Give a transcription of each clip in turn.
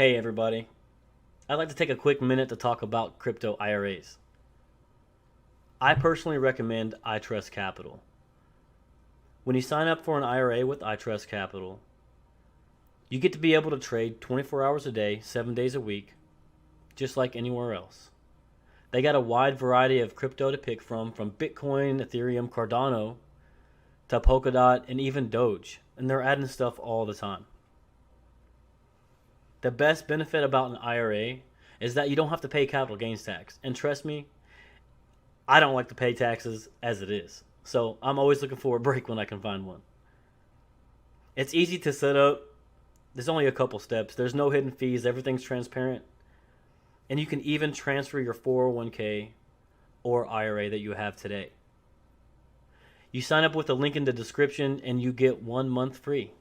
Hey everybody. I'd like to take a quick minute to talk about crypto IRAs. I personally recommend iTrustCapital. When you sign up for an IRA with iTrustCapital, you get to be able to trade 24 hours a day, 7 days a week, just like anywhere else. They got a wide variety of crypto to pick from Bitcoin, Ethereum, Cardano, to Polkadot, and even Doge, and they're adding stuff all the time. The best benefit about an IRA is that you don't have to pay capital gains tax. And trust me, I don't like to pay taxes as it is. So I'm always looking for a break when I can find one. It's easy to set up. There's only a couple steps. There's no hidden fees. Everything's transparent. And you can even transfer your 401k or IRA that you have today. You sign up with the link in the description and you get 1 month free.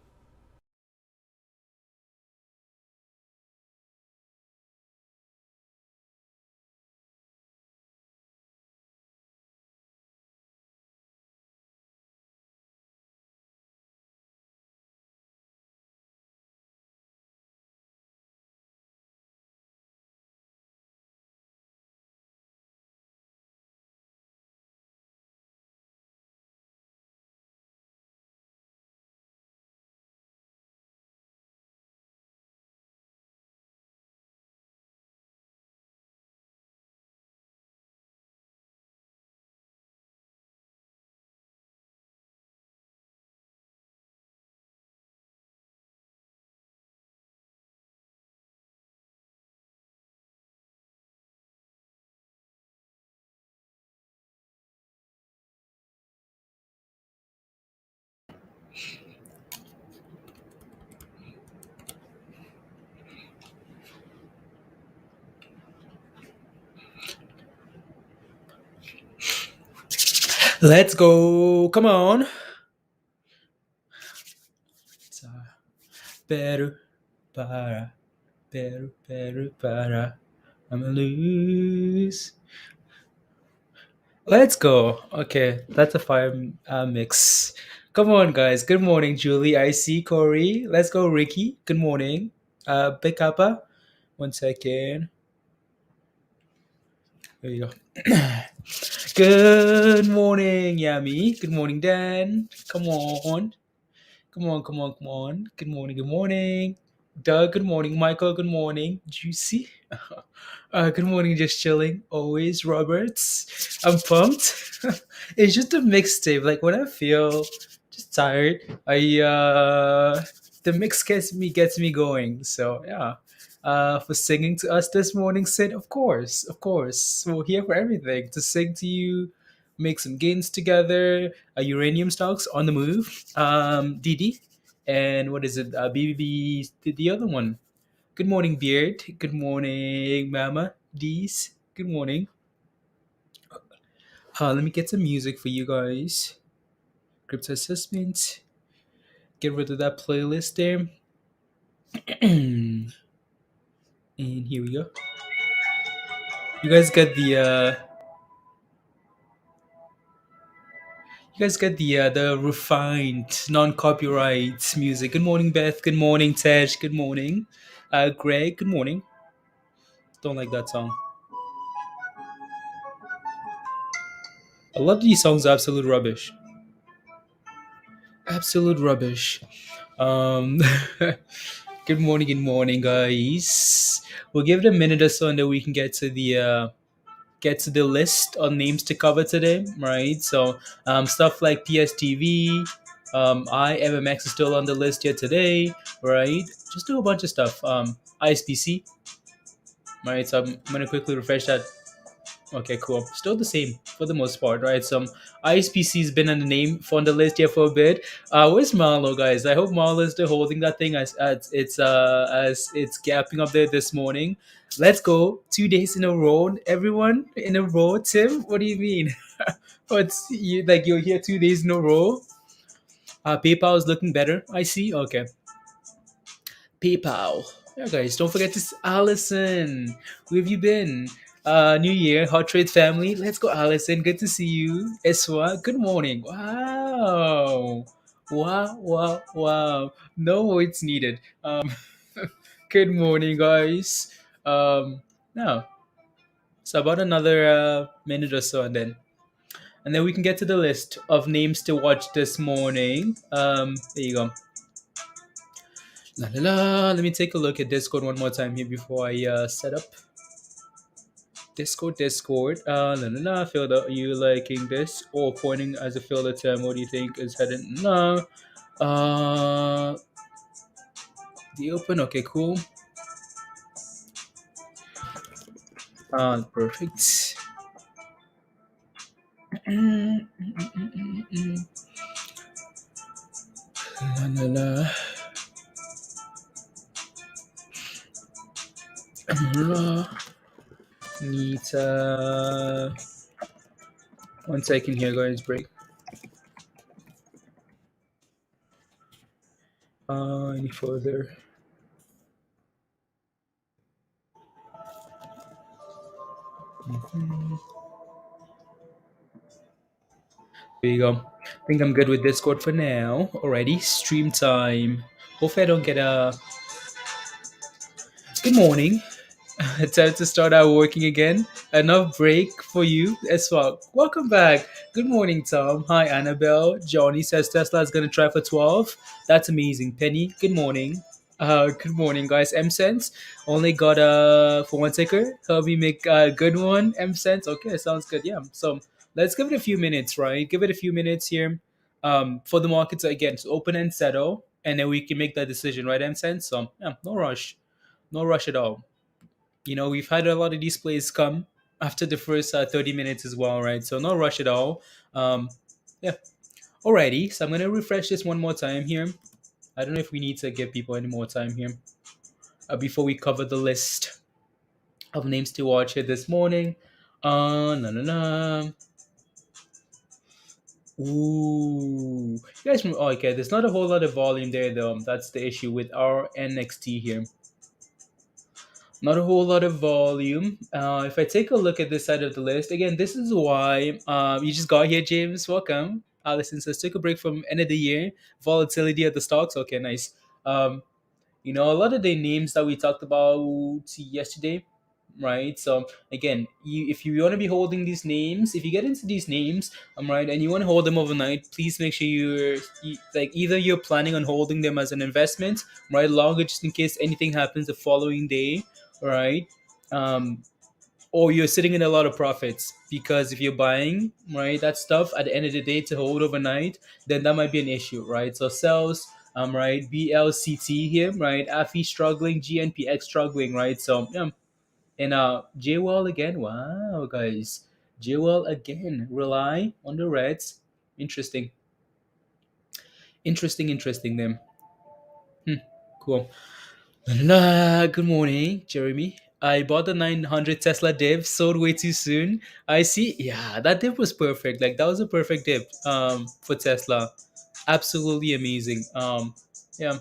Let's go. Come on. Better para. Better para. I'm gonna lose. Let's go. Okay, that's a fire mix. Come on, guys. Good morning, Julie. I see Corey. Let's go, Ricky. Good morning. Big Kappa. 1 second. There you go. Good morning, Yami. Good morning, Dan. Come on. Come on, come on, come on. Good morning, good morning. Doug, good morning. Michael, good morning. Juicy. Good morning, just chilling. Always, Roberts. I'm pumped. It's just a mixtape. Like when I feel just tired, the mix gets me going. So yeah. For singing to us this morning, Sid, of course. We're here for everything. To sing to you, make some gains together. Uranium stocks on the move. DD. And what is it? BBB, the other one. Good morning, Beard. Good morning, Mama. D's. Good morning. Let me get some music for you guys. Crypto assessment. Get rid of that playlist there. And here we go. You guys got the refined non-copyright music. Good morning, Beth. Good morning, Tej. Good morning, Greg. Good morning. Don't like that song. A lot of these songs are absolute rubbish. Absolute rubbish. Um, good morning, guys. We'll give it a minute or so, and then we can get to the list on names to cover today, right? So stuff like PSTV, IMMX is still on the list here today, right? Just do a bunch of stuff. ISPC, right? So I'm gonna quickly refresh that. Okay, cool. Still the same for the most part, right? Some ISPC's been on the name on the list here for a bit. Where's Marlo, guys? I hope Marlo is still holding that thing as it's gapping up there this morning. Let's go. 2 days in a row, everyone in a row. Tim, what do you mean? What's you like? You're here 2 days in a row. PayPal is looking better. I see. Okay, PayPal. Yeah, guys, don't forget this. Allison, where have you been? New Year, Hot Trade family. Let's go, Allison. Good to see you. Eswa, good morning. Wow. Wow, wow, wow. No words needed. Good morning, guys. Now, so about another minute or so, and then we can get to the list of names to watch this morning. There you go. La la la. Let me take a look at Discord one more time here before I set up Discord. La la la. Filter, are you liking this or pointing as a filter term? What do you think is headed? No. The open. Okay, cool. Perfect. La la la. La. Need 1 second here, guys. Break. Any further? There you go. I think I'm good with Discord for now. Alrighty, stream time. Hopefully I don't get a. Good morning. Time to start out working again. Enough break for you as well. Welcome back. Good morning, Tom. Hi, Annabelle. Johnny says Tesla is gonna try for 12. That's amazing. Penny, good morning. Good morning, guys. M Sense only got for 1 ticker. Help me make a good one. M Sense. Okay, sounds good. Yeah. So let's give it a few minutes, right? Give it a few minutes here. For the market to again to open and settle, and then we can make that decision, right? M Sense. So yeah, no rush. No rush at all. We've had a lot of these plays come after the first 30 minutes as well, right? So no rush at all. Yeah. Alrighty, so I'm gonna refresh this one more time here. I don't know if we need to give people any more time here before we cover the list of names to watch here this morning. No, no, no. Ooh, you guys. Oh, okay, there's not a whole lot of volume there though. That's the issue with our NXT here. Not a whole lot of volume. If I take a look at this side of the list, again, this is why you just got here, James. Welcome. Allison says, took a break from end of the year. Volatility of the stocks. Okay, nice. Um, a lot of the names that we talked about yesterday, right? So again, if you want to be holding these names, if you get into these names, right, and you want to hold them overnight, please make sure like either you're planning on holding them as an investment, right, longer just in case anything happens the following day, right? Um, or you're sitting in a lot of profits because if you're buying right that stuff at the end of the day to hold overnight, then that might be an issue, right? So sells, right, BLCT here, right, AFI struggling, GNPX struggling, right? So yeah, and JWell again, wow, guys, JWell again, rely on the reds, interesting, interesting them. Cool. Good morning, Jeremy. I bought the 900 Tesla div, sold way too soon. I see. Yeah, that div was perfect. Like that was a perfect div for Tesla. Absolutely amazing. Yeah,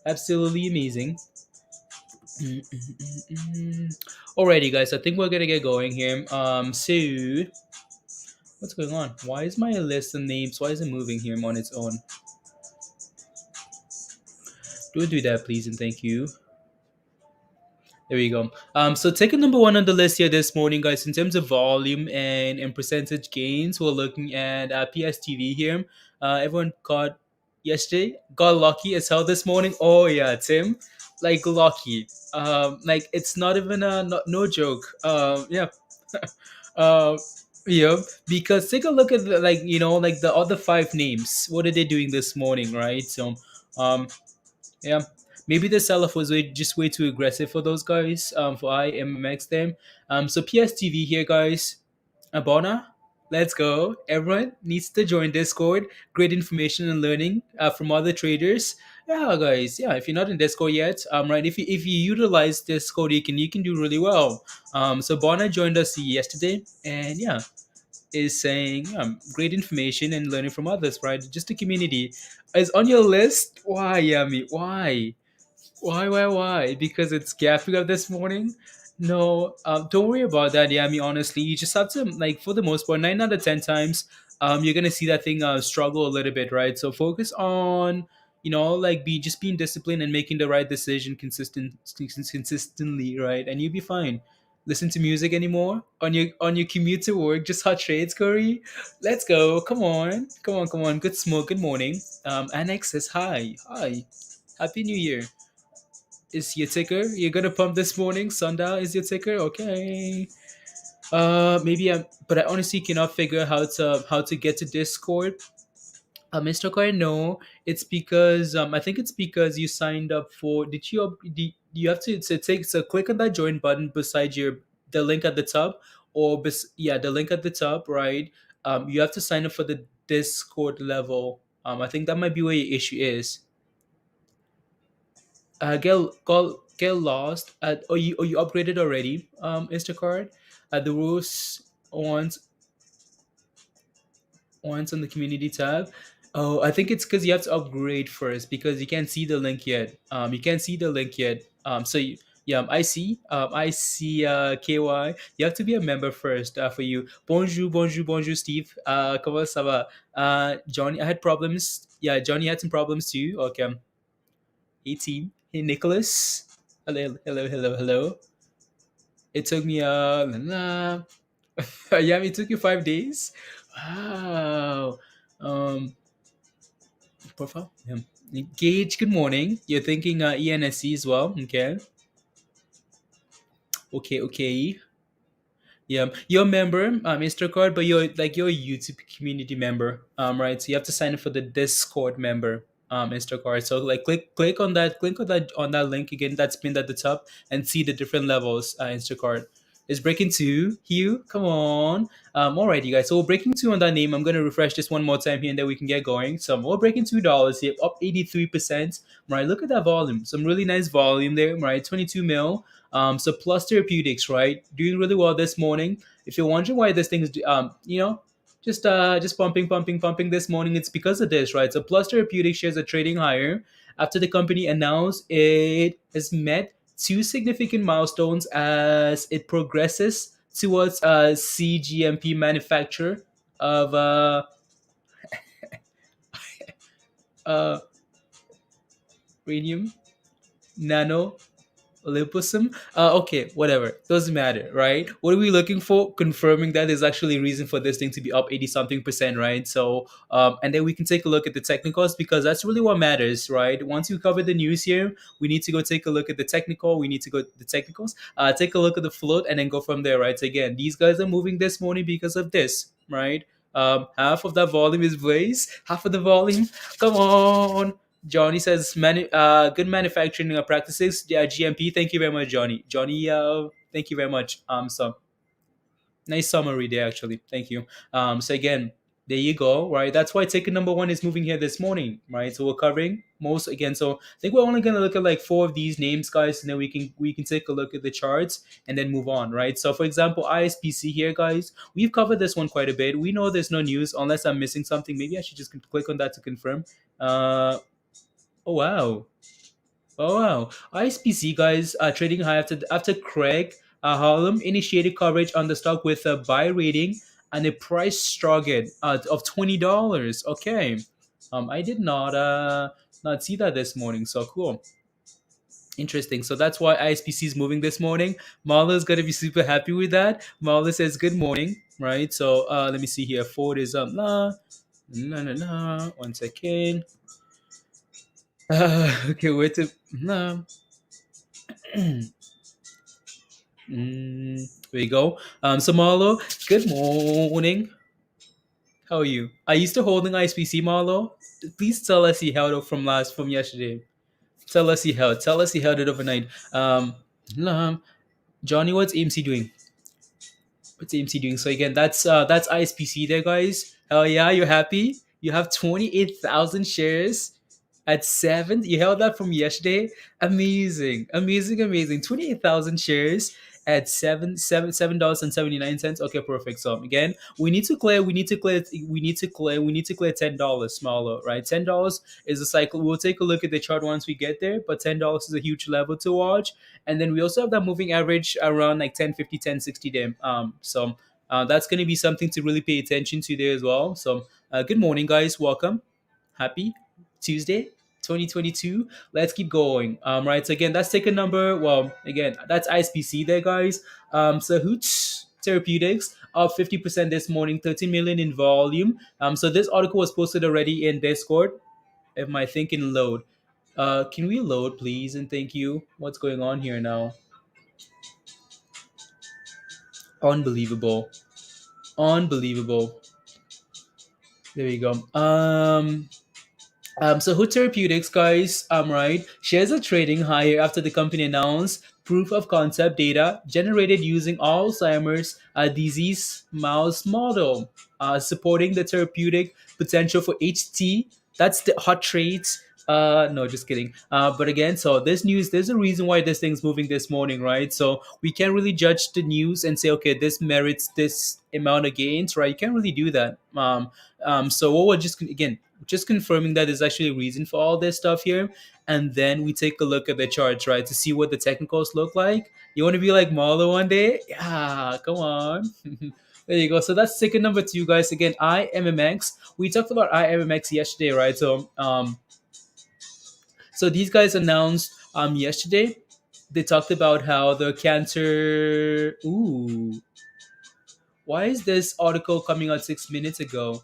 absolutely amazing. Alrighty, guys. I think we're gonna get going here. So what's going on? Why is my list of names? Why is it moving here on its own? Do that, please, and thank you. There we go. So taking number one on the list here this morning, guys, in terms of volume and percentage gains, we're looking at PSTV here. Everyone caught yesterday, got lucky as hell this morning. Oh yeah, Tim, like lucky. Like it's not even no joke. Yeah. uh, yeah, because take a look at like like the other five names. What are they doing this morning, right? So, um, yeah, maybe the sell-off was just way too aggressive for those guys. For IMMX them. So PSTV here, guys. Abona, let's go. Everyone needs to join Discord. Great information and learning from other traders. Yeah, guys. Yeah, if you're not in Discord yet, right. If you utilize Discord, you can do really well. So Bona joined us yesterday, and yeah, is saying great information and learning from others, right? Just a community is on your list. Why, Yami? Why? Because it's gapping up this morning. No, don't worry about that, Yami. Honestly, you just have to like for the most part, 9 out of 10 times, you're gonna see that thing struggle a little bit, right? So focus on like be just being disciplined and making the right decision consistently, right? And you'll be fine. Listen to music anymore on your commute to work, just hot trades, Corey. Let's go. Come on. Come on, come on. Good smoke. Good morning. Annex says hi. Hi. Happy New Year. Is your ticker? You're gonna pump this morning? Sundial is your ticker? Okay. Maybe but I honestly cannot figure how to get to Discord. Mr. Coy, no, it's because I think it's because you signed up for. You have to click on that join button beside the link at the top, yeah, the link at the top, right? You have to sign up for the Discord level. I think that might be where your issue is. Get lost at, or you upgraded already, Instacart. The rules once once on the community tab. Oh, I think it's because you have to upgrade first because you can't see the link yet. You can't see the link yet. Yeah, I see. I see. KY. You have to be a member first. For you. Bonjour, bonjour, bonjour, Steve. Comment ça va? Johnny, I had problems. Yeah, Johnny had some problems too. Okay. Hey team. Hey Nicholas. Hello, hello, hello, hello. It took me yeah, it took you 5 days. Wow. Um, Profile. Yeah. Gage, good morning. You're thinking ENSC as well. Okay. Okay. Okay. Yeah, you're a member, Mr. Card, but you're a YouTube community member, right? So you have to sign up for the Discord member, Mr. Card. So like click on that link again that's pinned at the top and see the different levels. Instacart is breaking two. Hugh, come on. All right, you guys. So we're breaking two on that name. I'm gonna refresh this one more time here and then we can get going. So we're breaking $2 here, up 83%. Right, look at that volume. Some really nice volume there. Right, 22 mil. So plus therapeutics, right, doing really well this morning. If you're wondering why this thing is, just pumping, pumping, pumping this morning, it's because of this, right? So plus therapeutics shares are trading higher after the company announced it has met two significant milestones as it progresses towards a CGMP manufacture of uh, radium nano liposome. Okay, whatever. Doesn't matter, right? What are we looking for? Confirming that there's actually a reason for this thing to be up 80 something percent, right? So, and then we can take a look at the technicals because that's really what matters, right? Once you cover the news here, we need to go take a look at the technical. We need to go the technicals, take a look at the float, and then go from there, right? So again, these guys are moving this morning because of this, right? Half of that volume is Blaze, half of the volume. Come on. Johnny says, good manufacturing practices. Yeah, GMP. Thank you very much, Johnny. Johnny, thank you very much. So nice summary there, actually. Thank you. So again, there you go, right? That's why ticket number one is moving here this morning, right? So we're covering most again. So I think we're only gonna look at like four of these names, guys, and then we can take a look at the charts and then move on, right? So for example, ISPC here, guys, we've covered this one quite a bit. We know there's no news unless I'm missing something. Maybe I should just click on that to confirm. Oh wow. Oh wow. ISPC guys are trading high after Craig Harlem initiated coverage on the stock with a buy rating and a price target of $20. Okay. I did not see that this morning. So cool. Interesting. So that's why ISPC is moving this morning. Marla's gonna be super happy with that. Marla says good morning. Right. So let me see here. Ford is up. La. 1 second. Okay, wait to no. There you go. So Marlo, good morning. How are you? Are you still holding ISPC, Marlo? Please tell us you held it from yesterday. Tell us you held. Tell us you held it overnight. Um, Johnny, what's AMC doing? What's AMC doing? So again, that's ISPC there, guys. Hell yeah, you're happy. You have 28,000 shares at seven. You held that from yesterday. Amazing, amazing, amazing. 28,000 shares at $7.79. Okay, perfect. So again, we need to clear $10 smaller, right? $10 is a cycle. We'll take a look at the chart once we get there, but $10 is a huge level to watch. And then we also have that moving average around like 1050, 1060 there. That's going to be something to really pay attention to there as well. So good morning, guys. Welcome. Happy Tuesday 2022. Let's keep going. Right. So again, that's ticker number. Well, again, that's ISPC there, guys. So Hoth Therapeutics up 50% this morning, 13 million in volume. So this article was posted already in Discord. If my thinking load. Can we load, please? And thank you. What's going on here now? Unbelievable. Unbelievable. There we go. So Hood Therapeutics, guys, right, shares are trading higher after the company announced proof of concept data generated using Alzheimer's disease mouse model, supporting the therapeutic potential for HT. That's the hot traits. No, just kidding. But again, so this news, there's a reason why this thing's moving this morning, right? So we can't really judge the news and say, okay, this merits this amount of gains, right? You can't really do that. So what we're just confirming that there's actually a reason for all this stuff here, and then we take a look at the charts, right, to see what the technicals look like. You want to be like Marlo one day? Yeah, come on. There you go. So that's ticket number 2, guys. Again, IMMX. We talked about IMMX yesterday, right? So these guys announced yesterday. They talked about how the cancer. Ooh, why is this article coming out 6 minutes ago?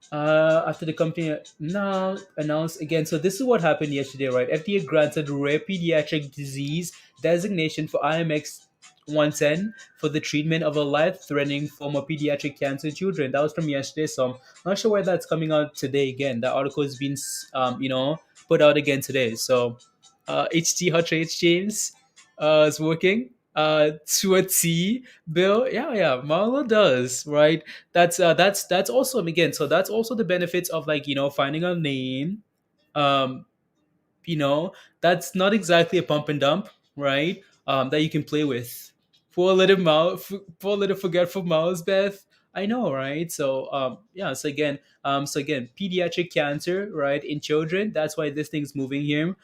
After the company now announced again. So this is what happened yesterday, right? FDA granted rare pediatric disease designation for IMX 110 for the treatment of a life-threatening form of pediatric cancer in children. That was from yesterday, so I'm not sure why that's coming out today again. That article has been, put out again today. So, HT Hot Trades James is working. To a T, Bill. Yeah, yeah, Marlo does, right? That's awesome again. So that's also the benefits of, like, finding a name. Um, you know, that's not exactly a pump and dump, right? That you can play with. Poor little forgetful mouse, Beth. I know, right? So, yeah. So again, pediatric cancer, right, in children. That's why this thing's moving here.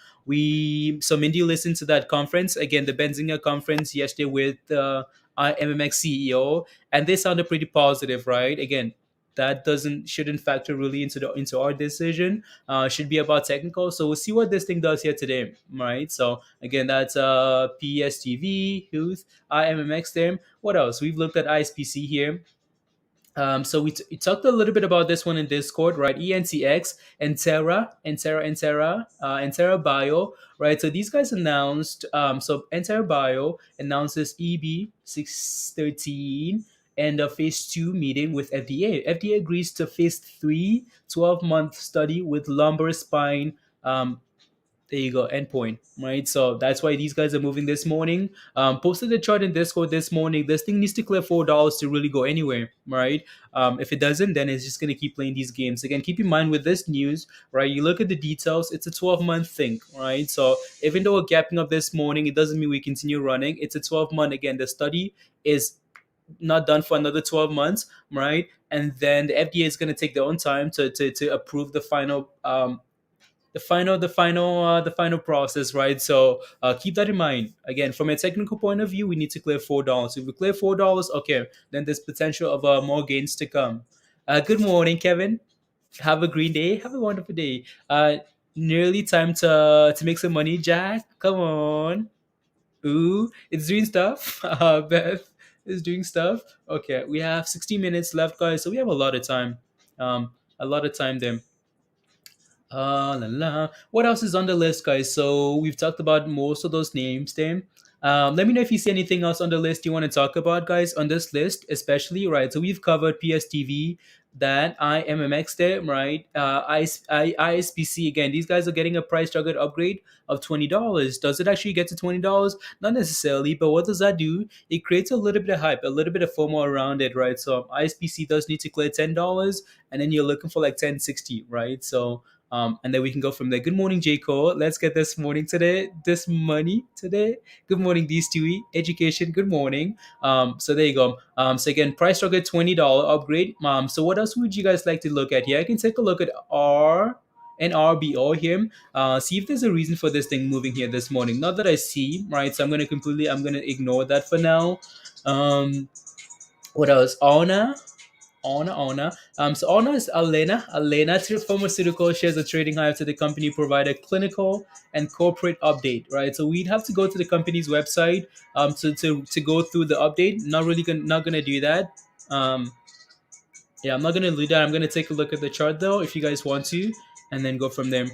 So Mindy listened to that conference again, the Benzinger conference yesterday with MMX CEO, and they sounded pretty positive, right? Again, that doesn't shouldn't factor really into our decision. Should be about technical. So we'll see what this thing does here today, right? So again, that's PSTV, Hoth, IMMX there. What else? We've looked at ISPC here. So we talked a little bit about this one in Discord, right? ENTX, Entera Bio, right? So these guys announced, so Entera Bio announces EB613 and a phase 2 meeting with FDA. FDA agrees to phase 3 12-month study with lumbar spine. There you go, endpoint, right? So that's why these guys are moving this morning. Posted the chart in Discord this morning. This thing needs to clear $4 to really go anywhere, right? If it doesn't, then it's just gonna keep playing these games. Again, keep in mind with this news, right? You look at the details. It's a 12-month thing, right? So even though we're gapping up this morning, it doesn't mean we continue running. It's a 12-month. Again, the study is not done for another 12 months, right? And then the FDA is going to take their own time to approve the final process, right? So keep that in mind. Again, from a technical point of view, we need to clear $4. If we clear $4, okay, then there's potential of more gains to come. Good morning, Kevin. Have a green day. Have a wonderful day. Nearly time to make some money, Jack. Come on. Ooh, it's doing stuff. Beth is doing stuff. Okay, we have 60 minutes left, guys. So we have a lot of time. A lot of time there. La la. What else is on the list, guys? So we've talked about most of those names there. Let me know if you see anything else on the list you want to talk about, guys, on this list, especially, right? So we've covered PSTV, that IMMX there, right? ISPC, again, these guys are getting a price target upgrade of $20. Does it actually get to $20? Not necessarily, but what does that do? It creates a little bit of hype, a little bit of FOMO around it, right? So ISPC does need to clear $10, and then you're looking for like 1060, right? So and then we can go from there. Good morning, J. Cole. Let's get this morning today. This money today. Good morning, these two. Education. Good morning. So there you go. So again, price target $20 upgrade. So what else would you guys like to look at here? I can take a look at NRBO here. See if there's a reason for this thing moving here this morning. Not that I see, right? So I'm gonna ignore that for now. What else? ALNA. ALNA. So ALNA is Allena. Allena Pharmaceuticals shares a trading high after the company provided clinical and corporate update, right? So we'd have to go to the company's website to go through the update. Not gonna do that. Um, yeah, I'm not gonna do that. I'm gonna take a look at the chart though, if you guys want to, and then go from there.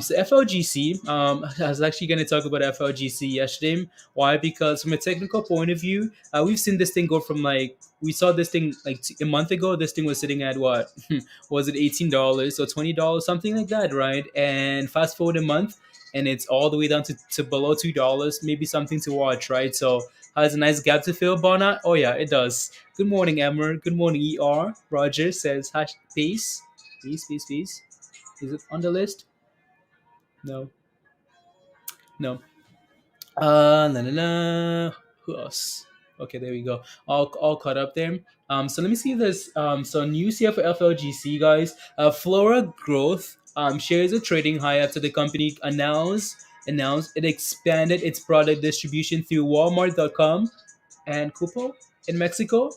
So FLGC, I was actually gonna talk about FLGC yesterday. Why? Because from a technical point of view, we've seen this thing go from like we saw this thing like a month ago. This thing was sitting at what was it, $18 or $20, something like that, right? And fast forward a month, and it's all the way down to below $2. Maybe something to watch, right? So has a nice gap to fill, Bona. Oh yeah, it does. Good morning, Emmer. Good morning, ER. Roger says hash peace. Peace, peace, peace. Is it on the list? No. No. La la la. Who else? Okay, there we go. All caught up there. So let me see if there's some news here for FLGC guys. Flora growth shares a trading high after the company announced it expanded its product distribution through Walmart.com and Cupo in Mexico.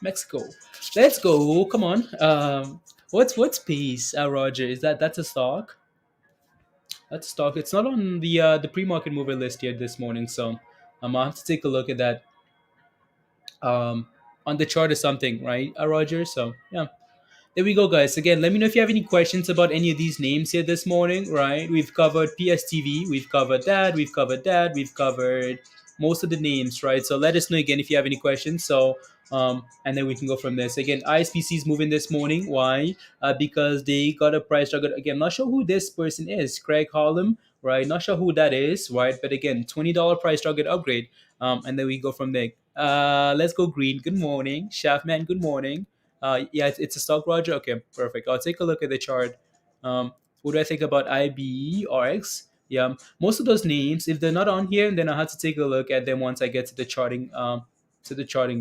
Let's go. Come on. What's peace, Roger? That's a stock? That's a stock. It's not on the pre-market mover list yet this morning, so I'll have to take a look at that on the chart or something, right, Roger? So yeah. There we go, guys. Again, let me know if you have any questions about any of these names here this morning, right? We've covered PSTV, we've covered most of the names, right? So let us know again if you have any questions. So, and then we can go from there. So again, ISPC is moving this morning. Why? Because they got a price target. Again, not sure who this person is. Craig Harlem, right? Not sure who that is, right? But again, $20 price target upgrade. And then we go from there. Let's go green. Good morning, Shaftman. Good morning. Yeah, it's a stock, Roger. Okay, perfect. I'll take a look at the chart. What do I think about IBRX? Yeah, most of those names, if they're not on here, then I have to take a look at them once I get to the charting.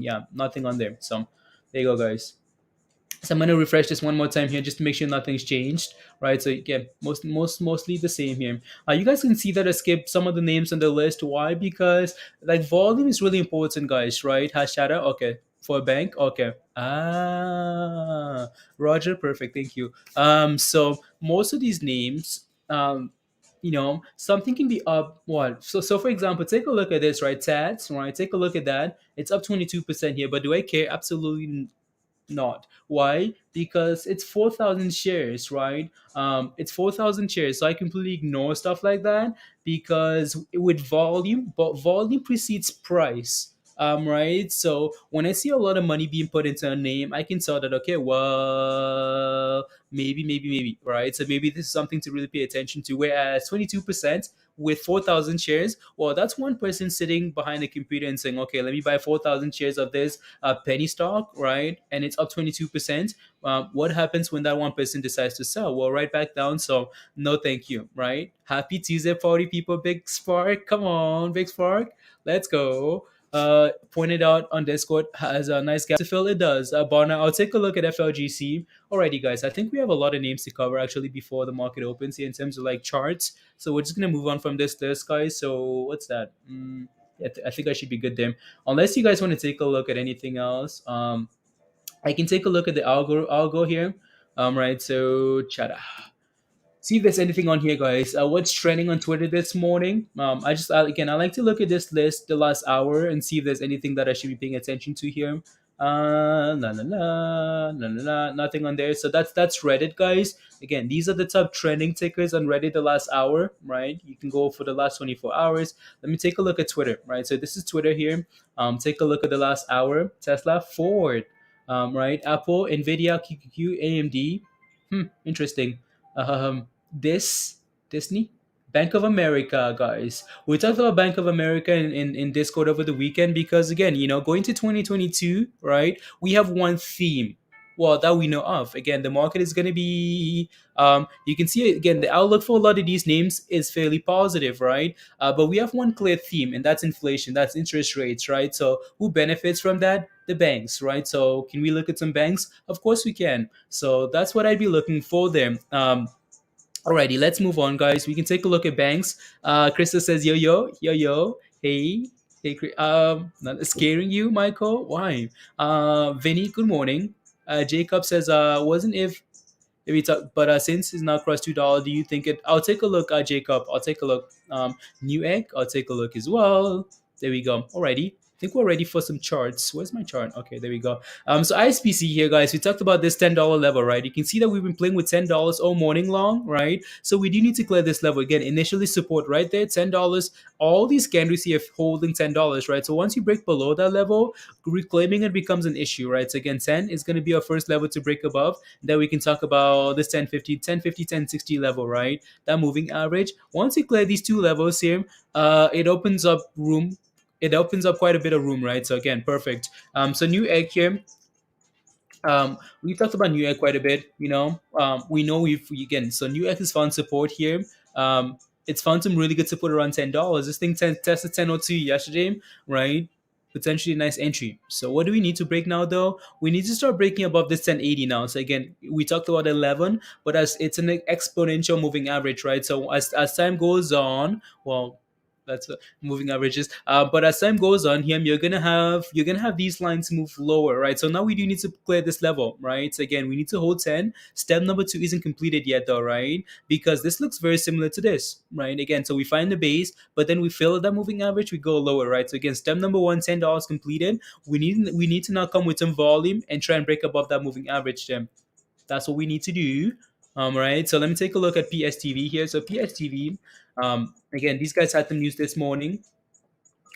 Yeah, nothing on there. So there you go, guys. So I'm gonna refresh this one more time here just to make sure nothing's changed, right? So again, mostly the same here. You guys can see that I skipped some of the names on the list. Why? Because like volume is really important, guys, right? Hashara, okay. For a bank, okay. Roger, perfect, thank you. So most of these names, something can be up what? So for example, take a look at this, right? Tats, right? Take a look at that. It's up 22% here, but do I care? Absolutely not. Why? Because it's 4,000 shares, right? It's 4,000 shares, so I completely ignore stuff like that because with volume, but volume precedes price. Right. So when I see a lot of money being put into a name, I can tell that okay, well, maybe, right? So maybe this is something to really pay attention to. Whereas 22% with 4,000 shares, well, that's one person sitting behind the computer and saying, okay, let me buy 4,000 shares of this penny stock, right? And it's up 22%. What happens when that one person decides to sell? Well, right back down. So no, thank you, right? Happy Tuesday party, people. Big Spark, come on, Big Spark, let's go. Pointed out on Discord has a nice gap to fill. It does. Barna, I'll take a look at FLGC. Alrighty, guys. I think we have a lot of names to cover actually before the market opens here in terms of like charts. So we're just gonna move on from this list, guys. So what's that? Yeah, I think I should be good then. Unless you guys want to take a look at anything else, I can take a look at the algo here. Right. So chata. See if there's anything on here, guys. What's trending on Twitter this morning? Again, I like to look at this list the last hour and see if there's anything that I should be paying attention to here. La la la, la la la, nothing on there. So that's Reddit, guys. Again, these are the top trending tickers on Reddit the last hour, right? You can go for the last 24 hours. Let me take a look at Twitter, right? So this is Twitter here. Take a look at the last hour. Tesla, Ford, right? Apple, Nvidia, QQQ, AMD. Interesting. This Disney, Bank of America, guys. We talked about Bank of America in Discord over the weekend because again, going to 2022, right? We have one theme. Well, that we know of. Again, the market is going to be. You can see again the outlook for a lot of these names is fairly positive, right? But we have one clear theme, and that's inflation. That's interest rates, right? So who benefits from that? The banks, right? So can we look at some banks? Of course we can. So that's what I'd be looking for there. Alrighty, let's move on, guys. We can take a look at banks. Krista says, yo. Hey, not scaring you, Michael? Why? Vinny, good morning. Jacob says, wasn't if we talk, but since it's now crossed $2, do you think it? I'll take a look, Jacob. I'll take a look. New egg. I'll take a look as well. There we go. Alrighty. I think we're ready for some charts. Where's my chart? Okay, there we go. So ISPC here, guys. We talked about this $10 level, right? You can see that we've been playing with $10 all morning long, right? So we do need to clear this level again. Initially support right there, $10. All these candles here holding $10, right? So once you break below that level, reclaiming it becomes an issue, right? So again, 10 is going to be our first level to break above. Then we can talk about this 1050, 1050, 1060 level, right? That moving average. Once you clear these two levels here, it opens up room. It opens up quite a bit of room, right? So again, perfect. So new egg here. We talked about new egg quite a bit. We know if we again, so new egg has found support here. It's found some really good support around $10. This thing tested 10.02 yesterday, right? Potentially a nice entry. So what do we need to break now, though? We need to start breaking above this 1080 now. So again, we talked about 11, but as it's an exponential moving average, right? So as time goes on, well, that's moving averages. But as time goes on here, you're gonna have these lines move lower, right? So now we do need to clear this level, right? So again, we need to hold 10. Step number 2 isn't completed yet, though, right? Because this looks very similar to this, right? Again, so we find the base, but then we fill that moving average, we go lower, right? So again, step number 1, $10 completed. We need to now come with some volume and try and break above that moving average then. That's what we need to do. Right. So let me take a look at PSTV here. So PSTV, again, these guys had the news this morning.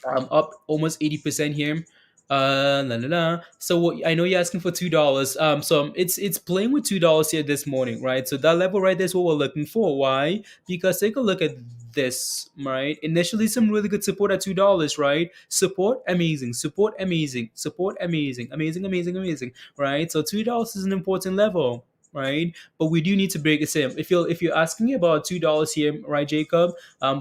Up almost 80% here. La, la, la. So I know you're asking for $2. So it's playing with $2 here this morning, right? So that level right there is what we're looking for. Why? Because take a look at this, right? Initially, some really good support at $2, right? Support amazing, support amazing, support amazing, amazing, amazing, amazing, right? So $2 is an important level. Right, but we do need to break it in. If you're asking me about $2 here, right, Jacob?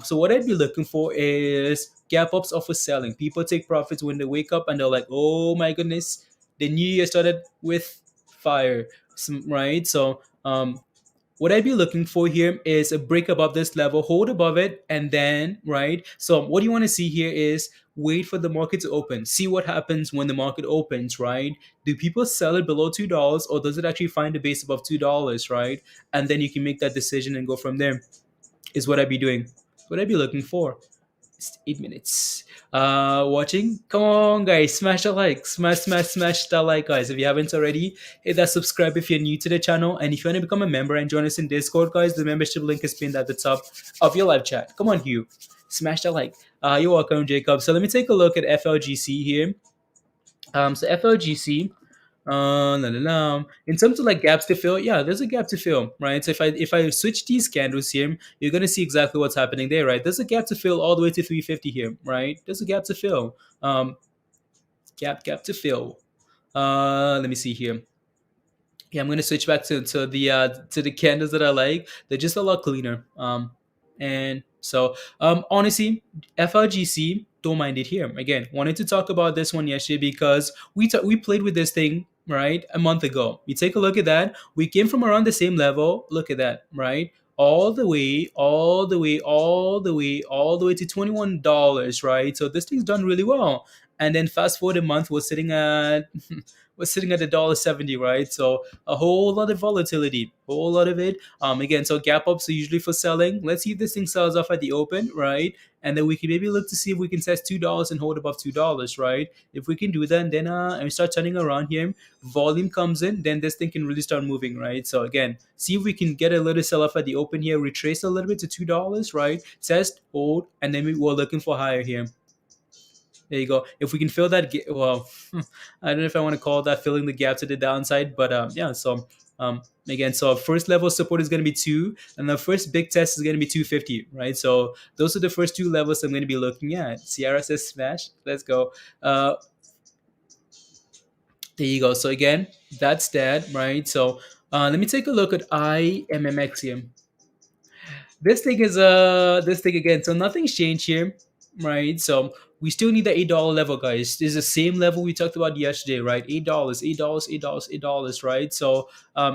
So what I'd be looking for is gap ups off of selling. People take profits when they wake up and they're like, "Oh my goodness, the new year started with fire," right? So what I'd be looking for here is a break above this level, hold above it, and then, right? So what you want to see here is wait for the market to open. See what happens when the market opens, right? Do people sell it below $2 or does it actually find a base above $2, right? And then you can make that decision and go from there, is what I'd be doing. What I'd be looking for. It's 8 minutes. Watching? Come on, guys. Smash the like. Smash that like, guys. If you haven't already, hit that subscribe if you're new to the channel. And if you want to become a member and join us in Discord, guys, the membership link is pinned at the top of your live chat. Come on, Hugh. Smash that like. You're welcome, Jacob. So let me take a look at FLGC here. So FLGC. In terms of like gaps to fill, yeah, there's a gap to fill, right? So if I switch these candles here, you're gonna see exactly what's happening there, right? There's a gap to fill all the way to 350 here, right? There's a gap to fill. Gap to fill. Let me see here. Yeah, I'm gonna switch back to the candles that I like. They're just a lot cleaner. And so honestly, FLGC, don't mind it here. Again, wanted to talk about this one yesterday because we played with this thing, right, a month ago. You take a look at that. We came from around the same level. Look at that, right? All the way, all the way, all the way, all the way to $21, right? So this thing's done really well. And then fast forward a month, we're sitting at $1.70, right? So a whole lot of volatility, whole lot of it. Again, so gap ups are usually for selling. Let's see if this thing sells off at the open, right? And then we can maybe look to see if we can test $2 and hold above $2, right? If we can do that, then and we start turning around here, volume comes in, then this thing can really start moving, right? So again, see if we can get a little sell off at the open here, retrace a little bit to $2, right? Test, hold, and then we're looking for higher here. There you go. If we can fill that, well, I don't know if I want to call that filling the gap to the downside, but yeah. So again, so first level support is going to be 2, and the first big test is going to be 250, right? So those are the first 2 levels I'm going to be looking at. Sierra says smash. Let's go. There you go. So again, that's that, right? So let me take a look at IMMX here. This thing again. So nothing's changed here, right? So we still need the $8 level, guys. This is the same level we talked about yesterday, right? $8, $8, right? So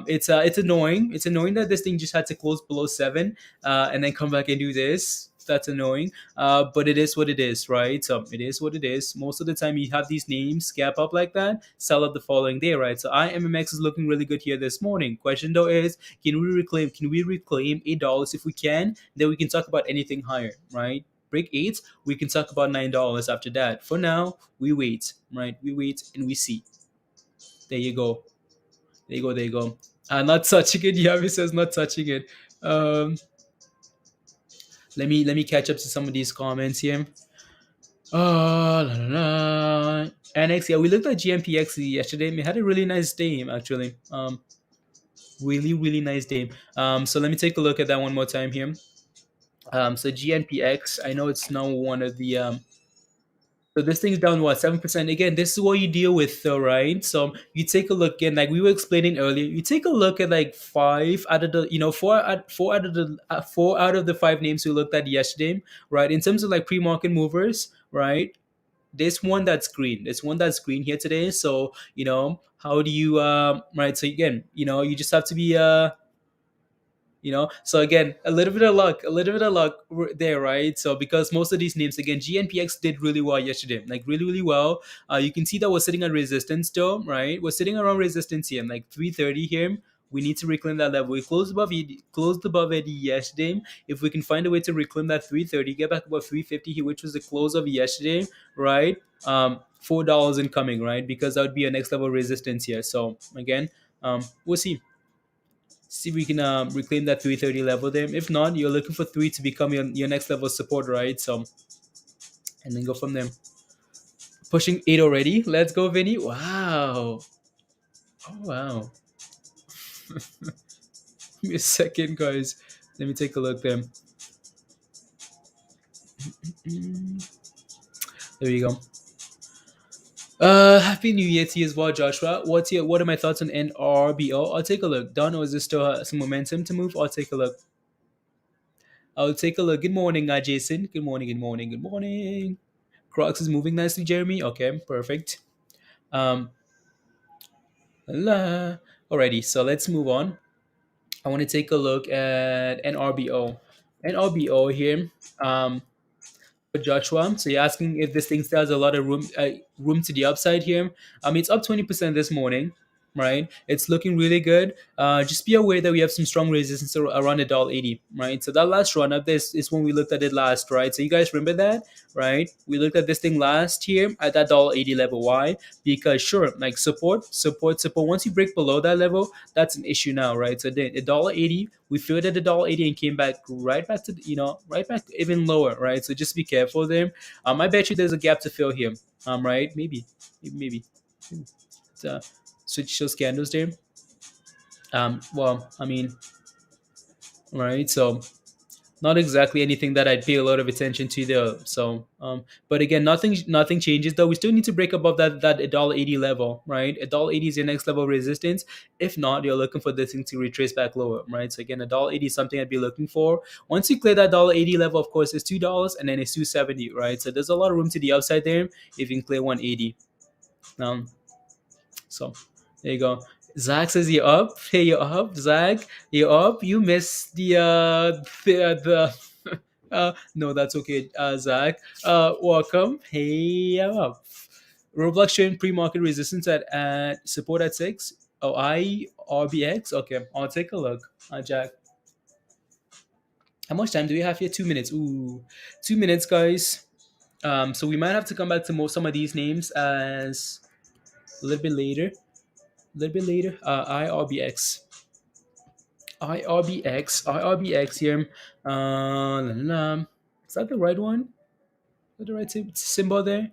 it's annoying. It's annoying that this thing just had to close below 7, and then come back and do this. That's annoying. But it is what it is, right? So it is what it is. Most of the time, you have these names gap up like that, sell up the following day, right? So IMMX is looking really good here this morning. Question though is, Can we reclaim $8? If we can, then we can talk about anything higher, right? Break eight, we can talk about $9 after that. For now, we wait, right? We wait and we see. There you go. There you go. There you go. Not touching it. Yavi says not touching it. Um, let me catch up to some of these comments here. La, la, la. Annex, yeah, we looked at GMPX yesterday. We had a really nice day, actually. Really, really nice day. So let me take a look at that one more time here. So GNPX, I know it's now one of the so this thing's down what 7%. Again, this is what you deal with though, right? So you take a look again, like we were explaining earlier. You take a look at like five out of the four out of the five names we looked at yesterday, right? In terms of like pre-market movers, right? There's one that's green. There's one that's green here today. So how do you right? So again, you just have to be so again a little bit of luck there, right? So because most of these names, again, GNPX did really well yesterday, like really, really well. You can see that we're sitting at resistance though, right? We're sitting around resistance here, like 330 here. We need to reclaim that level. We closed above it yesterday. If we can find a way to reclaim that 330, get back above 350 here, which was the close of yesterday, right? $4 incoming, right? Because that would be a next level resistance here. So again, we'll see if we can reclaim that 330 level there. If not, you're looking for 3 to become your next level support, right? So, and then go from there. Pushing 8 already. Let's go, Vinny. Wow. Oh, wow. Give me a second, guys. Let me take a look there. There we go. Happy New Year to you as well, Joshua. What are my thoughts on NRBO? I'll take a look. Don, or is there still some momentum to move? I'll take a look. Good morning, Jason. Good morning, good morning, good morning. Crocs is moving nicely, Jeremy. Okay, perfect. Alrighty, so let's move on. I want to take a look at NRBO. NRBO here. Joshua. So you're asking if this thing still has a lot of room to the upside here. It's up 20% this morning, right? It's looking really good. Just be aware that we have some strong resistance around $1.80, right? So that last run up this is when we looked at it last, right? So you guys remember that, right? We looked at this thing last year at that $1.80 level. Why? Because sure, like support. Once you break below that level, that's an issue now, right? So then $1.80, we filled at $1.80 and came back right back to right back even lower, right? So just be careful there. I bet you there's a gap to fill here. Right? Maybe. So switch those candles there. Well, I mean, right? So not exactly anything that I'd pay a lot of attention to there. So, but again, nothing changes though. We still need to break above that $1.80 level, right? $1.80 is your next level of resistance. If not, you're looking for this thing to retrace back lower, right? So again, $1.80 is something I'd be looking for. Once you clear that $1.80 level, of course, it's $2, and then it's $2.70, right? So there's a lot of room to the upside there if you can clear 180. So there you go. Zach says you're up. Hey, you're up, Zach. You're up. You missed the no, that's okay, Zach. Welcome. Hey, I'm up. Roblox showing pre-market resistance at support at 6. Oh, RBX. Okay, I'll take a look. Jack. How much time do we have here? 2 minutes. Ooh, 2 minutes, guys. So we might have to come back to some of these names as a little bit later. IRBX. IRBX here. Is that the right one? Is that the right symbol there?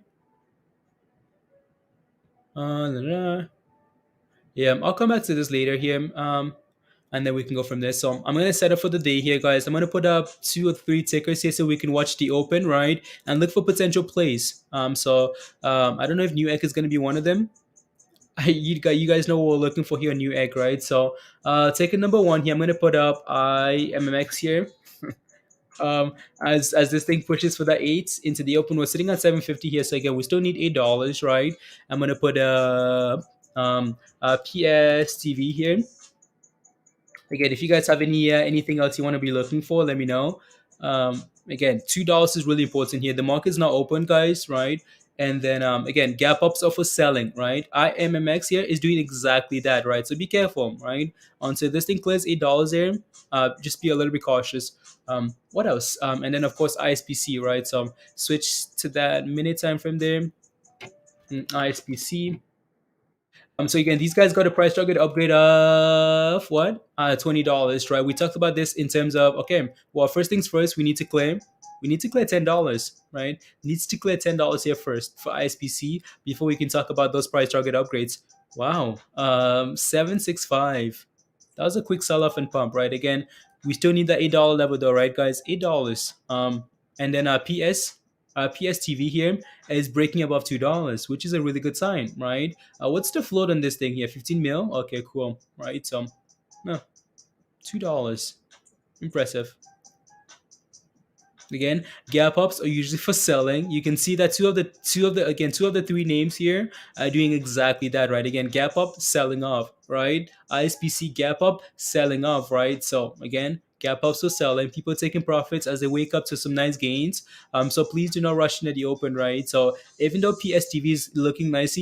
Yeah, I'll come back to this later here. And then we can go from there. So I'm gonna set up for the day here, guys. I'm gonna put up 2 or 3 tickers here so we can watch the open, right? And look for potential plays. I don't know if NEGG is gonna be one of them. You guys know what we're looking for here, NEGG, right? So ticket number 1 here, I'm gonna put up IMMX here. As this thing pushes for that 8 into the open, we're sitting at 750 here. So again, we still need $8, right? I'm gonna put a PSTV here. Again, if you guys have anything else you want to be looking for, let me know. Again, $2 is really important here. The market is not open, guys, right? And then again, gap ups are for selling, right? IMMX here is doing exactly that, right? So be careful, right? Until this thing clears $8 here, just be a little bit cautious. What else? And then of course ISPC, right? So switch to that minute time frame there. ISPC. So again, these guys got a price target upgrade of what? $20, right? We talked about this in terms of okay. Well, first things first, we need to clear. We need to clear $10, right? Needs to clear $10 here first for ISPC before we can talk about those price target upgrades. Wow, 765. That was a quick sell off and pump, right? Again, we still need the $8 level though, right, guys? $8. And then PSTV here is breaking above $2, which is a really good sign, right? What's the float on this thing here? 15 mil. Okay, cool. Right. No, $2. Impressive. Again, gap ups are usually for selling. You can see that two of the three names here are doing exactly that, right? Again, gap up, selling off, right? ISPC gap up, selling off, right? So again, gap ups are selling. People taking profits as they wake up to some nice gains. So please do not rush into the open, right? So even though PSTV is looking nice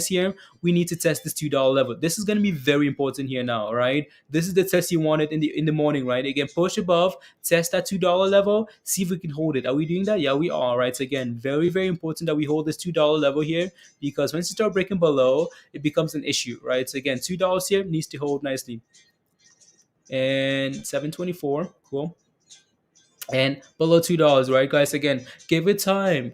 here, we need to test this $2 level. This is going to be very important here now, right? This is the test you wanted in the morning, right? Again, push above, test that $2 level, see if we can hold it. Are we doing that? Yeah, we are, right? So again, very, very important that we hold this $2 level here, because once you start breaking below, it becomes an issue, right? So again, $2 here needs to hold nicely. And 724, cool. And below $2, right, guys? Again, give it time.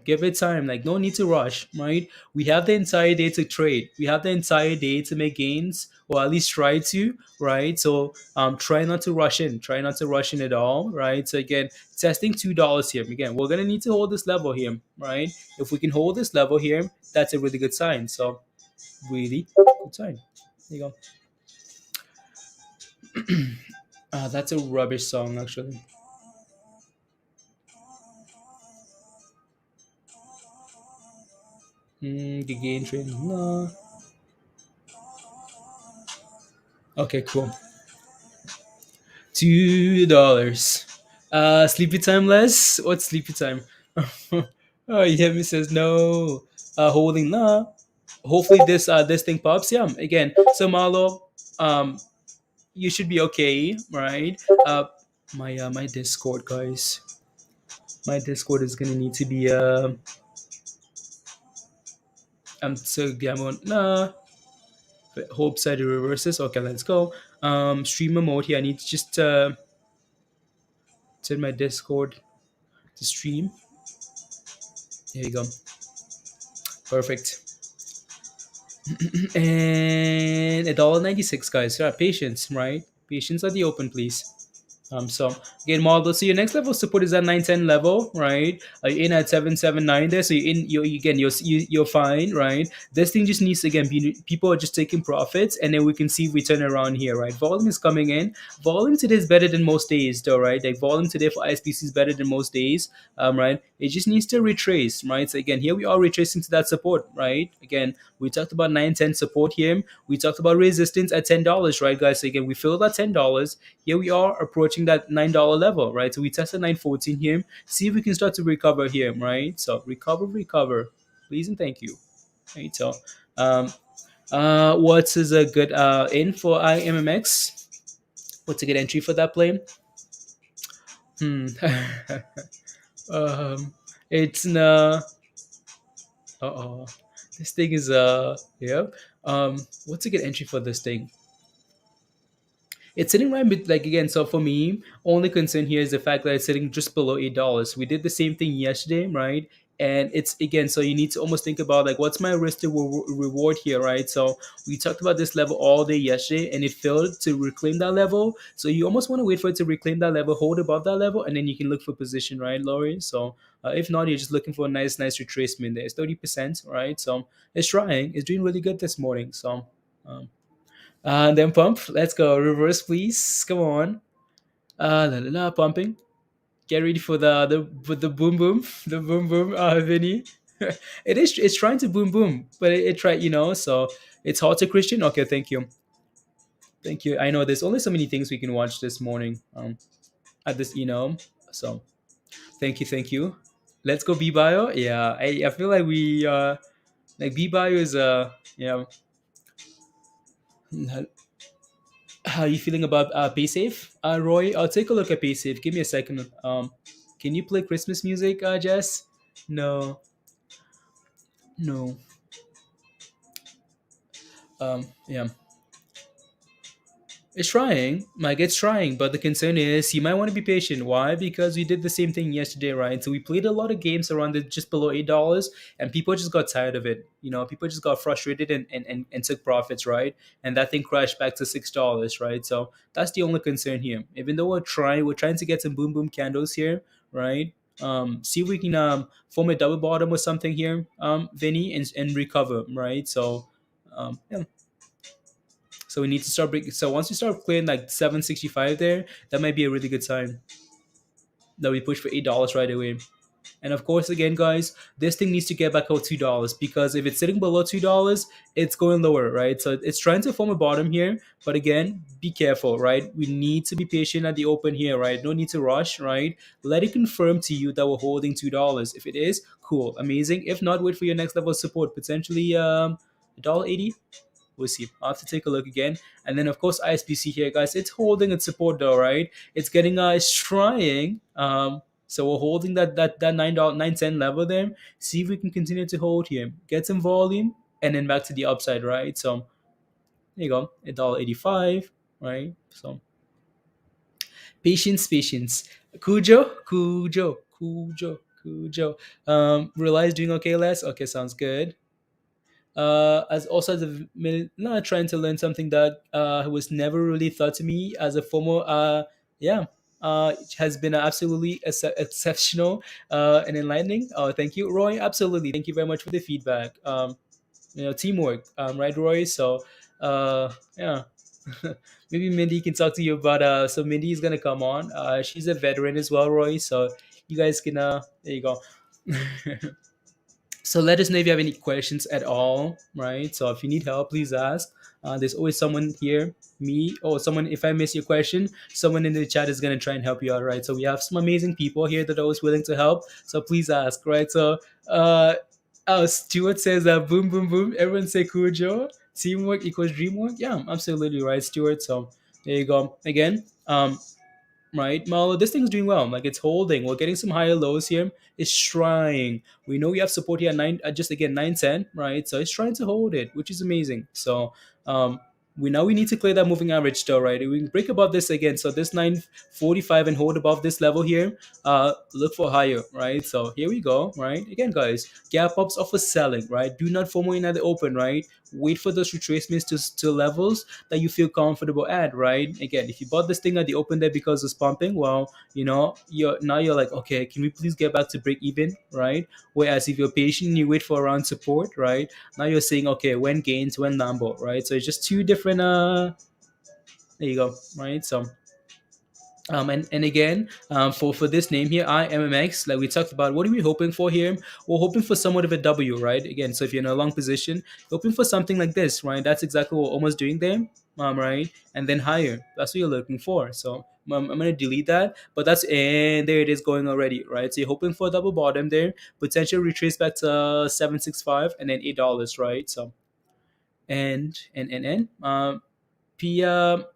Like, no need to rush, right? We have the entire day to trade. We have the entire day to make gains, or at least try to, right? So try not to rush in. Try not to rush in at all, right? So again, testing $2 here. Again, we're gonna need to hold this level here, right? If we can hold this level here, that's a really good sign. So really good sign. There you go. That's a rubbish song, actually. The gain trading. No. Okay, cool. $2. Sleepy time less? What's sleepy time? Oh, yeah, me says no. Holding nah. Hopefully this thing pops. Yeah, again. So Marlo, um, you should be okay, right? My Discord, guys. My Discord is gonna need to be so yeah, nah. Hope side reverses. Okay, let's go. Streamer mode here. I need to just set my Discord to stream. There you go. Perfect. And $1.96, guys. Yeah, patience, right? Patience at the open, please. So again, model. So your next level of support is at 910 level, right? You're in at 779 there, so you're fine, right? This thing just needs to, again, people are just taking profits, and then we can see if we turn around here, right? Volume is coming in. Volume today is better than most days, though, right? Like volume today for ISPC is better than most days, right? It just needs to retrace, right? So again, here we are retracing to that support, right? Again, we talked about 910 support here. We talked about resistance at $10, right, guys? So again, we filled at $10. Here we are approaching that $9 level, right? So we tested 914 here. See if we can start to recover here, right? So recover, please and thank you. Right. So what is a good in for IMMX? What's a good entry for that play? Hmm. It's oh. This thing is yep. What's a good entry for this thing? It's sitting right like again. So for me, only concern here is the fact that it's sitting just below $8. We did the same thing yesterday, right? And it's again, so you need to almost think about like what's my risk to reward here, right? So we talked about this level all day yesterday, and it failed to reclaim that level. So you almost want to wait for it to reclaim that level, hold above that level, and then you can look for position, right, Laurie? So if not, you're just looking for a nice retracement there. It's 30%, right? So it's trying. It's doing really good this morning. So. Then pump. Let's go. Reverse, please. Come on. Pumping. Get ready for the boom boom. The boom boom. Vinny. It's trying to boom boom, but it tried. So it's hot to Christian. Okay, thank you. Thank you. I know there's only so many things we can watch this morning. At this. So Thank you, thank you. Let's go B-Bio. Yeah, I feel like we like B-Bio is yeah. How are you feeling about PaySafe? Roy, I'll take a look at PaySafe. Give me a second. Can you play Christmas music, Jess? No, no. Yeah. It's trying, like it's trying, but the concern is you might want to be patient. Why? Because we did the same thing yesterday, right? So we played a lot of games around it just below $8, and people just got tired of it. You know, people just got frustrated and took profits, right? And that thing crashed back to $6, right? So that's the only concern here. Even though we're trying to get some boom boom candles here, right? See if we can form a double bottom or something here, Vinny, and recover, right? So yeah, so we need to start breaking. So once we start clearing like 765 there, that might be a really good sign that we push for $8 right away. And of course, again, guys, this thing needs to get back out $2 because if it's sitting below $2, it's going lower, right? So it's trying to form a bottom here, but again, be careful, right? We need to be patient at the open here, right? No need to rush, right? Let it confirm to you that we're holding $2. If it is, cool, amazing. If not, wait for your next level of support, potentially $1.80. We'll see. I'll have to take a look again. And then of course ISPC here, guys. It's holding its support though, right? It's getting it's trying. So we're holding that $9.9 level there. See if we can continue to hold here. Get some volume and then back to the upside, right? So there you go. $1.85, right? So patience, patience. Cujo. Realize doing okay, Les? Okay, sounds good. As also as a not trying to learn something that was never really taught to me as a former yeah it has been absolutely exceptional and enlightening. Thank you, Roy. Absolutely, thank you very much for the feedback. Teamwork, right, Roy? So yeah. Maybe Mindy can talk to you about so Mindy is gonna come on. She's a veteran as well, Roy, so you guys can there you go. So let us know if you have any questions at all, right? So if you need help, please ask. There's always someone here, me or someone. If I miss your question, someone in the chat is gonna try and help you out, right? So we have some amazing people here that are always willing to help. So please ask, right? So Stuart says boom boom boom. Everyone say Kujo. Teamwork equals dreamwork. Yeah, absolutely right, Stuart. So there you go. Again, right? Malo, this thing's doing well. Like it's holding. We're getting some higher lows here. It's trying. We know we have support here at just again 910, right? So it's trying to hold it, which is amazing. So we need to clear that moving average though, right? If we can break above this again. So this 945 and hold above this level here. Look for higher, right? So here we go, right? Again, guys, gap ups offer selling, right? Do not FOMO in at the open, right? Wait for those retracements to levels that you feel comfortable at, right? Again, if you bought this thing at the open there because it's pumping, well, you're like, okay, can we please get back to break even, right? Whereas if you're patient and you wait for around support, right? Now you're saying, okay, when gains, when Lambo, right? So it's just two different there you go, right? So and again, for this name here, IMMX, like we talked about, what are we hoping for here? We're hoping for somewhat of a W, right? Again, so if you're in a long position, hoping for something like this, right? That's exactly what we're almost doing there, right? And then higher. That's what you're looking for. So I'm gonna delete that, but and there it is going already, right? So you're hoping for a double bottom there, potential retrace back to 765 and then $8, right? So and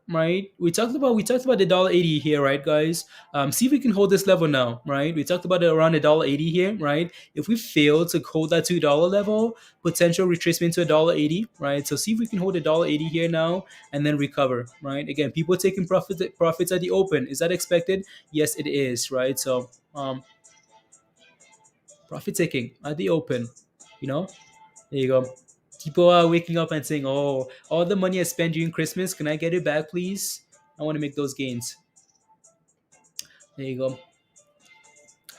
right? We talked about the $1.80 here, right, guys? See if we can hold this level now, right? We talked about it around $1.80 here, right? If we fail to hold that $2 level, potential retracement to $1.80, right? So see if we can hold $1.80 here now and then recover, right? Again, people taking profits at the open. Is that expected? Yes, it is, right? So profit taking at the open, you know. There you go. People are waking up and saying, "Oh, all the money I spent during Christmas, can I get it back, please? I want to make those gains." There you go.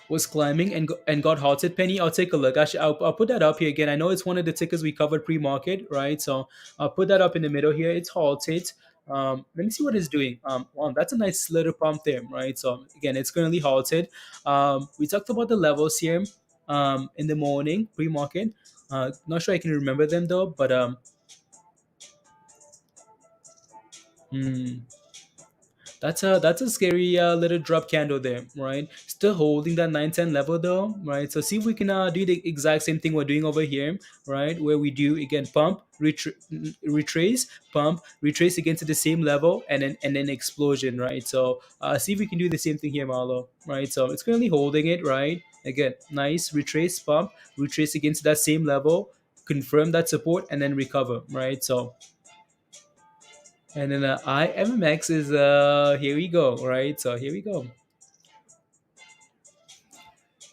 Was climbing and got halted. Penny, I'll take a look. Actually, I'll put that up here again. I know it's one of the tickers we covered pre-market, right? So I'll put that up in the middle here. It's halted. Let me see what it's doing. Wow, that's a nice little pump there, right? So again, it's currently halted. We talked about the levels here in the morning pre-market. Not sure I can remember them though, but hmm, That's a scary little drop candle there, right? Still holding that 910 level though, right? So see if we can do the exact same thing we're doing over here, right? Where we do again pump, retrace, pump, retrace again to the same level, and then explosion, right? So see if we can do the same thing here, Marlo, right? So it's currently holding it, right? Again, nice retrace, pump, retrace against that same level, confirm that support, and then recover, right? So and then IMMX is here we go, right? So here we go.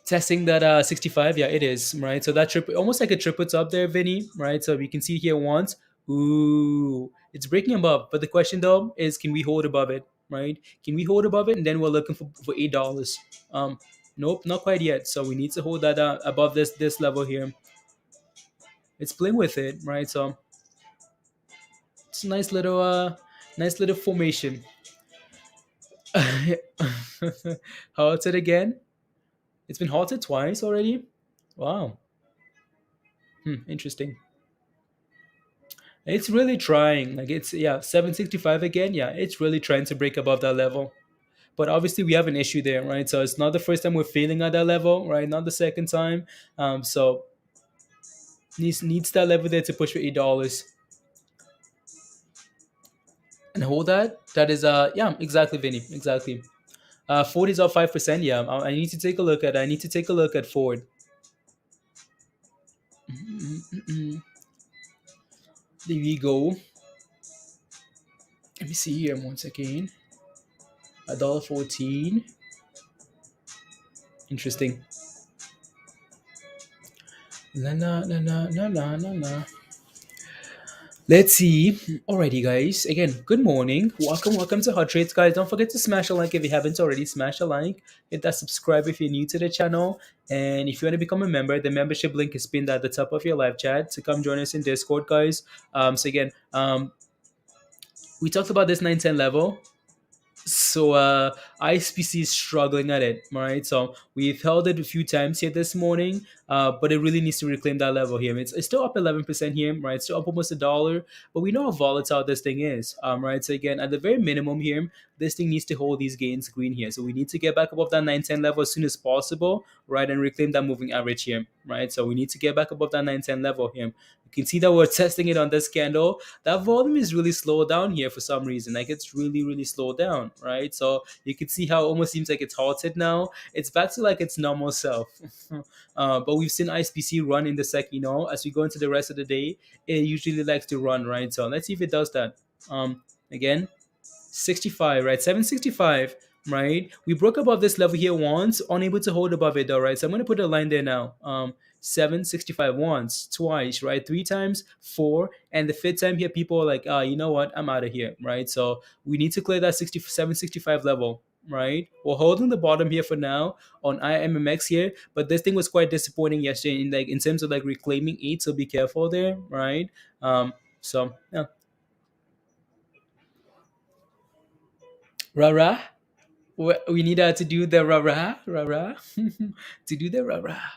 Testing that 65, yeah, it is, right? So that trip almost like a triplet's up there, Vinny, right? So we can see here once. Ooh, it's breaking above. But the question though is can we hold above it, right? Can we hold above it? And then we're looking for $8. Um, nope, not quite yet. So we need to hold that above this level here. It's playing with it, right? So it's a nice little formation. How is it again? It's been halted twice already. Wow. Interesting. It's really trying. Like it's 765 again. Yeah, it's really trying to break above that level. But obviously we have an issue there, right? So it's not the first time we're failing at that level, right? Not the second time. So needs that level there to push for $8 and hold that. That is yeah, exactly, Vinny, exactly. Ford is up 5%. Yeah, I need to take a look at. I need to take a look at Ford. There we go. Let me see here once again. $1.14. Interesting. La la la la la la la la. Let's see. Alrighty, guys. Again, good morning. Welcome to Hot Trades, guys. Don't forget to smash a like if you haven't already. Smash a like. Hit that subscribe if you're new to the channel. And if you want to become a member, the membership link is pinned at the top of your live chat. So come join us in Discord, guys. So again, we talked about this 910 level. So ISPC is struggling at it, right? So we've held it a few times here this morning, but it really needs to reclaim that level here. It's still up 11% here, right? It's still up almost $1, but we know how volatile this thing is, right? So again, at the very minimum here, this thing needs to hold these gains green here. So we need to get back above that 910 level as soon as possible, right? And reclaim that moving average here, right? So we need to get back above that 910 level here. You can see that we're testing it on this candle. That volume is really slowed down here for some reason. Like it's really slowed down, right? So you can see how it almost seems like it's halted now. It's back to like its normal self. But we've seen ISPC run in the sec, as we go into the rest of the day, it usually likes to run, right? So let's see if it does that. Again, 65, right? 765, right? We broke above this level here once, unable to hold above it though, right? So I'm gonna put a line there now. 765 once, twice, right? Three times, four, and the fifth time here, people are like, you know what? I'm out of here, right? So we need to clear that 6765 level, right? We're holding the bottom here for now on IMMX here, but this thing was quite disappointing yesterday in terms of like reclaiming eight. So be careful there, right? So yeah, rah. We need to do the rah rah to do the rah rah.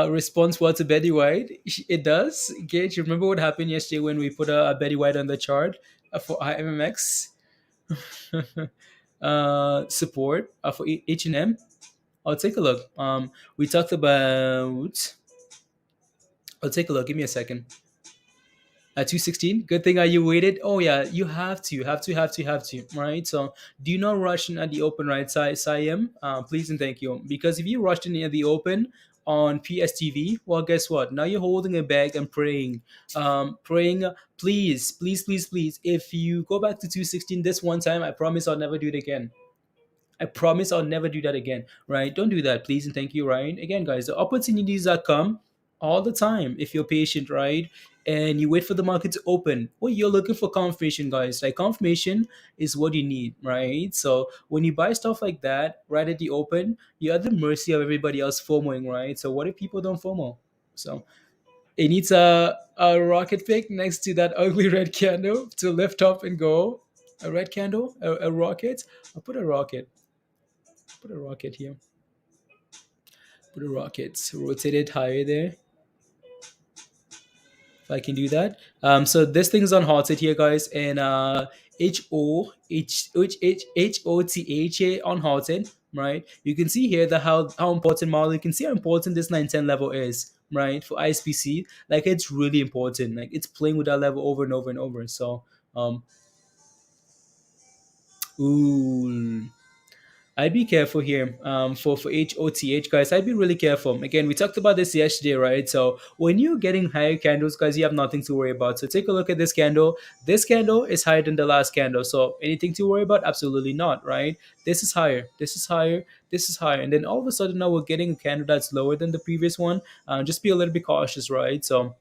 Response well to Betty White. It does. Gage, remember what happened yesterday when we put a Betty White on the chart for IMMX support for H&M? I'll take a look. We talked about. I'll take a look. Give me a second. 216. Good thing you waited. Oh yeah, you have to, right? So do not rush in at the open, right? Siam, please and thank you. Because if you rushed in at the open on PSTV, well, guess what? Now you're holding a bag and praying, praying. Please. If you go back to 216 this one time, I promise I'll never do it again. I promise I'll never do that again, right? Don't do that, please and thank you, right? Again, guys, the opportunities that come all the time if you're patient, right? And you wait for the market to open. Well, you're looking for confirmation, guys. Like confirmation is what you need, right? So when you buy stuff like that right at the open, you're at the mercy of everybody else FOMOing, right? So what if people don't FOMO? So it needs a rocket pick next to that ugly red candle to lift up and go. A red candle, a rocket. I'll put a rocket. Put a rocket here. Put a rocket. Rotate it higher there. If I can do that. So this thing is on halted here, guys, and HOTH on Houghton, right? You can see here that how important model. You can see how important this 910 level is, right? For ISPC, like it's really important. Like it's playing with that level over and over and over. So, um, ooh. I'd be careful here for HOTH, guys. I'd be really careful. Again, we talked about this yesterday, right? So when you're getting higher candles, guys, you have nothing to worry about. So take a look at this candle. This candle is higher than the last candle. So anything to worry about? Absolutely not, right? This is higher. This is higher. This is higher. And then all of a sudden now we're getting a candle that's lower than the previous one. Just be a little bit cautious, right? So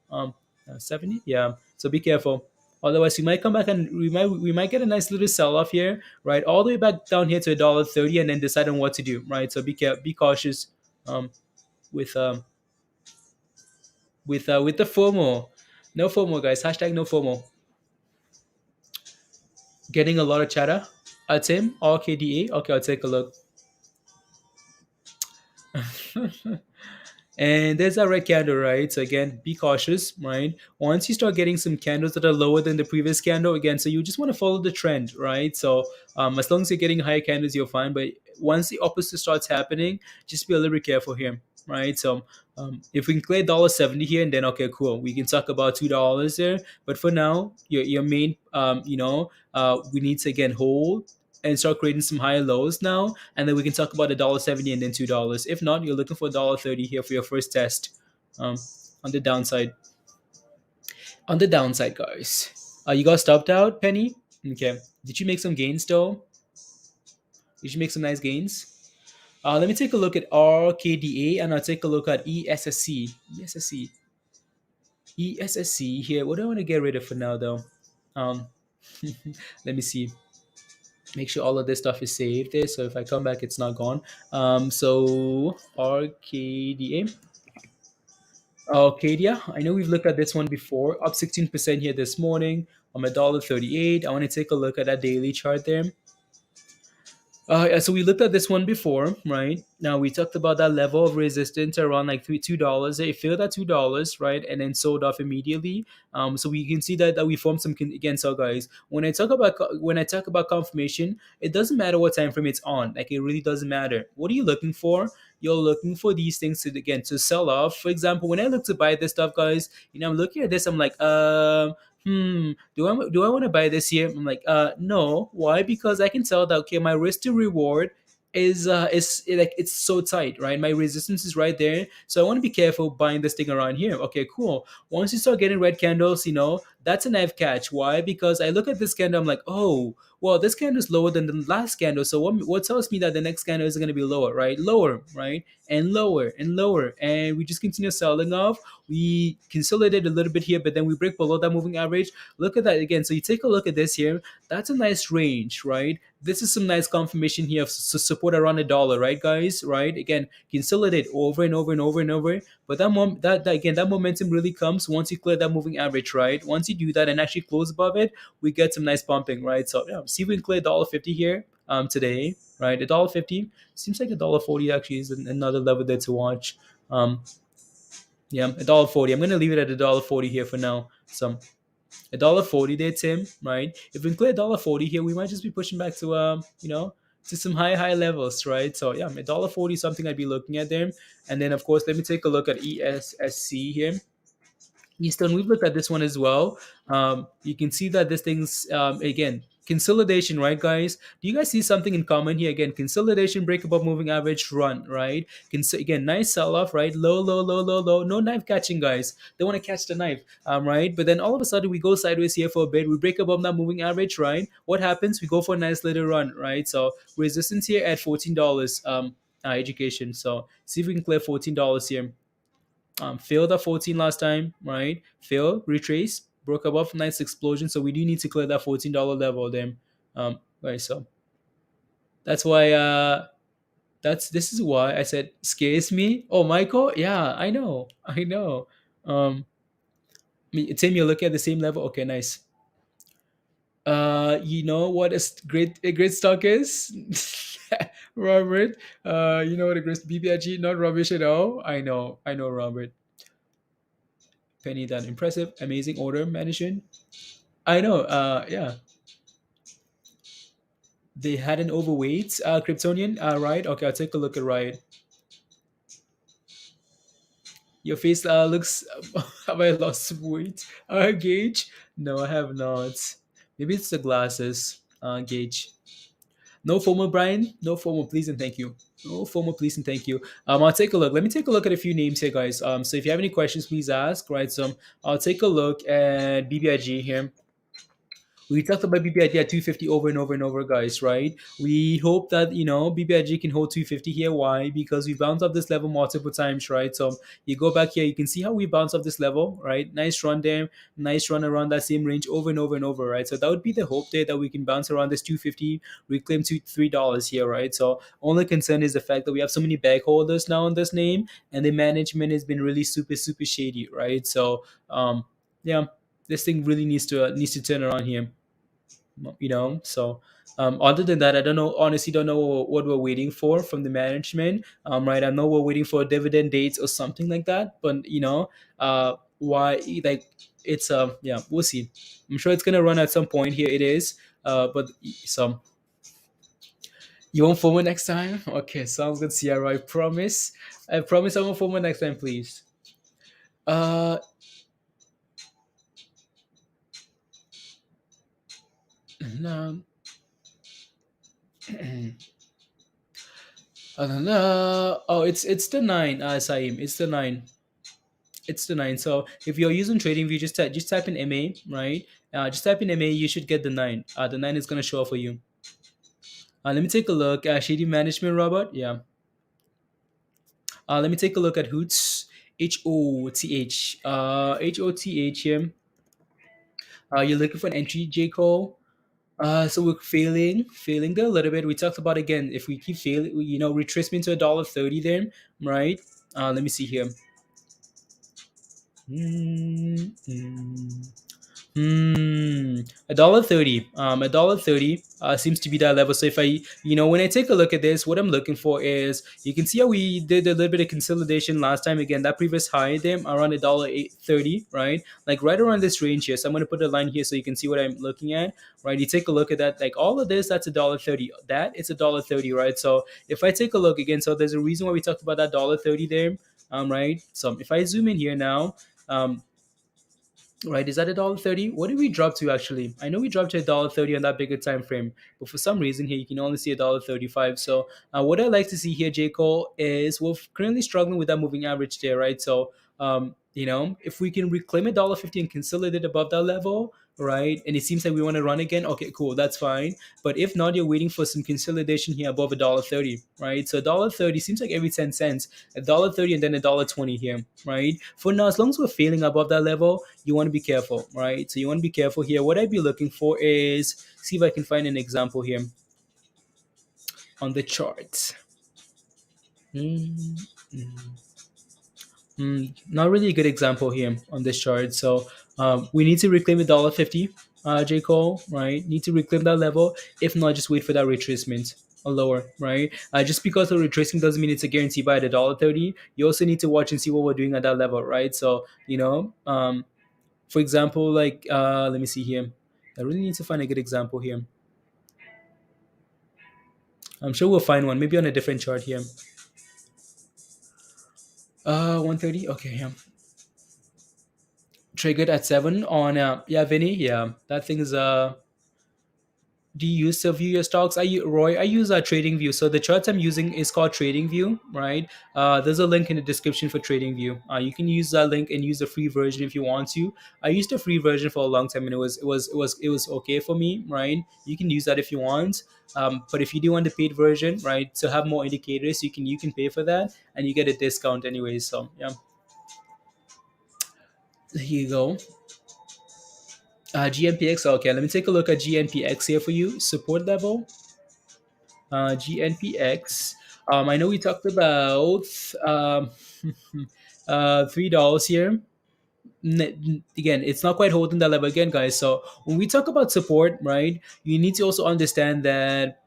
70, yeah. So be careful. Otherwise, we might come back and we might get a nice little sell off here, right? All the way back down here to $1.30, and then decide on what to do, right? So be cautious um, with with the FOMO. No FOMO, guys. Hashtag no FOMO. Getting a lot of chatter. Tim, RKDA. Okay, I'll take a look. And there's that red candle, right? So again, be cautious, right? Once you start getting some candles that are lower than the previous candle, again, so you just want to follow the trend, right? So as long as you're getting higher candles, you're fine. But once the opposite starts happening, just be a little bit careful here, right? So if we can clear $1.70 here, and then okay, cool, we can talk about $2 there. But for now, your main, we need to again hold and start creating some higher lows now, and then we can talk about $1.70 and then $2. If not, you're looking for $1.30 here for your first test. Um, on the downside, guys. You got stopped out, Penny. Okay. Did you make some gains though? Did you make some nice gains? Let me take a look at RKDA and I'll take a look at ESSC. ESSC. ESSC here. What do I want to get rid of for now though? Um, let me see. Make sure all of this stuff is saved there. So if I come back, it's not gone. So Arcadia. Arcadia. I know we've looked at this one before. Up 16% here this morning. I'm at $1.38. I want to take a look at that daily chart there. Yeah, so we looked at this one before, right? Now we talked about that level of resistance around like $2. It failed at $2, right, and then sold off immediately. So we can see that we formed some again. So guys, when I talk about confirmation, it doesn't matter what time frame it's on. Like it really doesn't matter. What are you looking for? You're looking for these things to sell off. For example, when I look to buy this stuff, guys, I'm looking at this. I'm like, do I want to buy this here? I'm like, no. Why? Because I can tell that okay, my risk to reward is like it's so tight, right? My resistance is right there, so I want to be careful buying this thing around here. Okay, cool. Once you start getting red candles, that's a knife catch. Why? Because I look at this candle, I'm like, oh, well, this candle is lower than the last candle. So what tells me that the next candle is going to be lower, right? Lower, right? And lower and lower, and we just continue selling off. We consolidate a little bit here, but then we break below that moving average. Look at that again. So you take a look at this here. That's a nice range, right? This is some nice confirmation here of support around $1, right, guys? Right? Again, consolidate over and over and over and over. But that momentum really comes once you clear that moving average, right? Once you do that and actually close above it, we get some nice pumping, right? So yeah, see if we can clear $1.50 here today, right? $1.50 seems like $1.40 actually is another level there to watch. Yeah, $1.40. I'm gonna leave it at $1.40 here for now. So $1.40 there, Tim. Right? If we clear $1.40 here, we might just be pushing back to to some high levels, right? So yeah, $1.40 is something I'd be looking at there. And then of course, let me take a look at ESSC here. Easton, we've looked at this one as well. You can see that this thing's again consolidation, right, guys? Do you guys see something in common here? Again, consolidation, break above moving average, run, right? Again, nice sell off, right? Low, low, low, low, low. No knife catching, guys. They want to catch the knife, right? But then all of a sudden we go sideways here for a bit. We break above that moving average, right? What happens? We go for a nice little run, right? So resistance here at $14. Education. So see if we can clear $14 here. Failed at 14 last time, right? Failed, retrace, broke above, nice explosion. So we do need to clear that $14 level then. Right, so that's why this is why I said scares me. Oh, Michael, yeah, I know. Tim, you look at the same level. Okay, nice. You know what a great stock is, Robert. You know what a great BBIG, not rubbish at all. I know, Robert. Penny done impressive, amazing order management. I know. Yeah. They had an overweight Kryptonian, right? Okay, I'll take a look at right. Your face looks. Have I lost some weight? Gauge? No, I have not. Maybe it's the glasses. Gauge. No FOMO, Brian. No FOMO, please and thank you. No FOMO, please and thank you. I'll take a look. Let me take a look at a few names here, guys. So if you have any questions, please ask. Right. So I'll take a look at BBIG here. We talked about BBIG at 250 over and over and over, guys, right? We hope that, BBIG can hold 250 here. Why? Because we bounced off this level multiple times, right? So you go back here, you can see how we bounce off this level, right? Nice run there, nice run around that same range over and over and over, right? So that would be the hope there, that we can bounce around this 250, reclaim $3 here, right? So only concern is the fact that we have so many bag holders now on this name, and the management has been really super, super shady, right? So yeah, this thing really needs to turn around here, so other than that, I don't know, honestly don't know what we're waiting for from the management, right? I know we're waiting for dividend dates or something like that, but why, like, it's yeah, we'll see. I'm sure it's gonna run at some point here. It is, but some, you won't FOMO next time. Okay, sounds good, Sierra. I promise I won't FOMO next time, please. uh no. Oh, it's the nine, Saim. It's the nine. It's the nine. So if you're using TradingView, just type in MA, right? Just type in MA. You should get the nine. The nine is gonna show up for you. Let me take a look. Shady management, Robert. Yeah. Let me take a look at Hoots. Hoth. Hoth here. You're looking for an entry, J Cole. So we're failing there a little bit. We talked about, again, if we keep failing, retracement to $1.30 there, right? Let me see here. Mm-hmm. $1.30. $1.30 seems to be that level. So if when I take a look at this, what I'm looking for is, you can see how we did a little bit of consolidation last time. Again, that previous high there around $1.30, right? Like right around this range here. So I'm going to put a line here so you can see what I'm looking at, right? You take a look at that, like all of this, that's $1.30. That it's $1.30, right? So if I take a look again, so there's a reason why we talked about that $1.30 there, right? So if I zoom in here now, right, is that $1.30? What did we drop to actually? I know we dropped to $1.30 on that bigger time frame, but for some reason here you can only see $1.35. So what I like to see here, J Cole, is we're currently struggling with that moving average there, right? So if we can reclaim $1.50 and consolidate above that level, right? And it seems like we want to run again. Okay, cool, that's fine. But if not, you're waiting for some consolidation here above $1.30, right? So $1.30 seems like every 10 cents, $1.30 and then $1.20 here, right? For now, as long as we're failing above that level, you want to be careful, right? So you want to be careful here. What I'd be looking for is, see if I can find an example here on the chart. Mm, not really a good example here on this chart. So we need to reclaim $1.50, J Cole, right? Need to reclaim that level. If not, just wait for that retracement or lower, right? Just because the retracing doesn't mean it's a guarantee by the $1.30. You also need to watch and see what we're doing at that level, right? So for example, like let me see here. I really need to find a good example here. I'm sure we'll find one, maybe on a different chart here. 130. Okay, yeah. Triggered at 7 on yeah, Vinny. Yeah, that thing is do you use to view your stocks? Roy, I use TradingView. So the charts I'm using is called TradingView, right? There's a link in the description for TradingView. You can use that link and use the free version if you want to. I used the free version for a long time and it was okay for me, right? You can use that if you want. But if you do want the paid version, right, to have more indicators, you can pay for that and you get a discount anyway. So yeah, here you go. GNPX. Okay, let me take a look at GNPX here for you. Support level. GNPX. I know we talked about $3 here. Again, it's not quite holding that level again, guys. So when we talk about support, right, you need to also understand that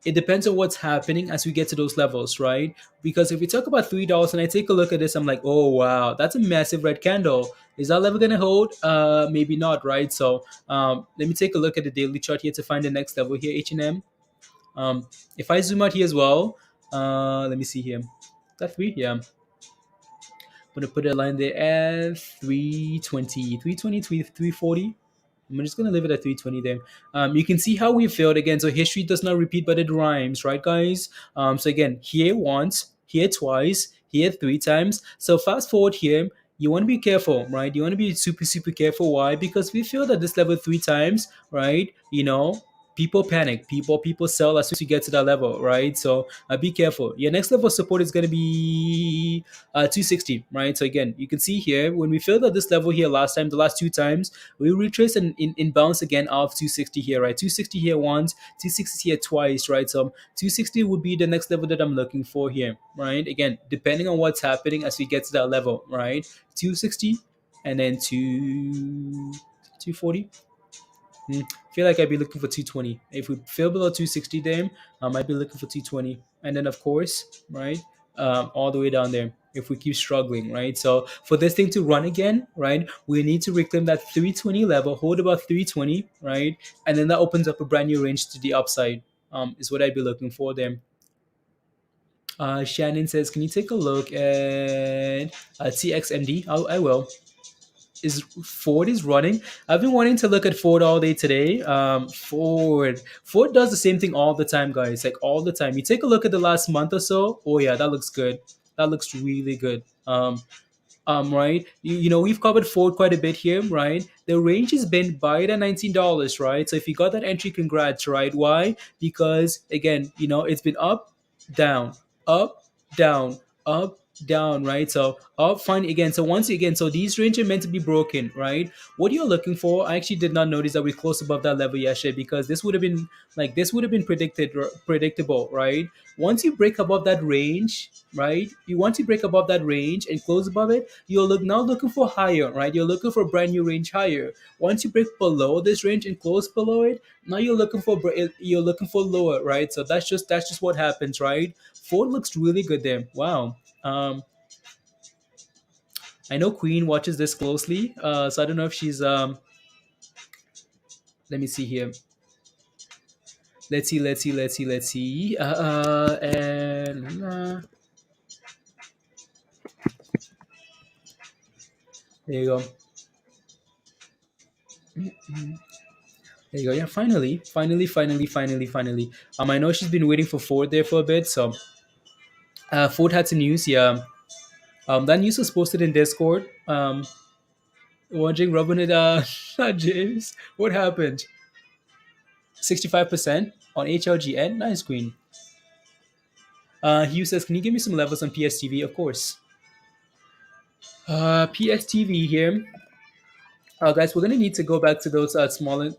it depends on what's happening as we get to those levels, right? Because if we talk about $3 and I take a look at this, I'm like, oh wow, that's a massive red candle. Is that level gonna hold? Maybe not, right? So let me take a look at the daily chart here to find the next level here, H&M. If I zoom out here as well, let me see here. That three, yeah. I'm gonna put a line there at 320, 320, 340. I'm just gonna leave it at 320 there. You can see how we failed again. So history does not repeat, but it rhymes, right, guys? So again, here once, here twice, here three times. So fast forward here, you want to be careful, right? You want to be super, super careful. Why? Because we failed at this level three times, right? People panic, people sell as soon as you get to that level, right? So be careful. Your next level of support is going to be 260, right? So again, you can see here when we failed at this level here last time, the last two times, we retrace and in bounce again off 260 here, right? 260 here once, 260 here twice, right? So 260 would be the next level that I'm looking for here, right? Again, depending on what's happening as we get to that level, right? 260 and then 240. I feel like I'd be looking for 220. If we fell below 260 there, I might be looking for 220. And then, of course, right, all the way down there if we keep struggling, right? So for this thing to run again, right, we need to reclaim that 320 level, hold about 320, right? And then that opens up a brand new range to the upside, is what I'd be looking for there. Shannon says, can you take a look at TXMD? I will. Is Ford is running. I've been wanting to look at Ford all day today. Ford does the same thing all the time, guys. Like all the time. You take a look at the last month or so. Oh yeah, that looks good. That looks really good. Right. We've covered Ford quite a bit here, right? The range has been buy it at $19, right? So if you got that entry, congrats, right? Why? Because again, it's been down, up, down, up, down, right? So up, fine again. So once again, so these range are meant to be broken, right? What you're looking for, I actually did not notice that we closed above that level yesterday because this would have been predictable, right? Once you break above that range, right? You want to break above that range and close above it, you're now looking for higher, right? You're looking for a brand new range higher. Once you break below this range and close below it, now you're looking for lower, right? So that's just what happens, right? Ford looks really good there. Wow. I know Queen watches this closely, so I don't know if she's. Let me see here. Let's see. And there you go. There you go. Yeah, finally. I know she's been waiting for Ford there for a bit. So, Ford had some news. Yeah. That news was posted in Discord. Wondering, Robin and James, what happened? 65% on HLGN. Nice, Queen. Hugh says, can you give me some levels on PSTV? Of course. PSTV here. Guys, we're gonna need to go back to those smaller,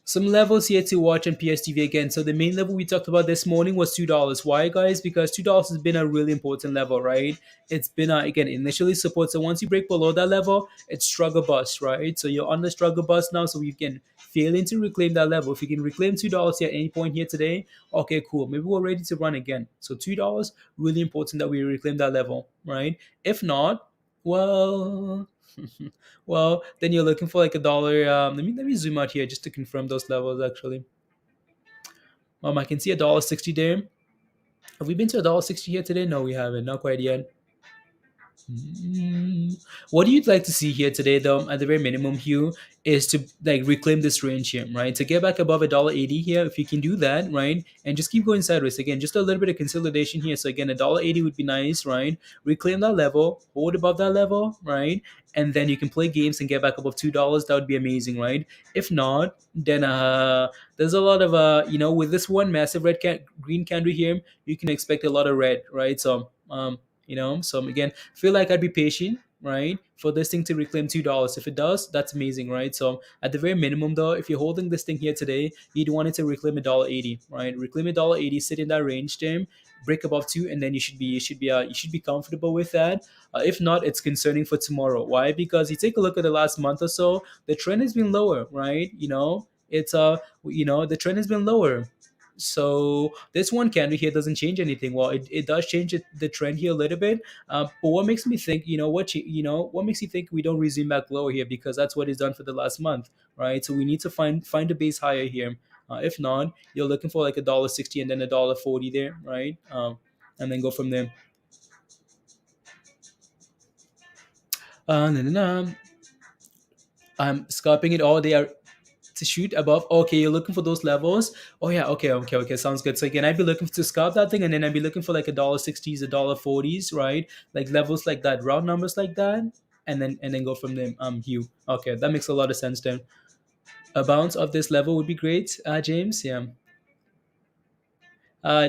some levels here to watch on PSTV again. So the main level we talked about this morning was $2. Why, guys? Because $2 has been a really important level, right? It's been again initially support. So once you break below that level, it's struggle bus, right? So you're on the struggle bus now. So we can failing to reclaim that level. If you can reclaim $2 here at any point here today, okay, cool. Maybe we're ready to run again. So $2, really important that we reclaim that level, right? If not, well, well, then you're looking for like a dollar. Let me zoom out here just to confirm those levels. Actually, I can see $1.60 there. Have we been to $1.60 here today? No, we haven't. Not quite yet. What do you like to see here today, though? At the very minimum, Hugh, is to like reclaim this range here, right? To get back above $1.80 here, if you can do that, right, and just keep going sideways. Again, just a little bit of consolidation here. So again, $1.80 would be nice, right? Reclaim that level, hold above that level, right, and then you can play games and get back above $2. That would be amazing, right? If not, then there's a lot of with this one massive green candle here, you can expect a lot of red, right? So so again, feel like I'd be patient, right, for this thing to reclaim $2. If it does, that's amazing, right? So at the very minimum, though, if you're holding this thing here today, you'd want it to reclaim $1.80, right? Reclaim $1.80, sit in that range term, break above two, and then you should be comfortable with that. If not, it's concerning for tomorrow. Why? Because you take a look at the last month or so, the trend has been lower, right? It's the trend has been lower. So this one candle here doesn't change anything. Well, it does change the trend here a little bit. But what makes me think, what makes you think we don't resume back lower here? Because that's what it's done for the last month, right? So we need to find a base higher here. If not, you're looking for like $1.60 and then $1.40 there, right? And then go from there. Nah, nah, nah. I'm scalping it all. They are to shoot above. Okay, you're looking for those levels. Oh yeah, okay. Sounds good. So again, I'd be looking to scalp that thing, and then I'd be looking for like $1.60s, $1.40s, right? Like levels like that, round numbers like that, and then go from there. Hugh. Okay, that makes a lot of sense then. A bounce of this level would be great, James. Yeah.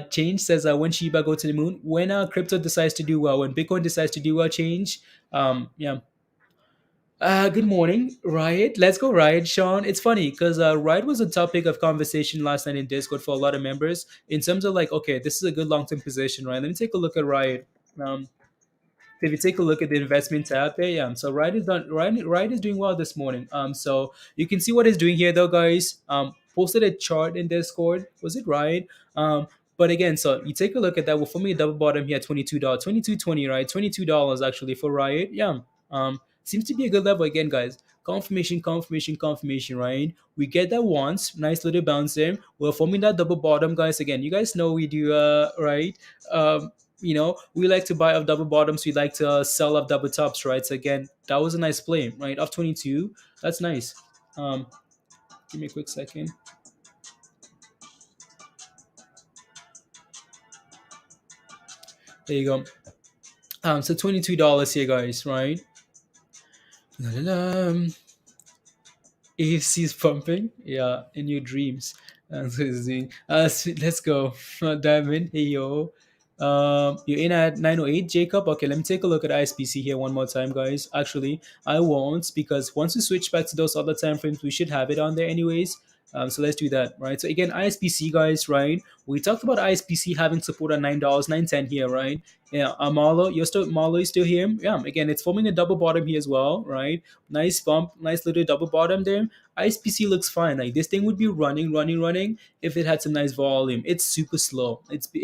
Change says when Shiba go to the moon, when crypto decides to do well, when Bitcoin decides to do well, change. Yeah. Good morning, Riot. Let's go, Riot, Sean. It's funny because Riot was a topic of conversation last night in Discord for a lot of members in terms of like, okay, this is a good long term position, right? Let me take a look at Riot. Um, if you take a look at the investment tab there, yeah. So Riot is doing well this morning. So you can see what it's doing here, though, guys. Posted a chart in Discord. Was it Riot? But again, so you take a look at that. Well, for me, a double bottom here, $22, 22.20, right? $22 actually for Riot. Yeah. Seems to be a good level again, guys. Confirmation, right? We get that once, nice little bounce there. We're forming that double bottom, guys. Again, you guys know we do, right? We like to buy off double bottoms. We like to sell off double tops, right? So again, that was a nice play, right? Off 22, that's nice. Um, Give me a quick second. There you go. So $22 here, guys, right? La-la-la. AFC is pumping, yeah, in your dreams. That's what it's doing. Let's go. Diamond, hey yo. You're in at 908, Jacob. Okay, let me take a look at ISPC here one more time, guys. Actually, I won't because once we switch back to those other time frames, we should have it on there anyways. So let's do that, right? So again, ISPC, guys, right? We talked about ISPC having support at $9, 910 here, right? Yeah, Marlo is still here. Yeah, again, it's forming a double bottom here as well, right? Nice bump, nice little double bottom there. ISPC looks fine. Like this thing would be running if it had some nice volume. It's super slow. It's been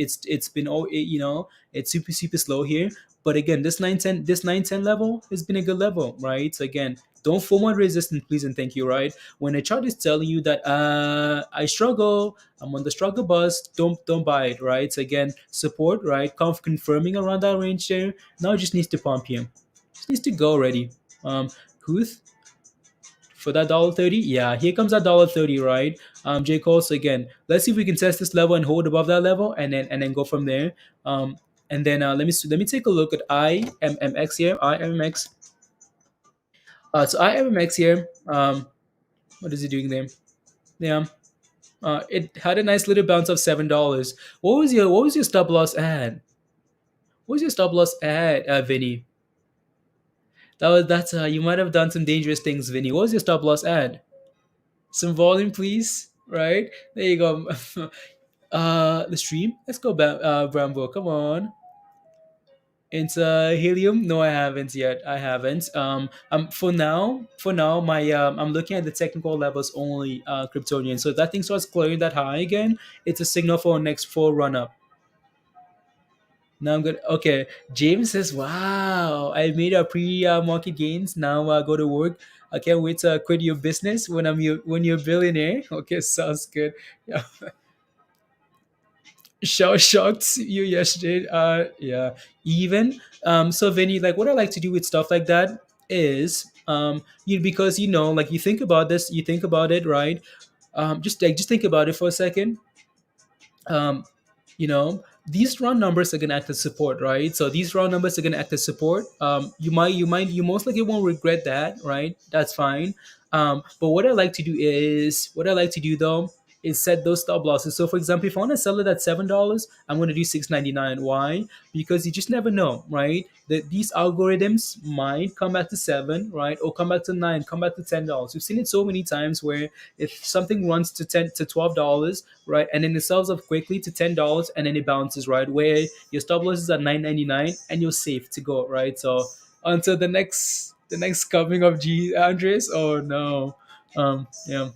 it's super slow here. But again, this 910 level has been a good level, right? So again, don't form resistance, please and thank you, right? When a chart is telling you that I struggle, I'm on the struggle bus, don't buy it, right? So again, support, right? Confirming around that range there. Now it just needs to pump here. Just needs to go already. Hoth for that $1.30. Yeah, here comes that $1.30, right? J. Cole. So again, let's see if we can test this level and hold above that level, and then go from there. And then let me take a look at IMMX here. IMMX. So IMMX here. What is it doing there? Yeah. It had a nice little bounce of $7. What was your stop loss at? What was your stop loss at, Vinny? That's you might have done some dangerous things, Vinny. What was your stop loss at? Some volume, please. Right there you go. The stream. Let's go back. Brambo, come on. It's helium. No, I haven't yet. I haven't. For now, my I'm looking at the technical levels only. Kryptonian. So if that thing starts clearing that high again, it's a signal for a next full run up. Now I'm good. Okay, James says, "Wow, I made a pre-market gains. Now go to work. I can't wait to quit your business when you're a billionaire." Okay, sounds good. Yeah, shocked you yesterday. Yeah. Even so, Vinny, like what I like to do with stuff like that is because like you think about it, right? Just think about it for a second. um, these round numbers are gonna act as support, right? So these round numbers are gonna act as support. You most likely won't regret that, right? That's fine. But what I like to do though is set those stop losses. So for example, if I want to sell it at $7, I'm going to do 6.99. Why? Because you just never know, right? These algorithms might come back to 7, right, or come back to 9, come back to $10. We've seen it so many times where if something runs to $12, right, and then it sells up quickly to $10, and then it bounces, right, where your stop loss is at 9.99 and you're safe to go, right? So until the next coming of G Andres. Oh no. Yeah.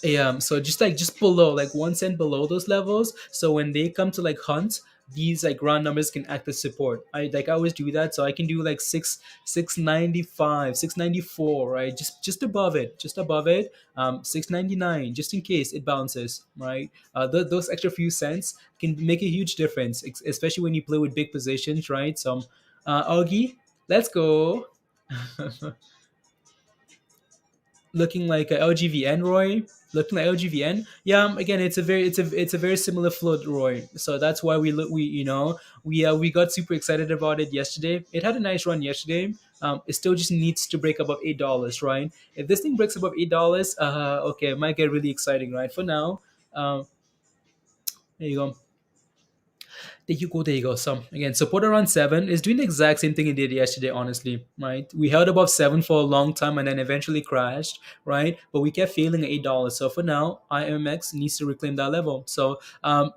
Yeah, so just below, like 1 cent below those levels. So when they come to like hunt, these like round numbers can act as support. I always do that. So I can do like 695, 694, right? Just above it, just above it. 699, just in case it bounces, right? Those extra few cents can make a huge difference, especially when you play with big positions, right? So, Augie, let's go. Looking like a LGVN, Roy. Looking like LGVN. Yeah. Again, it's a very similar float, Roy. So that's why we got super excited about it yesterday. It had a nice run yesterday. It still just needs to break above $8, right? If this thing breaks above $8, okay, it might get really exciting, right? For now, there you go. There you go, there you go. So again, support around 7 is doing the exact same thing it did yesterday, honestly, right? We held above 7 for a long time and then eventually crashed, right? But we kept failing at $8. So for now, IMMX needs to reclaim that level. So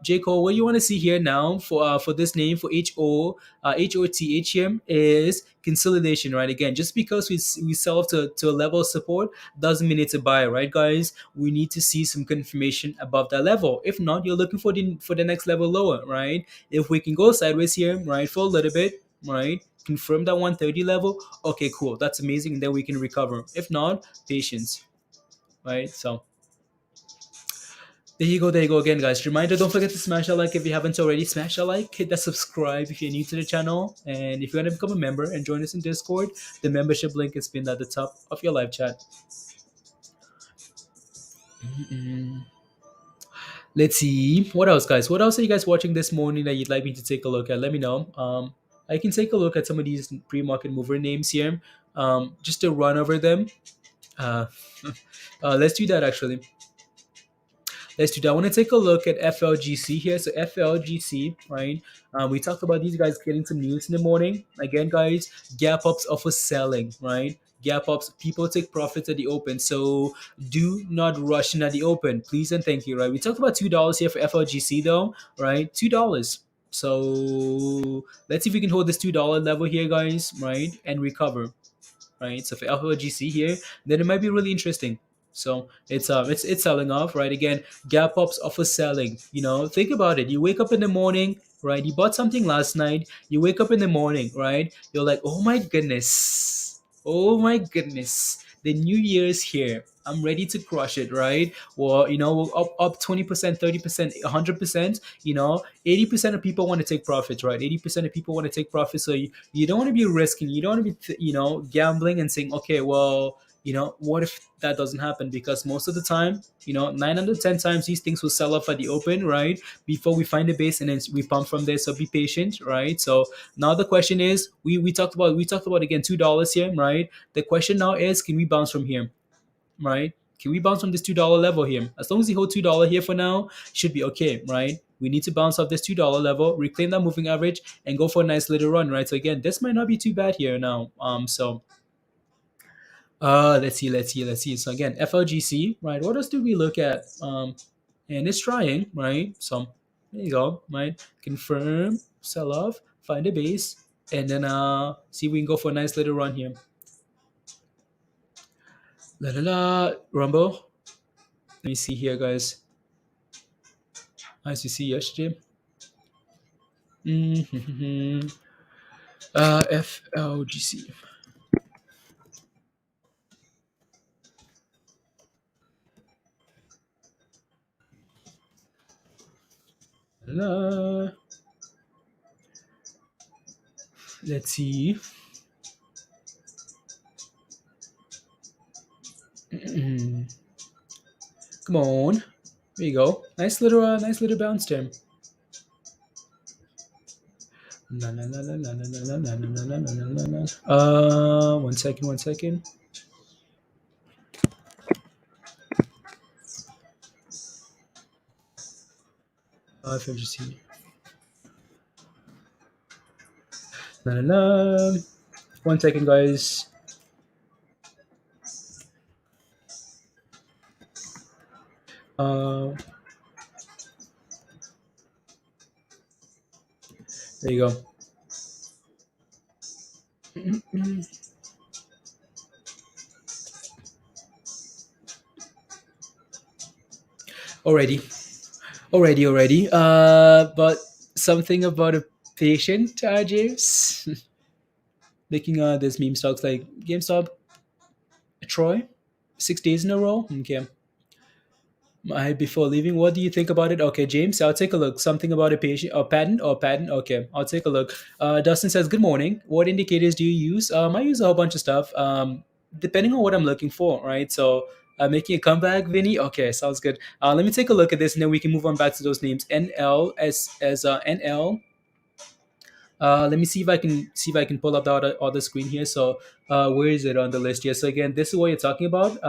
J. Cole, what you want to see here now for this name for HOTH here is consolidation, right? Again, just because we sell to a level of support doesn't mean it's a buy, right, guys? We need to see some confirmation above that level. If not, you're looking for the next level lower, right? If we can go sideways here, right, for a little bit, right, confirm that 130 level, okay, cool, that's amazing, and then we can recover. If not, patience, right? So there you go again, guys. Reminder, don't forget to smash a like if you haven't already. Smash a like, hit that subscribe if you're new to the channel, and if you want to become a member and join us in Discord, the membership link is pinned at the top of your live chat. Mm-mm. Let's see. What else, guys? What else are you guys watching this morning that you'd like me to take a look at? Let me know. I can take a look at some of these pre-market mover names here, just to run over them. Uh, let's do that actually. Let's do that. I want to take a look at FLGC here. So FLGC, right? We talked about these guys getting some news in the morning. Again, guys, gap ups offer selling, right? Gap ups, people take profits at the open. So do not rush in at the open, please and thank you, right? We talked about $2 here for FLGC though, right? $2. So let's see if we can hold this $2 level here, guys, right? And recover, right? So for Alpha GC here, then it might be really interesting. So it's selling off, right? Again, gap ups offer selling. Think about it. You wake up in the morning, right? You bought something last night. You wake up in the morning, right? You're like, oh my goodness, the new year is here. I'm ready to crush it, right? Well, we're up 20%, 30%, 100%. 80% of people want to take profits, right? 80% of people want to take profits. So you don't want to be risking. You don't want to be gambling and saying, okay, well, what if that doesn't happen? Because most of the time, 9 out of 10 times these things will sell off at the open, right? Before we find a base and then we pump from there. So be patient, right? So now the question is, we talked about again $2 here, right? The question now is, can we bounce from here, right? Can we bounce from this $2 level here? As long as we hold $2 here for now, should be okay, right? We need to bounce off this $2 level, reclaim that moving average, and go for a nice little run, right? So again, this might not be too bad here now. Let's see. So again, FLGC, right? What else do we look at? And it's trying, right? So there you go, right? Confirm, sell off, find a base, and then see if we can go for a nice little run here. La la la, Rumble. Let me see here, guys. As you see yesterday. Mm-hmm. FLGC. La. Let's see. Come on. There you go. Nice little bounce there. La, la, la, la, la, la, la, la, la, la, la, la, la, la. 1 second, 1 second. FLGC. La, la, la. 1 second, guys. There you go. Already, already. But something about a patient, James. Making this meme stocks like GameStop, Troy, 6 days in a row. Okay. Before leaving, what do you think about it? Okay, James, I'll take a look. Something about a patient or patent or patent. Okay, I'll take a look. Dustin says, "Good morning. What indicators do you use?" I use a whole bunch of stuff. Depending on what I'm looking for, right? So, making a comeback, Vinny. Okay, sounds good. Let me take a look at this, and then we can move on back to those names. NL as NL. Let me see if I can pull up the other screen here. So where is it on the list here? So again, this is what you're talking about.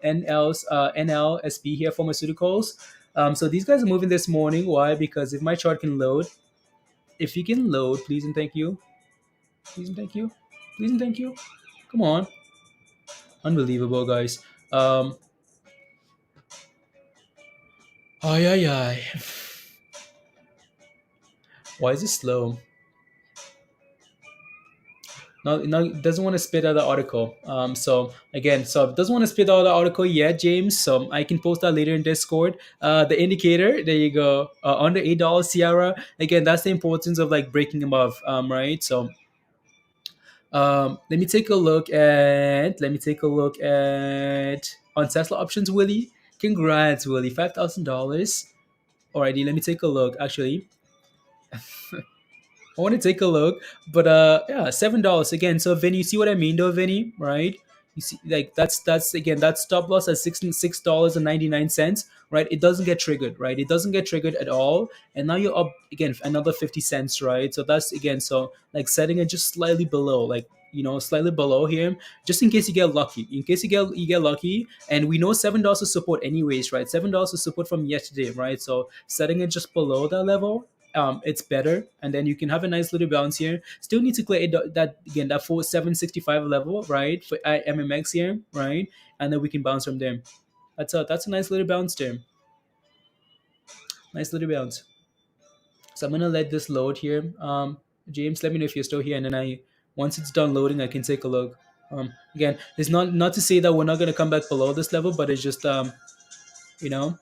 NLSP here, Pharmaceuticals. So these guys are moving this morning. Why? Because if my chart can load, if you can load, please and thank you, please and thank you, please and thank you. Come on, unbelievable guys. Ay ay ay. Why is it slow? No, it doesn't want to spit out the article. So again, so it doesn't want to spit out the article yet, James. So I can post that later in Discord. The indicator, there you go. Under $8, Sierra. Again, that's the importance of like breaking above. Right. So let me take a look at on Tesla options, Willie. Congrats, Willie. $5,000. Alrighty, let me take a look. Actually, I want to take a look, but yeah, $7 again. So Vinny, you see what I mean, though, Vinny, right? You see, like that's again that stop loss at $66.99, right? It doesn't get triggered, right? It doesn't get triggered at all, and now you're up again another 50 cents, right? So that's again so like setting it just slightly below, like slightly below here, just in case you get lucky. In case you get lucky, and we know $7 is support anyways, right? $7 is support from yesterday, right? So setting it just below that level, it's better, and then you can have a nice little bounce here. Still need to clear that again, that 4765 level, right, for IMMX here, right, and then we can bounce from there. That's a nice little bounce there. Nice little bounce. So I'm gonna let this load here. James, let me know if you're still here, and then once it's done loading, I can take a look. Again, it's not to say that we're not gonna come back below this level, but it's just you know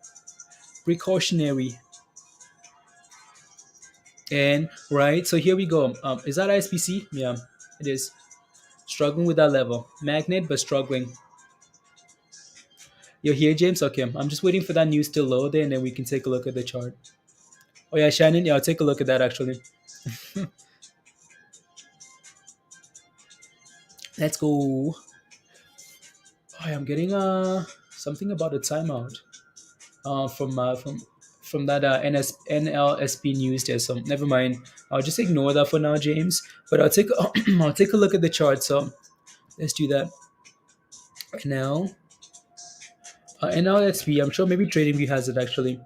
precautionary. And right, so here we go. Is that ISPC? Yeah, it is. Struggling with that level. Magnet, but struggling. You're here, James? Okay. I'm just waiting for that news to load there, and then we can take a look at the chart. Oh, yeah, Shannon. Yeah, I'll take a look at that actually. Let's go. Oh, I'm getting something about a timeout from that NLSP news there. So never mind. I'll just ignore that for now, James. But I'll take I'll take a look at the chart. So let's do that right now. NLSP, I'm sure maybe TradingView has it actually,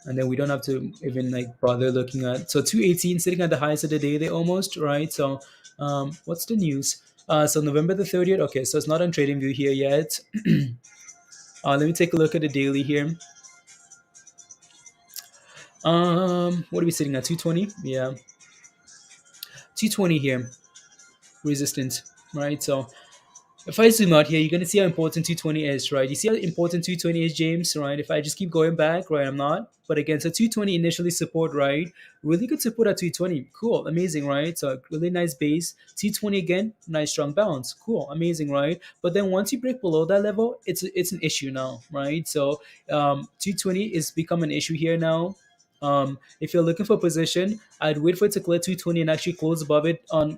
and then we don't have to even like bother looking at. So 218 sitting at the highest of the day, they almost right. So what's the news? So November the 30th. Okay, so it's not on TradingView here yet. Let me take a look at the daily here. What are we sitting at? 220. Yeah, 220 here. Resistance, right? So if I zoom out here, you're gonna see how important 220 is, right? You see how important 220 is, James, right? If I just keep going back, right, I'm not. But again, so 220 initially support, right? Really good support at 220. Cool, amazing, right? So really nice base. 220 again, nice strong bounce. Cool, amazing, right? But then once you break below that level, it's an issue now, right? So 220 is become an issue here now. If you're looking for position, I'd wait for it to clear 220 and actually close above it on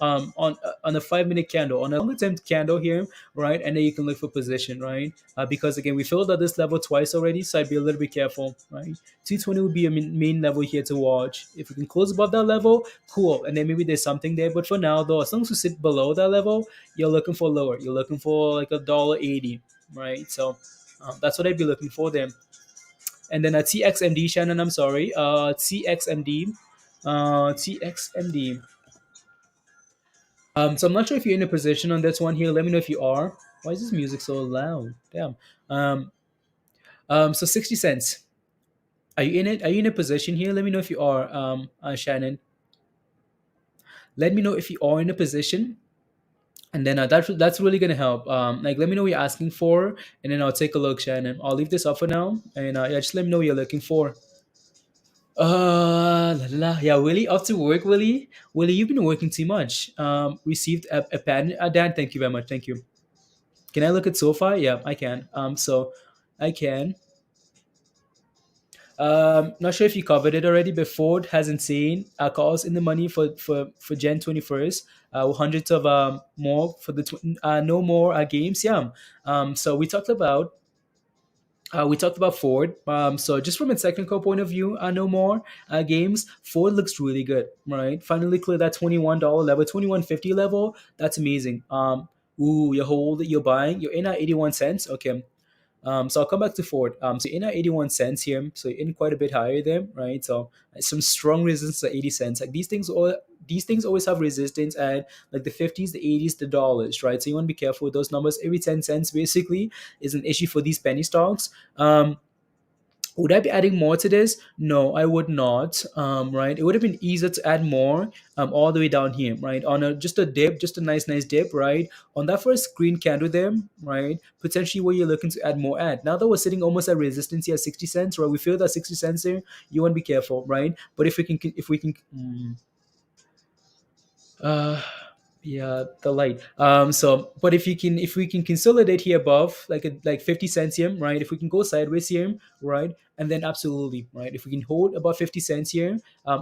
on a 5 minute candle, on a longer term candle here, right? And then you can look for position, right? Because again, we filled out this level twice already, so I'd be a little bit careful, right? 220 would be a main level here to watch. If we can close above that level, cool, and then maybe there's something there. But for now, though, as long as we sit below that level, you're looking for lower. You're looking for like $1.80, right? So that's what I'd be looking for there. And then a TXMD, Shannon, I'm sorry. TXMD. TXMD. So I'm not sure if you're in a position on this one here. Let me know if you are. Why is this music so loud? Damn. Um, so 60 cents. Are you in it? Are you in a position here? Let me know if you are, Shannon. Let me know if you are in a position. and then that's really gonna help. Like, let me know what you're asking for, and then I'll take a look, Shannon. I'll leave this up for now, and yeah, just let me know what you're looking for. La, la, la. Yeah, Willie, off to work, Willie. Willie, you've been working too much. Received a patent. Dan, thank you very much. Thank you. Can I look at SoFi? Yeah, I can. So I can. Not sure if you covered it already, but Ford has insane calls in the money for Gen 21st. Hundreds of more for the no more games. Yeah. So we talked about Ford. So just from a technical point of view, no more games. Ford looks really good, right? Finally clear that $21 level, 21.50 level. That's amazing. Ooh, you're buying. You're in at 81 cents. Okay. So I'll come back to Ford. So you're in at 81 cents here. So you're in quite a bit higher there, right? So some strong resistance at 80 cents. Like these things always have resistance at like the 50s, the 80s, the dollars, right? So you want to be careful with those numbers. Every 10 cents basically is an issue for these penny stocks. Would I be adding more to this? No, I would not. Right, it would have been easier to add more. All the way down here, right, on just a dip, just a nice dip, right, on that first green candle there, right, potentially where you're looking to add more at. Now that we're sitting almost at resistance here at 60 cents, right, we feel that 60 cents there. You want to be careful, right? But uh yeah, the light. So but if we can consolidate here above like 50 cents here, right, if we can go sideways here, right, and then absolutely, right, if we can hold about 50 cents here,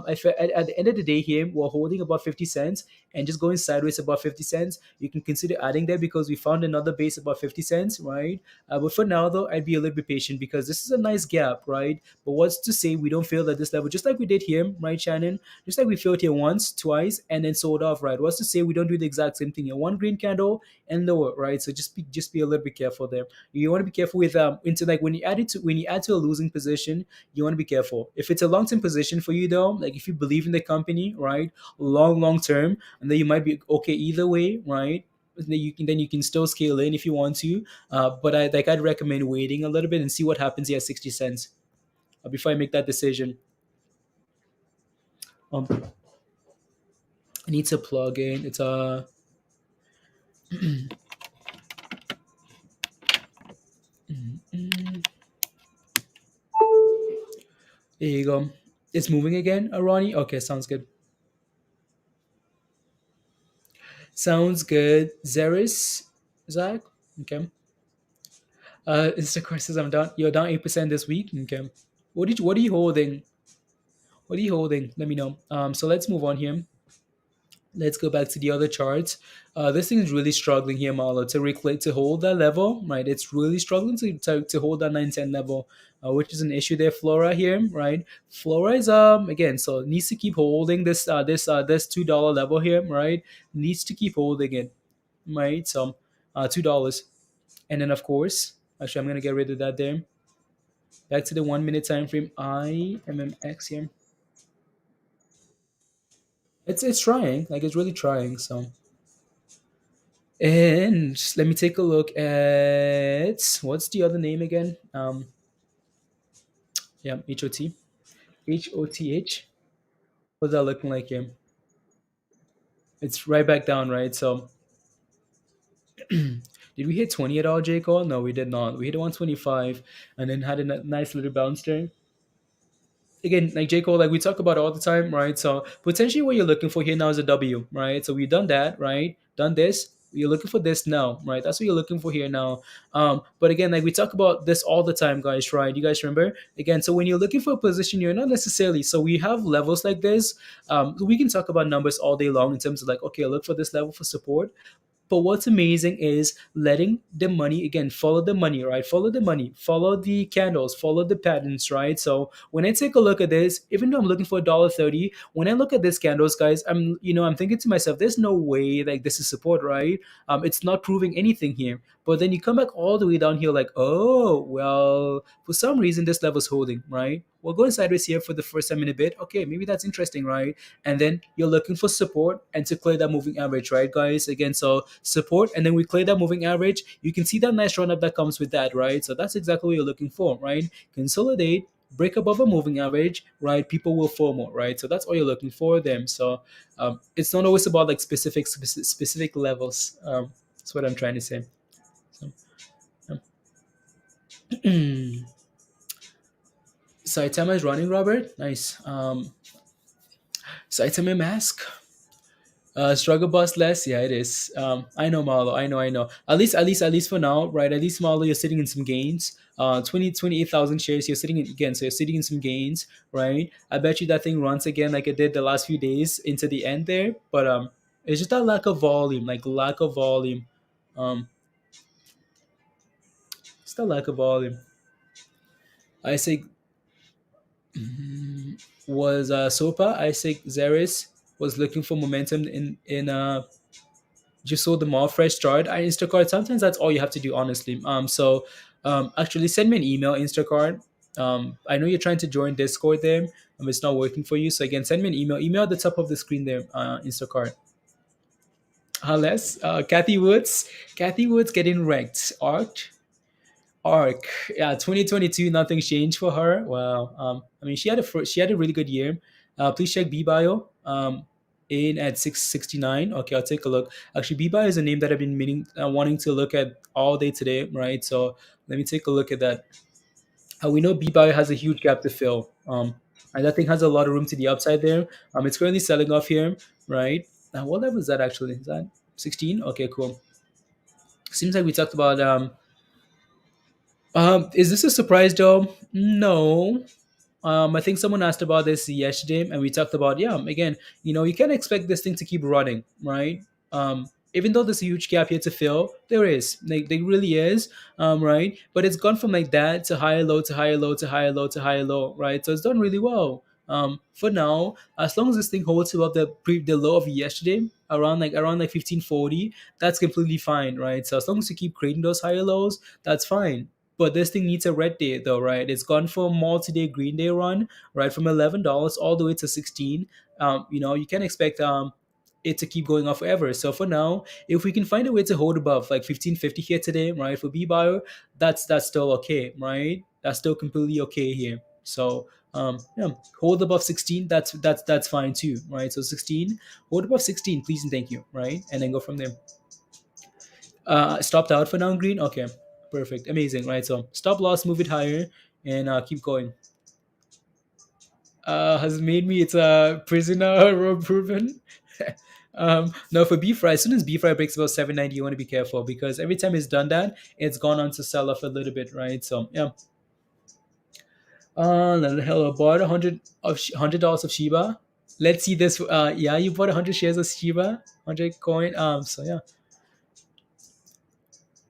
if at the end of the day here we're holding about 50 cents and just going sideways about 50 cents, you can consider adding there because we found another base about 50 cents, right? But for now though, I'd be a little bit patient because this is a nice gap, right? But what's to say we don't fail at this level, just like we did here, right, Shannon? Just like we failed here once, twice, and then sold off, right? What's to say we don't do the exact same thing here? One green candle and lower, right? So just be a little bit careful there. You want to be careful with into like when you add to a losing position, you want to be careful. If it's a long term position for you though, like if you believe in the company, right, long term, and then you might be okay either way, right? Then you can still scale in if you want to, but I'd recommend waiting a little bit and see what happens here at 60 cents before I make that decision. Um, I need to plug in. It's there you go. It's moving again, Ronnie. Okay, sounds good. Sounds good. Zeris, Zach. Okay. Instacart says I'm down. You're down 8% this week. Okay. What are you holding? What are you holding? Let me know. So let's move on here. Let's go back to the other charts. This thing is really struggling here, Marlo, to hold that level, right? It's really struggling to hold that 910 level, which is an issue there. Flora here, right? Flora is again, so it needs to keep holding this $2 level here, right? Needs to keep holding it, right? So $2, and then of course, actually I'm gonna get rid of that there. Back to the 1 minute time frame. IMMX here. It's trying, like it's really trying. So. And let me take a look at what's the other name again? Yeah, HOTH. What's that looking like here? It's right back down, right? So, did we hit 20 at all, J Cole? No, we did not. We hit 125, and then had a nice little bounce there. Again, like J. Cole, like we talk about all the time, right? So potentially what you're looking for here now is a W, right? So we've done that, right? Done this. You're looking for this now, right? That's what you're looking for here now. But again, like we talk about this all the time, guys, right? You guys remember? Again, so when you're looking for a position, you're not necessarily, so we have levels like this. We can talk about numbers all day long in terms of like, okay, look for this level for support. But what's amazing is letting the money again follow the money, right? Follow the money, follow the candles, follow the patterns, right? So when I take a look at this, even though I'm looking for $1.30, when I look at this candles, guys, I'm thinking to myself, there's no way like this is support, right? It's not proving anything here. But then you come back all the way down here, like, oh well, for some reason this level's holding, right? We're going sideways here for the first time in a bit. Okay, maybe that's interesting, right? And then you're looking for support and to clear that moving average, right, guys? Again, so support and then we clear that moving average. You can see that nice run up that comes with that, right? So that's exactly what you're looking for, right? Consolidate, break above a moving average, right, people will FOMO, right? So that's all you're looking for them. So it's not always about like specific levels. That's what I'm trying to say. So, um, Saitama is running, Robert. Nice. Saitama mask. Struggle bus less, yeah, it is. I know Marlo, I know. At least for now, right? At least Marlo, you're sitting in some gains. 28,000 shares, you're sitting in again, so you're sitting in some gains, right? I bet you that thing runs again like it did the last few days into the end there, but it's just that lack of volume, like lack of volume. Um, it's the lack of volume. I say was Sopa. I say Zeris was looking for momentum in just saw the more fresh start at Instacart. Sometimes that's all you have to do, honestly. Actually, send me an email, Instacart. I know you're trying to join Discord there, it's not working for you. So again, send me an email. Email at the top of the screen there, Instacart. Kathy Woods. Kathy Woods getting ranked. Arc. Yeah, 2022, nothing changed for her. Wow. I mean, she had a really good year. Please check bbio. In at 669. Okay, I'll take a look. Actually, bbio is a name that I've been wanting to look at all day today, right? So let me take a look at that. We know bbio has a huge gap to fill. And that thing has a lot of room to the upside there. It's currently selling off here, right? What level is that actually? Is that 16? Okay, cool. Seems like we talked about is this a surprise though? No. I think someone asked about this yesterday, and we talked about, yeah, again, you can't expect this thing to keep running, right? Even though there's a huge gap here to fill, there is, like, there really is, right? But it's gone from like that to higher low to higher low to higher low to higher low, right? So it's done really well. For now, as long as this thing holds above the low of yesterday, around like 1540, that's completely fine, right? So as long as you keep creating those higher lows, that's fine. But this thing needs a red day though, right? It's gone from multi-day green day run, right, from $11 all the way to 16. You can't expect it to keep going off forever. So for now, if we can find a way to hold above like 1550 here today, right, for bbio, that's still okay, right? That's still completely okay here. So yeah, hold above 16. That's fine too, right? So 16, hold above 16, please and thank you, right? And then go from there. Stopped out for now in green. Okay, perfect, amazing, right? So stop loss, move it higher, and keep going. Has made me it's a prisoner road proven. No, for beef fry, as soon as beef fry breaks about 790, you want to be careful because every time it's done that, it's gone on to sell off a little bit, right? So yeah. Hello, bought $100 of Shiba. Let's see this. Yeah, you bought 100 shares of Shiba, 100 coin. So yeah,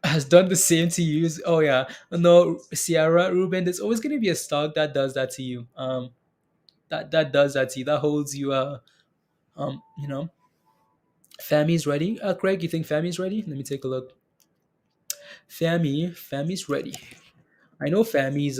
has done the same to you. Oh yeah, no, Sierra Ruben. There's always gonna be a stock that does that to you. That does that to you. That holds you. You know, Fami's ready. Craig, you think Fami's ready? Let me take a look. Fami's ready. I know Fami's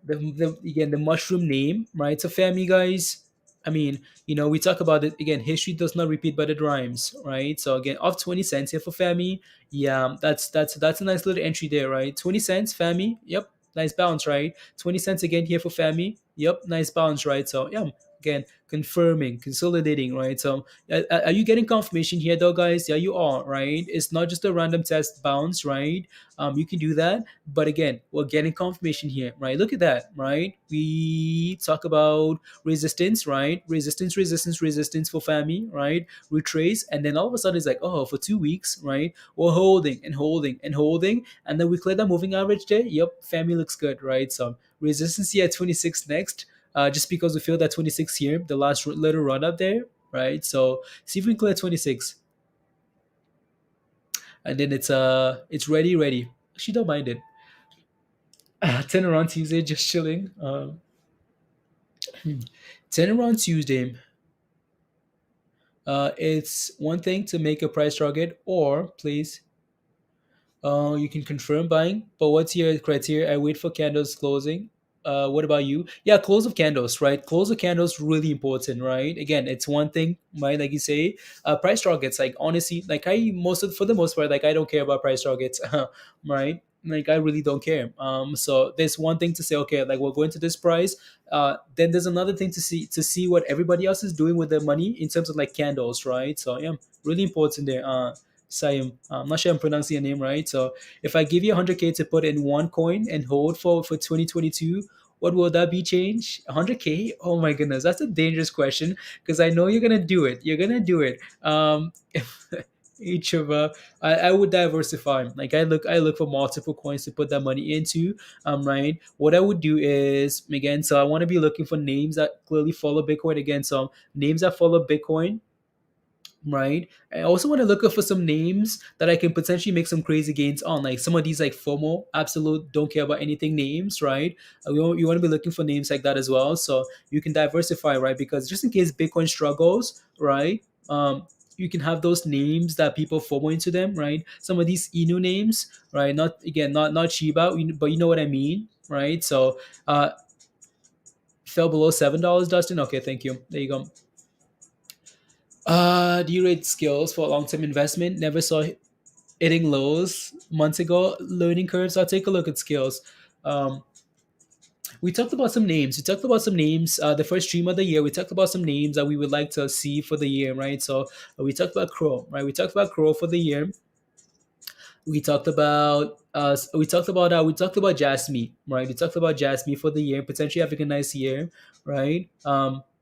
the again the mushroom name, right? So Fami guys, I mean, we talk about it again, history does not repeat but it rhymes, right? So again, off 20 cents here for Fami. Yeah, that's a nice little entry there, right? 20 cents, Fami. Yep, nice bounce, right? 20 cents again here for Fami. Yep, nice bounce, right? So yeah, again, confirming, consolidating, right? So are you getting confirmation here though, guys? Yeah, you are, right? It's not just a random test bounce, right? You can do that, but again, we're getting confirmation here, right? Look at that, right? We talk about resistance, right? Resistance for Fami, right? Retrace, and then all of a sudden it's like, oh, for 2 weeks, right? We're holding and holding and holding, and then we clear that moving average there. Yep, Fami looks good, right? So resistance here at 26 next, just because we feel that 26 here, the last little run up there, right? So see if we can clear 26, and then it's ready. She don't mind it. 10 around Tuesday, just chilling. 10 around Tuesday. It's one thing to make a price target or place. You can confirm buying, but what's your criteria? I wait for candles closing. What about you? Yeah, close of candles, right? Close of candles really important, right? Again, it's one thing, right? Like you say, price targets. Like honestly, like for the most part, like I don't care about price targets, right? like I really don't care. So there's one thing to say, okay, like we're going to this price. Then there's another thing to see what everybody else is doing with their money in terms of like candles, right? So yeah, really important there. Sayum, I'm not sure I'm pronouncing your name right. So if I give you 100K to put in one coin and hold for 2022, what will that be change? 100K? Oh my goodness, that's a dangerous question because I know you're gonna do it. You're gonna do it. Each of I would diversify. Like I look for multiple coins to put that money into. Right. What I would do is again, so I want to be looking for names that clearly follow Bitcoin again. So names that follow Bitcoin, right? I also want to look up for some names that I can potentially make some crazy gains on, like some of these like FOMO, absolute don't care about anything names, right? You want to be looking for names like that as well, so you can diversify, right? Because just in case Bitcoin struggles, right? You can have those names that people FOMO into them, right? Some of these Inu names, right? Not again, not Shiba, but you know what I mean, right? So fell below $7, Dustin. Okay, thank you. There you go. Do you rate skills for long-term investment? Never saw hitting lows months ago. Learning curves. I'll take a look at skills. Um, we talked about some names. We talked about some names. The first stream of the year, we talked about some names that we would like to see for the year, right? So we talked about Crow, right? We talked about Crow for the year. We talked about Jasmine, right? We talked about Jasmine for the year, potentially having a nice year, right?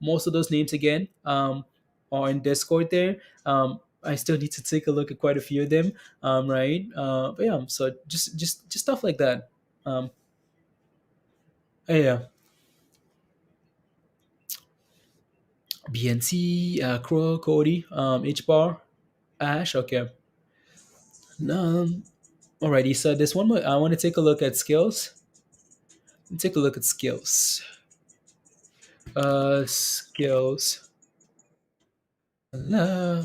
Most of those names again are in Discord there. I still need to take a look at quite a few of them, right? But yeah, so just stuff like that. Um, yeah, BNC, Crow, Cody, H bar, Ash. Okay. Um, Alrighty. So this one, I want to take a look at skills. Take a look at skills. Skills. Uh,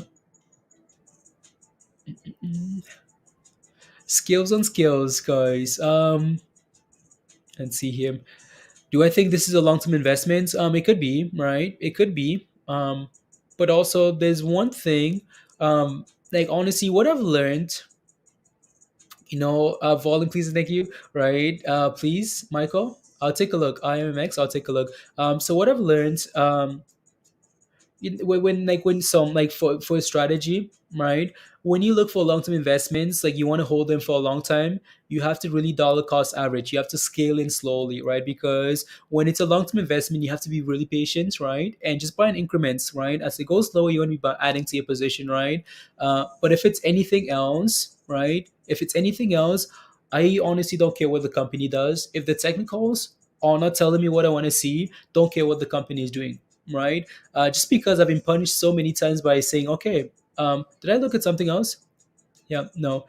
Skills on skills, guys. Let's see here. Do I think this is a long-term investment? It could be, right? It could be. But also there's one thing. Like honestly, what I've learned, volume, please, and thank you. Right? Please, Michael. I'll take a look. IMMX. I'll take a look. So what I've learned, when some like for strategy, right? When you look for long-term investments, like you want to hold them for a long time, you have to really dollar cost average. You have to scale in slowly, right? Because when it's a long-term investment, you have to be really patient, right? And just buy in increments, right? As it goes lower, you want to be adding to your position, right? But if it's anything else, right? If it's anything else, I honestly don't care what the company does. If the technicals are not telling me what I want to see, don't care what the company is doing, right? Just because I've been punished so many times by saying, okay, did I look at something else? Yeah, no,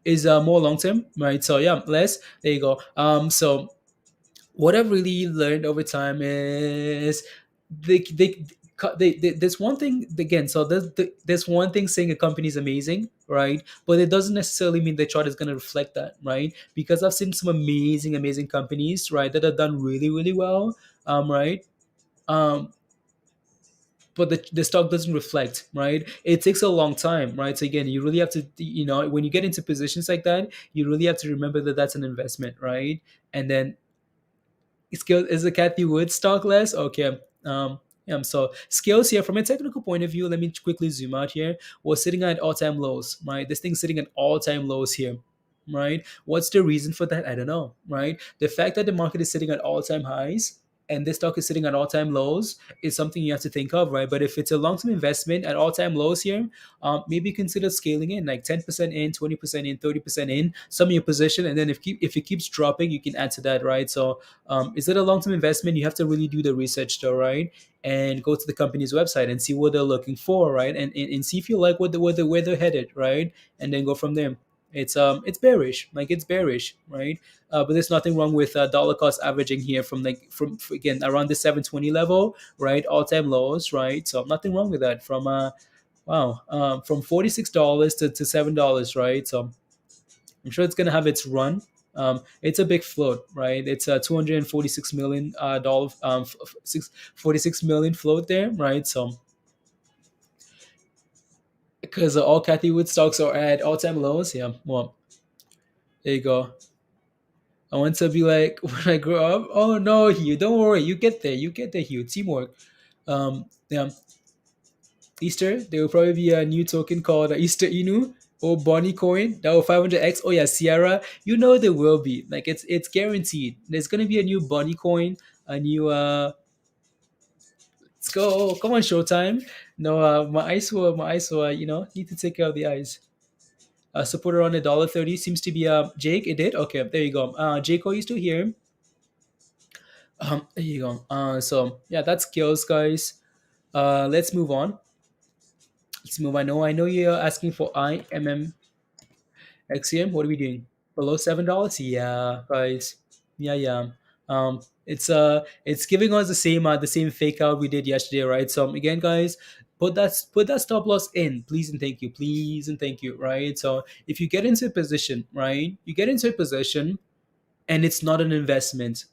is more long term, right? So yeah, less. There you go. So what I've really learned over time is there's one thing again. So there's one thing saying a company is amazing, right? But it doesn't necessarily mean the chart is going to reflect that, right? Because I've seen some amazing companies, right, that have done really well, right? Um, but the stock doesn't reflect, right? It takes a long time, right? So again, you really have to, when you get into positions like that, you really have to remember that that's an investment, right? And then skill is the Kathy Wood stock less. Okay. Yeah, so skills here from a technical point of view, let me quickly zoom out here. We're sitting at all-time lows, right? This thing's sitting at all-time lows here, right? What's the reason for that? I don't know, right? The fact that the market is sitting at all-time highs and this stock is sitting at all-time lows is something you have to think of, right? But if it's a long-term investment at all-time lows here, maybe consider scaling in, like 10% in, 20% in, 30% in, some of your position, and then if it keeps dropping, you can add to that, right? So is it a long-term investment? You have to really do the research though, right? And go to the company's website and see what they're looking for, right? And see if you like where they're headed, right? And then go from there. It's bearish, like it's bearish, right? But there's nothing wrong with dollar cost averaging here from again around the 720 level, right? All time lows, right? So nothing wrong with that. From $46 to $7, right? So I'm sure it's gonna have its run. It's a big float, right? It's a 246 million dollar 46 million float there, right? So because all Cathy Wood stocks are at all time lows, yeah. Well, there you go. I want to be like when I grow up. Oh no, Hugh, don't worry, you get there, Hugh. Teamwork. Yeah, Easter. There will probably be a new token called Easter Inu or Bonnie Coin that will 500x. Oh yeah, Sierra. You know there will be. Like it's guaranteed. There's gonna be a new Bonnie Coin, a new Let's go. Come on, Showtime. No, my eyes were, need to take care of the eyes. Support around $1.30 seems to be Jake. It did. Okay, there you go. Jake, are you still here? There you go. So yeah, that's skills, guys. Let's move on. Let's move. I know you're asking for IMMX. What are we doing? Below $7? Yeah, guys. Yeah, yeah. It's giving us the same fake out we did yesterday, right? So again, guys, put that stop loss in, please and thank you, please and thank you, right? So if you get into a position, right, you get into a position and it's not an investment,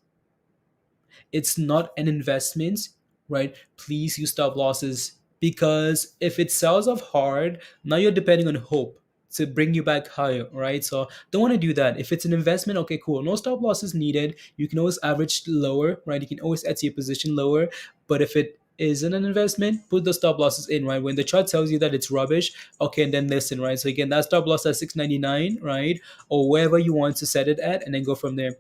right? Please use stop losses, because if it sells off hard, now you're depending on hope to bring you back higher, right? So don't want to do that. If it's an investment, okay, cool. No stop losses needed. You can always average lower, right? You can always add to your position lower. But if it isn't an investment, put the stop losses in, right? When the chart tells you that it's rubbish, okay, and then listen, right? So again, that stop loss at 699, right? Or wherever you want to set it at, and then go from there.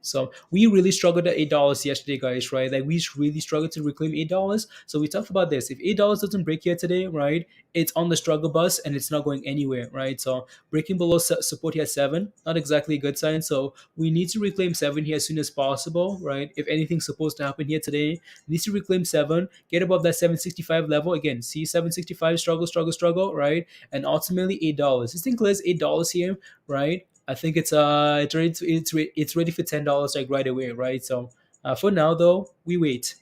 So we really struggled at $8 yesterday, guys, right? Like we really struggled to reclaim $8. So we talked about this. If $8 doesn't break here today, right, it's on the struggle bus and it's not going anywhere, right? So breaking below support here at 7, not exactly a good sign. So we need to reclaim 7 here as soon as possible, right? If anything's supposed to happen here today, needs to reclaim 7, get above that 765 level again. See 765 struggle, right? And ultimately $8. This thing clears $8 here, right? I think it's ready it's ready for $10 like right away, right? So for now though, we wait.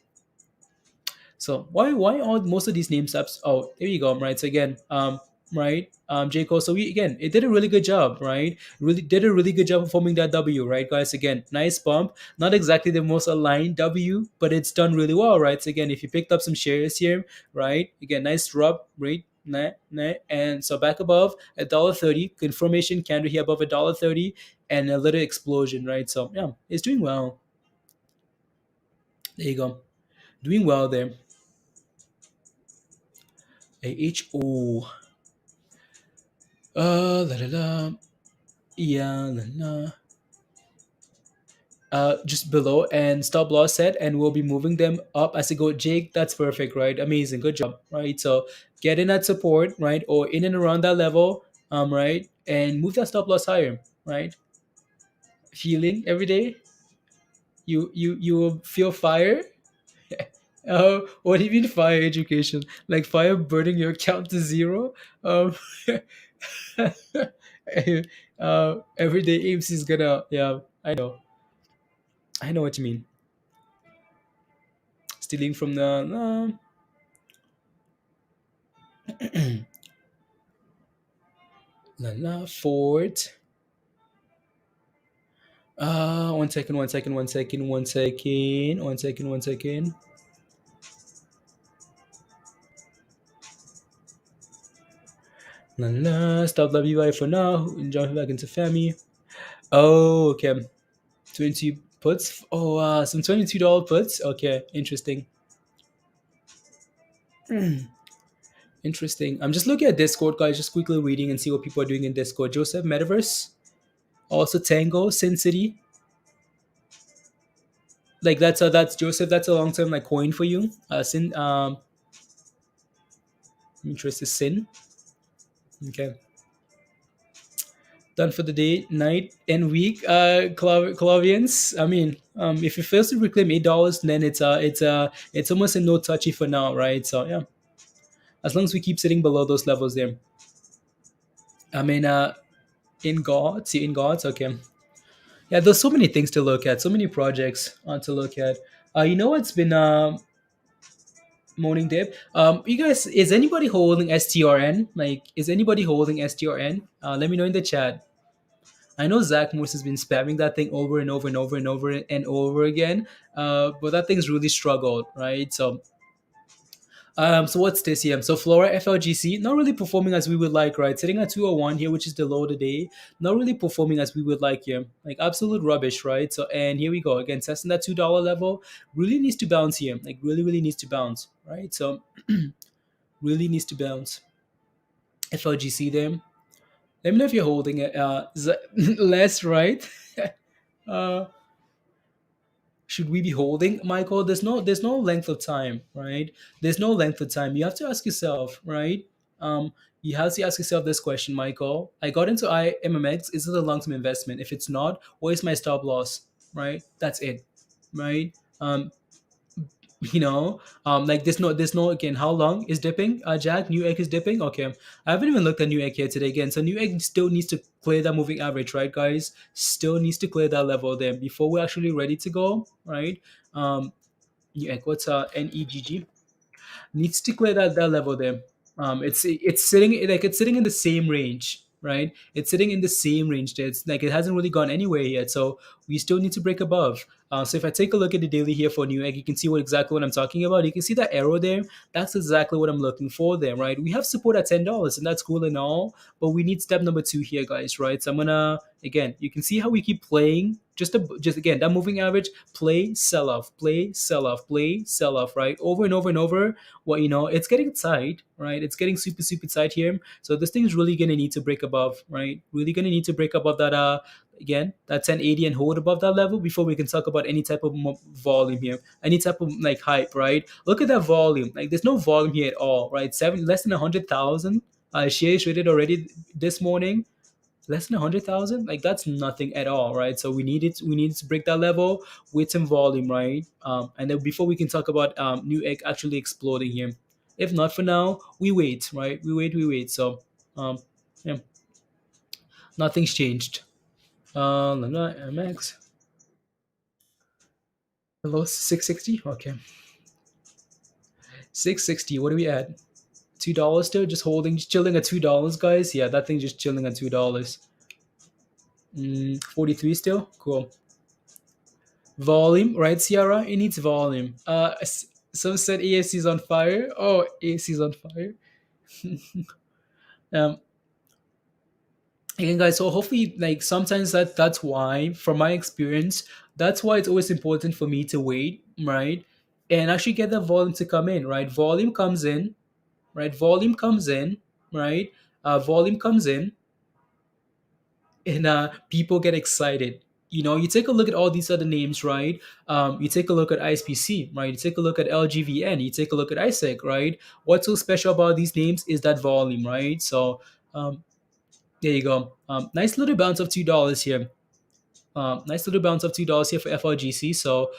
So why are most of these name apps? Oh, there you go, right? So again, right, Jco. So we again, it did a really good job, right? Really did a really good job of forming that W, right, guys? Again, nice bump. Not exactly the most aligned W, but it's done really well, right? So again, if you picked up some shares here, right? Again, nice rub, right? Nah, nah. And so back above $1.30, confirmation candle here above $1.30, and a little explosion, right? So yeah, it's doing well. There you go, doing well there. AHO. La la la. Yeah, la la. Just below and stop loss set, and we'll be moving them up as they go. Jake, that's perfect, right? Amazing, good job, right? So get in at support, right, or in and around that level, right, and move that stop loss higher, right? Feeling every day, you will feel fire. What do you mean fire education? Like fire burning your account to zero? Um, every day Ames is gonna, yeah, I know what you mean. Stealing from the la la fort. One second, one second, one second, one second, one second, one second. La la, stop WI for now. Jump back into Femi. Oh, okay. 20 puts. Oh, some $22 puts. Okay, interesting. Interesting. I'm just looking at Discord, guys. Just quickly reading and see what people are doing in Discord. Joseph, Metaverse. Also Tango, Sin City. Like that's Joseph. That's a long term like coin for you. Sin. Interest is Sin. Okay. Done for the day, night, and week. Colovians. I mean, if it fails to reclaim $8, then it's almost a no touchy for now, right? So yeah, as long as we keep sitting below those levels there. I mean, in gods, okay. Yeah, there's so many things to look at, so many projects to look at. You know what's been morning dip? You guys, is anybody holding STRN? Like, is anybody holding STRN? Let me know in the chat. I know Zach Morse has been spamming that thing over and over and over and over and over again, but that thing's really struggled, right? So So what's this here? So Flora FLGC not really performing as we would like, right? Sitting at 201 here, which is the low today. Not really performing as we would like here. Like absolute rubbish, right? So and here we go again, testing that $2 level. Really needs to bounce here. Like really needs to bounce, right? So really needs to bounce. FLGC there. Let me know if you're holding it. Less, right? uh, should we be holding, Michael? There's no length of time, right? There's no length of time. You have to ask yourself, right? Um, you have to ask yourself this question, Michael. I got into IMMX. Is it a long-term investment? If it's not, where's my stop loss? Right? That's it, right? Like there's no again. How long is dipping? Jack, new egg is dipping. Okay, I haven't even looked at new egg here today again. So new egg still needs to clear that moving average, right, guys? Still needs to clear that level there before we're actually ready to go, right? New egg. What's NEGG? Needs to clear that level there. It's sitting like it's sitting in the same range, right? It's sitting in the same range there. It's like it hasn't really gone anywhere yet, so we still need to break above. So if I take a look at the daily here for New Egg, you can see exactly what I'm talking about. You can see that arrow there. That's exactly what I'm looking for there, right? We have support at $10, and that's cool and all, but we need step number two here, guys, right? So I'm gonna again. You can see how we keep playing. Just again that moving average play sell off play sell off, right, over and over and over. Well, it's getting tight, right? It's getting super tight here. So this thing's really gonna need to break above, right? Really gonna need to break above that again that 1080 and hold above that level before we can talk about any type of volume here, any type of like hype, right? Look at that volume. Like there's no volume here at all, right? Less than 100,000 shares traded already this morning. Less than 100,000, like that's nothing at all, right? So we needed to break that level with some volume, right? And then before we can talk about new egg actually exploding here. If not, for now we wait, right? We wait. So um yeah, nothing's changed. MX below 660. Okay, 660. What do we add? $2 still, just holding, just chilling at $2, guys. Yeah, that thing just chilling at $2. 43 still, cool. Volume, right, Ciara? It needs volume. Some said AFC is on fire. Oh, AFC is on fire. um, Again, guys. So hopefully, like sometimes that's why, from my experience, that's why it's always important for me to wait, right, and actually get the volume to come in, right? Volume comes in, right? Volume comes in, right? Volume comes in, and people get excited. You take a look at all these other names, right? You take a look at ISPC, right? You take a look at LGVN, you take a look at ISEC, right? What's so special about these names is that volume, right? So um, there you go. Nice little bounce of $2 here. Nice little bounce of $2 here for FLGC. So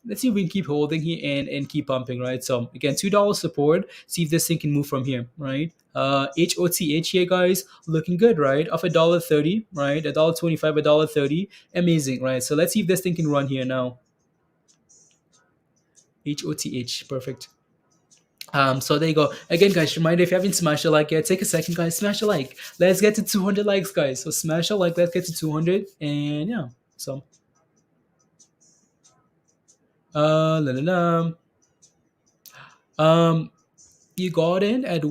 let's see if we can keep holding here and keep pumping, right? So again, $2 support. See if this thing can move from here, right? HOTH here, guys, looking good, right? Off $1.30, right? $1.25, $1.30, amazing, right? So let's see if this thing can run here now. HOTH, perfect. So there you go. Again, guys, reminder, if you haven't smashed a like yet, take a second, guys, smash a like. Let's get to 200 likes, guys. So smash a like, let's get to 200, and yeah. So la la la. Um, you got in at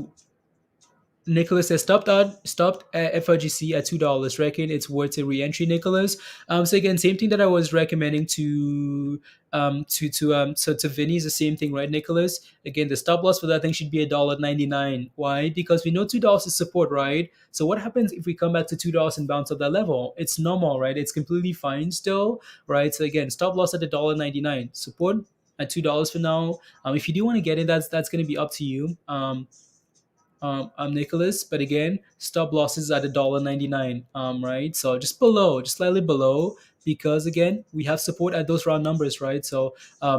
Nicholas has stopped at FLGC at $2. Reckon it's worth a re-entry, Nicholas. So again, same thing that I was recommending to Vinny is the same thing, right, Nicholas? Again, the stop loss for that thing should be $1.99. Why? Because we know $2 is support, right? So what happens if we come back to $2 and bounce up that level? It's normal, right? It's completely fine still, right? So again, stop loss at $1.99. Support at $2 for now. If you do want to get in, that's going to be up to you. I'm Nicholas, but again, stop losses at $1.99. Right? So just below, just slightly below, because again, we have support at those round numbers, right? So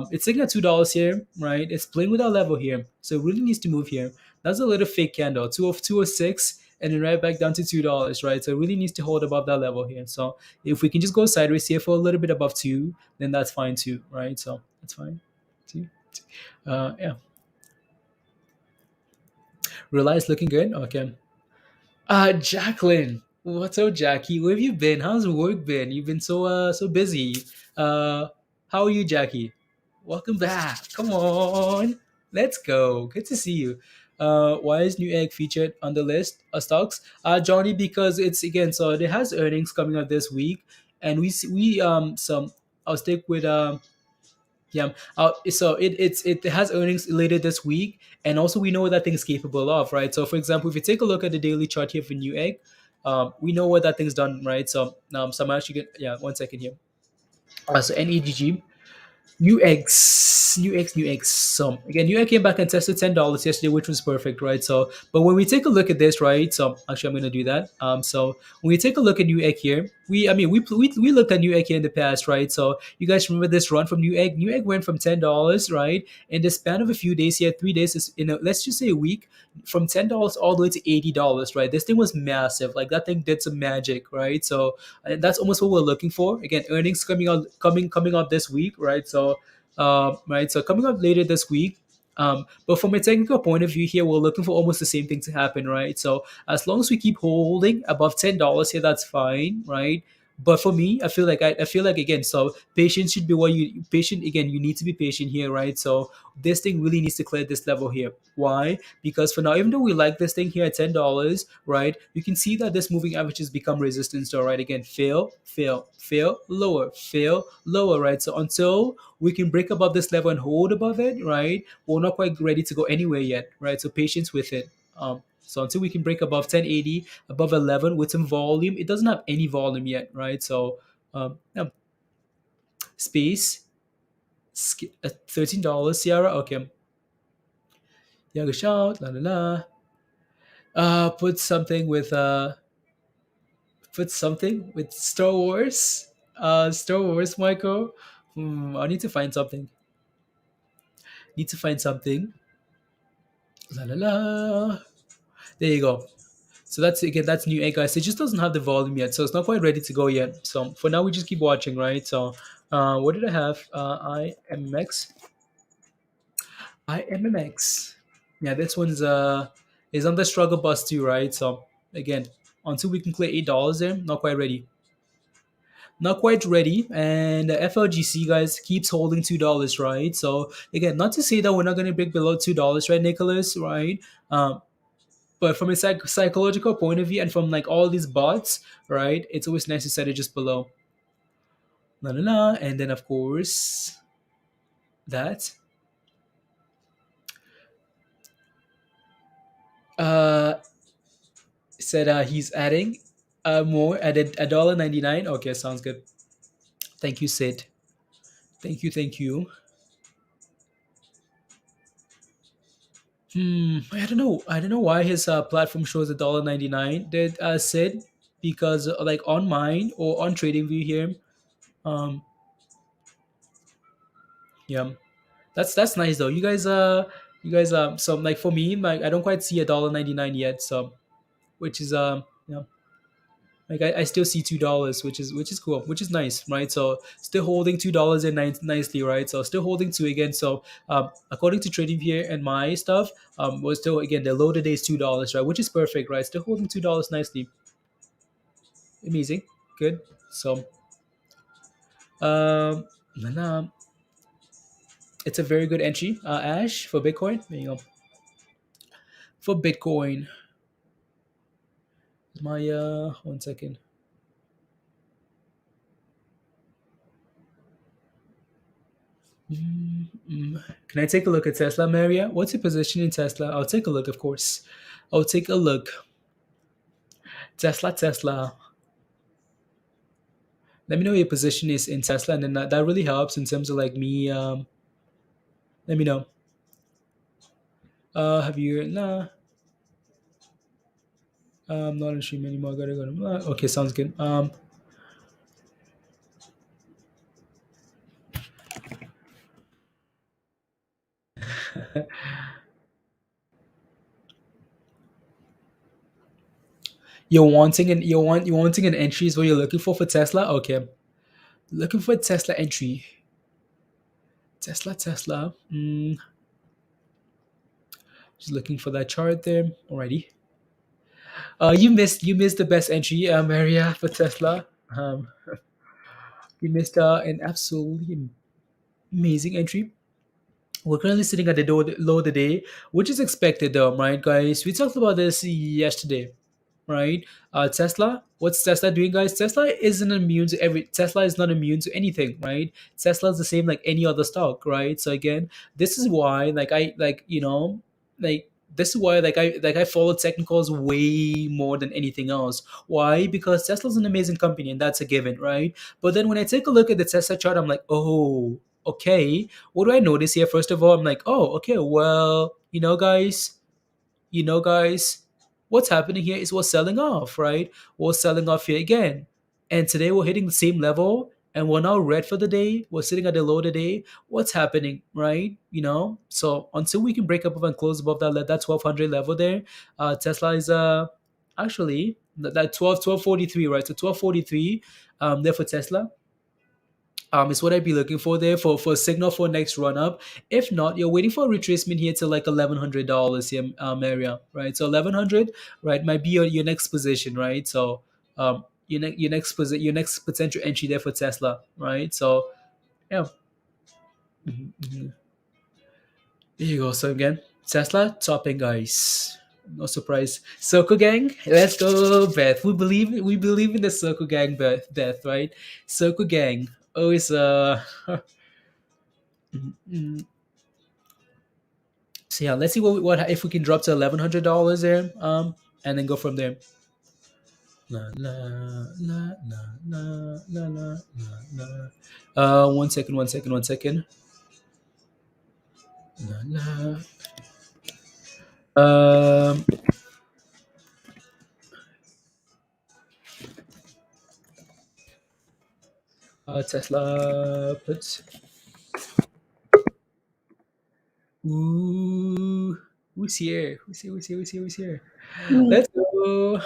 it's sitting at $2 here, right? It's playing with our level here, so it really needs to move here. That's a little fake candle, 206, and then right back down to $2, right? So it really needs to hold above that level here. So if we can just go sideways here for a little bit above two, then that's fine too, right? So that's fine. Two. Yeah. Realize looking good. Okay. Jacqueline. What's up, Jackie? Where have you been? How's work been? You've been so busy. Uh how are you, Jackie? Welcome back. Come on. Let's go. Good to see you. Why is New Egg featured on the list of stocks? Johnny, because it's again, so it has earnings coming up this week, and we some. I'll stick with yeah. So it has earnings later this week, and also we know what that thing is capable of, right? So for example, if you take a look at the daily chart here for New Egg, we know what that thing's done, right? So I'm actually gonna, yeah, one second here. So NEGG. New eggs. So again, new egg came back and tested $10 yesterday, which was perfect, right? So, but when we take a look at this, right? So actually, I'm gonna do that. So when we take a look at new egg here, we looked at new egg here in the past, right? So you guys remember this run from new egg? New egg went from $10, right? In the span of a few days, here, 3 days, is let's just say a week, from $10 all the way to $80, right? This thing was massive. Like that thing did some magic, right? So and that's almost what we're looking for. Again, earnings coming up this week, right? So coming up later this week. But from a technical point of view here, we're looking for almost the same thing to happen, right? So as long as we keep holding above $10 here, that's fine, right? But for me, I feel like again, so patience should be what you patient again. You need to be patient here, right? So this thing really needs to clear this level here. Why? Because for now, even though we like this thing here at $10, right, you can see that this moving average has become resistance. All right, again, fail, lower, right? So until we can break above this level and hold above it, right, we're not quite ready to go anywhere yet, right? So patience with it. So until we can break above 1080, above 11 with some volume, it doesn't have any volume yet, right? So yeah, space, $13, Sierra, okay. Yeah, go shout, la la la. Put something with Star Wars. Star Wars, Michael. I need to find something. Need to find something. La la la. There you go. So that's again, that's new egg, guys. It just doesn't have the volume yet, so it's not quite ready to go yet. So for now, we just keep watching, right? So, what did I have? IMMX. IMMX. Yeah, this one's is on the struggle bus too, right? So again, until we can clear $8 there, not quite ready. Not quite ready, and the FLGC guys keeps holding $2, right? So again, not to say that we're not going to break below $2, right, Nicholas, right? But from a psychological point of view, and from like all these bots, right, it's always nice to set it just below. La la la, and then of course that. Uh, said he's adding more at $1.99. Okay, sounds good. Thank you, Sid. Thank you. I don't know why his platform shows $1.99. Did Sid, because like on mine or on TradingView here, um, yeah, that's nice though. You guys so like for me, like I don't quite see $1.99 yet. So which is yeah, like I still see $2, which is cool, which is nice, right? So still holding $2 and nicely, right? So still holding two again. So according to trading here and my stuff, was still again the low today is $2, right? Which is perfect, right? Still holding $2 nicely. Amazing, good. So then, it's a very good entry, Ash, for Bitcoin. There you go. For Bitcoin, my one second. Can I take a look at Tesla, Maria? What's your position in Tesla? I'll take a look, of course. I'll take a look. Tesla. Let me know your position is in Tesla, and then that really helps in terms of like me. Let me know. Have you? Nah, I'm not on stream anymore. I gotta go to. Okay, sounds good. You're wanting an entry is what you're looking for Tesla. Okay, looking for Tesla entry. Tesla. Just looking for that chart there. Alrighty. You missed the best entry, Maria, for Tesla. You missed an absolutely amazing entry. We're currently sitting at the low of the day, which is expected though, right, guys? We talked about this yesterday, right? Tesla, what's Tesla doing, guys? Tesla is not immune to anything, right? Tesla is the same like any other stock, right? So again, this is why, like this is why I follow technicals way more than anything else. Why? Because Tesla's an amazing company and that's a given, right? But then when I take a look at the Tesla chart, I'm like, oh, okay. What do I notice here? First of all, I'm like, oh, okay, well, guys, what's happening here is we're selling off, right? We're selling off here again. And today we're hitting the same level and we're now red for the day. We're sitting at the low of the day. What's happening, right? So until we can break up and close above that 1200 level there, Tesla is actually that 1243, right? So 1243 there for Tesla is what I'd be looking for there for a signal for next run up. If not, you're waiting for a retracement here to like $1,100 here area, right? So 1100, right, might be your next position, right? So your next potential entry there for Tesla, right? So yeah. Mhm, mhm. There you go. So again, Tesla topping, guys. No surprise. Circle Gang, let's go, Beth. We believe in the Circle Gang, Beth, right? Circle Gang. Always So yeah, let's see what if we can drop to $1,100 there, and then go from there. La la la la la la la la. 1 second, 1 second, 1 second. La la. Um, Tesla puts. Ooh, who's here? Who's here? Who's here? Who's here? Who's here? Me. Let's go.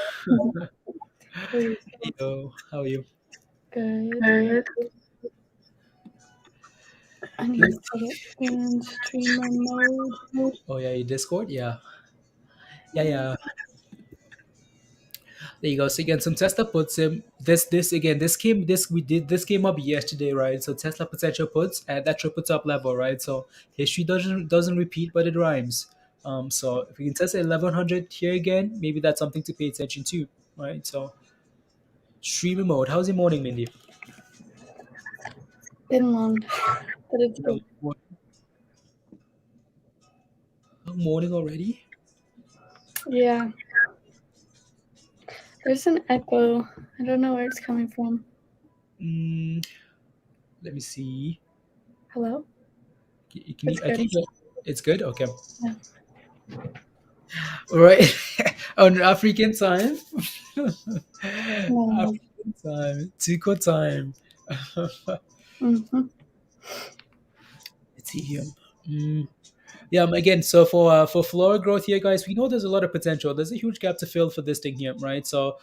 Please. Hey, yo, how are you? Good. I need Let's. to put it in streamer mode. Oh yeah, your Discord. Yeah, yeah, yeah. There you go. So again, some Tesla puts him. This again. This came up yesterday, right? So Tesla potential puts at that triple top level, right? So history doesn't repeat, but it rhymes. So if we can test at 1100 here again, maybe that's something to pay attention to, right? So streaming mode. How's your morning, Mindy? Been long, but it's No, good. morning already. Yeah. There's an echo. I don't know where it's coming from. Mm, let me see. Hello? Can It's you? I good. think it's good. Okay. Yeah. All right. On African time. No. African time. Tico time. Mm-hmm. It's here. Mm. Yeah, again, so for Flora growth here, guys, we know there's a lot of potential. There's a huge gap to fill for this thing here, right? So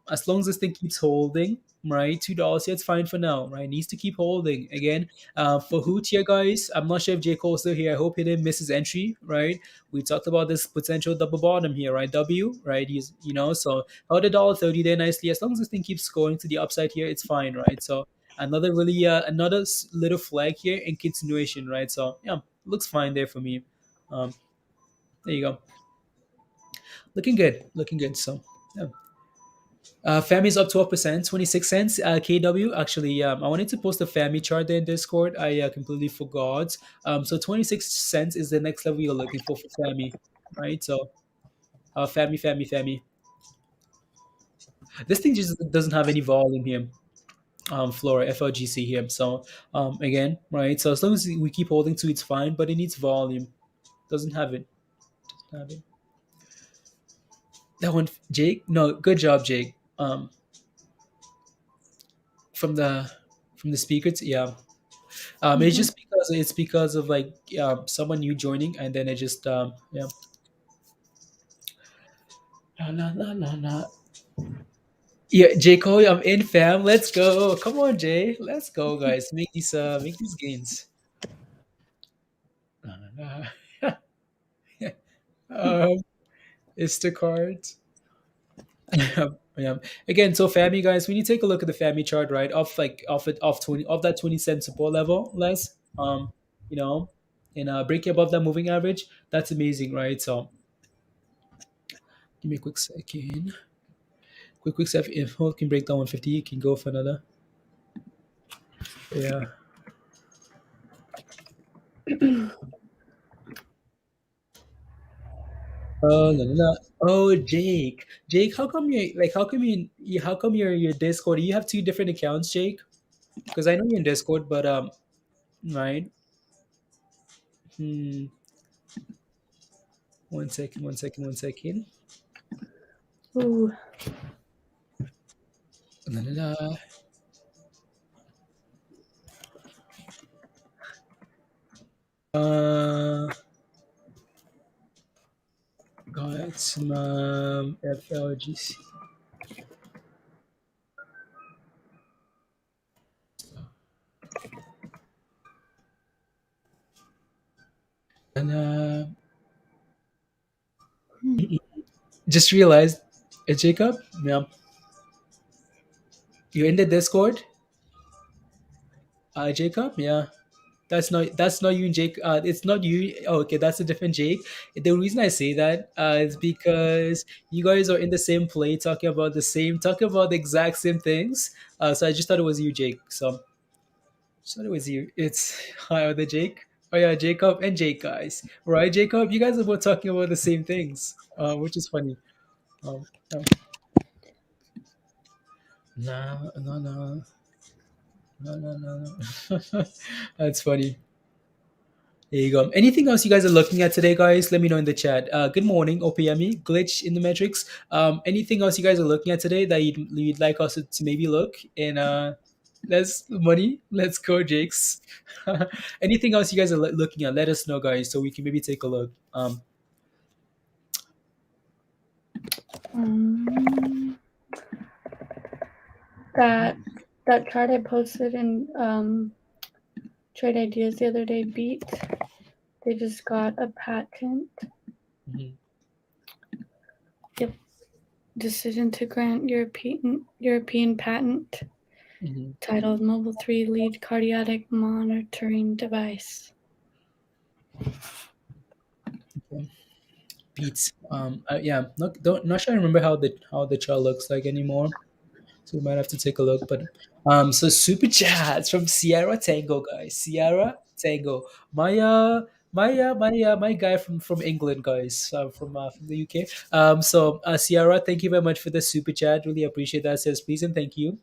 as long as this thing keeps holding, right, $2, yeah, it's fine for now, right? Needs to keep holding. Again, for Hoot here, guys, I'm not sure if J. Cole's still here. I hope he didn't miss his entry, right? We talked about this potential double bottom here, right? W, right? So held $1.30 there nicely. As long as this thing keeps going to the upside here, it's fine, right? So another little flag here in continuation, right? So yeah, looks fine there for me. Um, there you go. Looking good. Looking good. So, yeah. Fami's up 12%, 26 cents. KW, actually, I wanted to post a Fami chart there in Discord. I completely forgot. So 26 cents is the next level you're looking for Fami, right? So, Fami. This thing just doesn't have any volume here. Flora, FLGC here. So, again, right? So, as long as we keep holding to it's fine, but it needs volume. Doesn't have it. Doesn't have it. That one, Jake. No, good job, Jake. From the speaker, yeah. It's Mm-hmm. just because of like someone new joining, and then it just yeah. No. Yeah, J Cole, I'm in, fam. Let's go. Come on, Jay. Let's go, guys. Make these gains. Na, na, na. um, it's the cards. Yeah. Again, so Fami guys, when you take a look at the Fami chart, right, off 20 off that 20 cent support level, less, you know, and breaking above that moving average, that's amazing, right? So give me a quick second. Quick sec. If Hoth can break down 150, you can go for another. Yeah. Oh, no, no, no. Oh, Jake. Jake, how come you like? How come your Discord? You have two different accounts, Jake? Because I know you're in Discord, but right. Hmm. One second. One second. One second. Ooh. La, la, la. Uh, got some FLGC. And Hmm. just realized, Jacob, yeah, you're in the Discord. Jacob, yeah. That's not you, Jake. It's not you. Oh, okay, that's a different Jake. The reason I say that is because you guys are in the same play, talking about the exact same things. So I just thought it was you, Jake. So just thought it was you. It's hi, other Jake. Oh yeah, Jacob and Jake, guys. Right, Jacob? You guys are both talking about the same things, which is funny. Um, no, no, no, no, no, no. That's funny. There you go. Anything else you guys are looking at today, guys? Let me know in the chat. Good morning, OPME, glitch in the metrics. Anything else you guys are looking at today that you'd like us to maybe look? And let's money. Let's go, Jakes. Anything else you guys are looking at? Let us know, guys, so we can maybe take a look. Um, that that chart I posted in Trade Ideas the other day beat. They just got a patent. Mhm. Yep. Decision to grant European patent Mhm. titled Mobile 3 Lead Cardiac Monitoring Device. Okay. Beats. Yeah. Not sure. I remember how the chart looks like anymore. So we might have to take a look. But so super chats from Sierra Tango, guys. Sierra Tango. My guy from England, guys, from the UK. So Sierra, thank you very much for the super chat. Really appreciate that. Says please and thank you,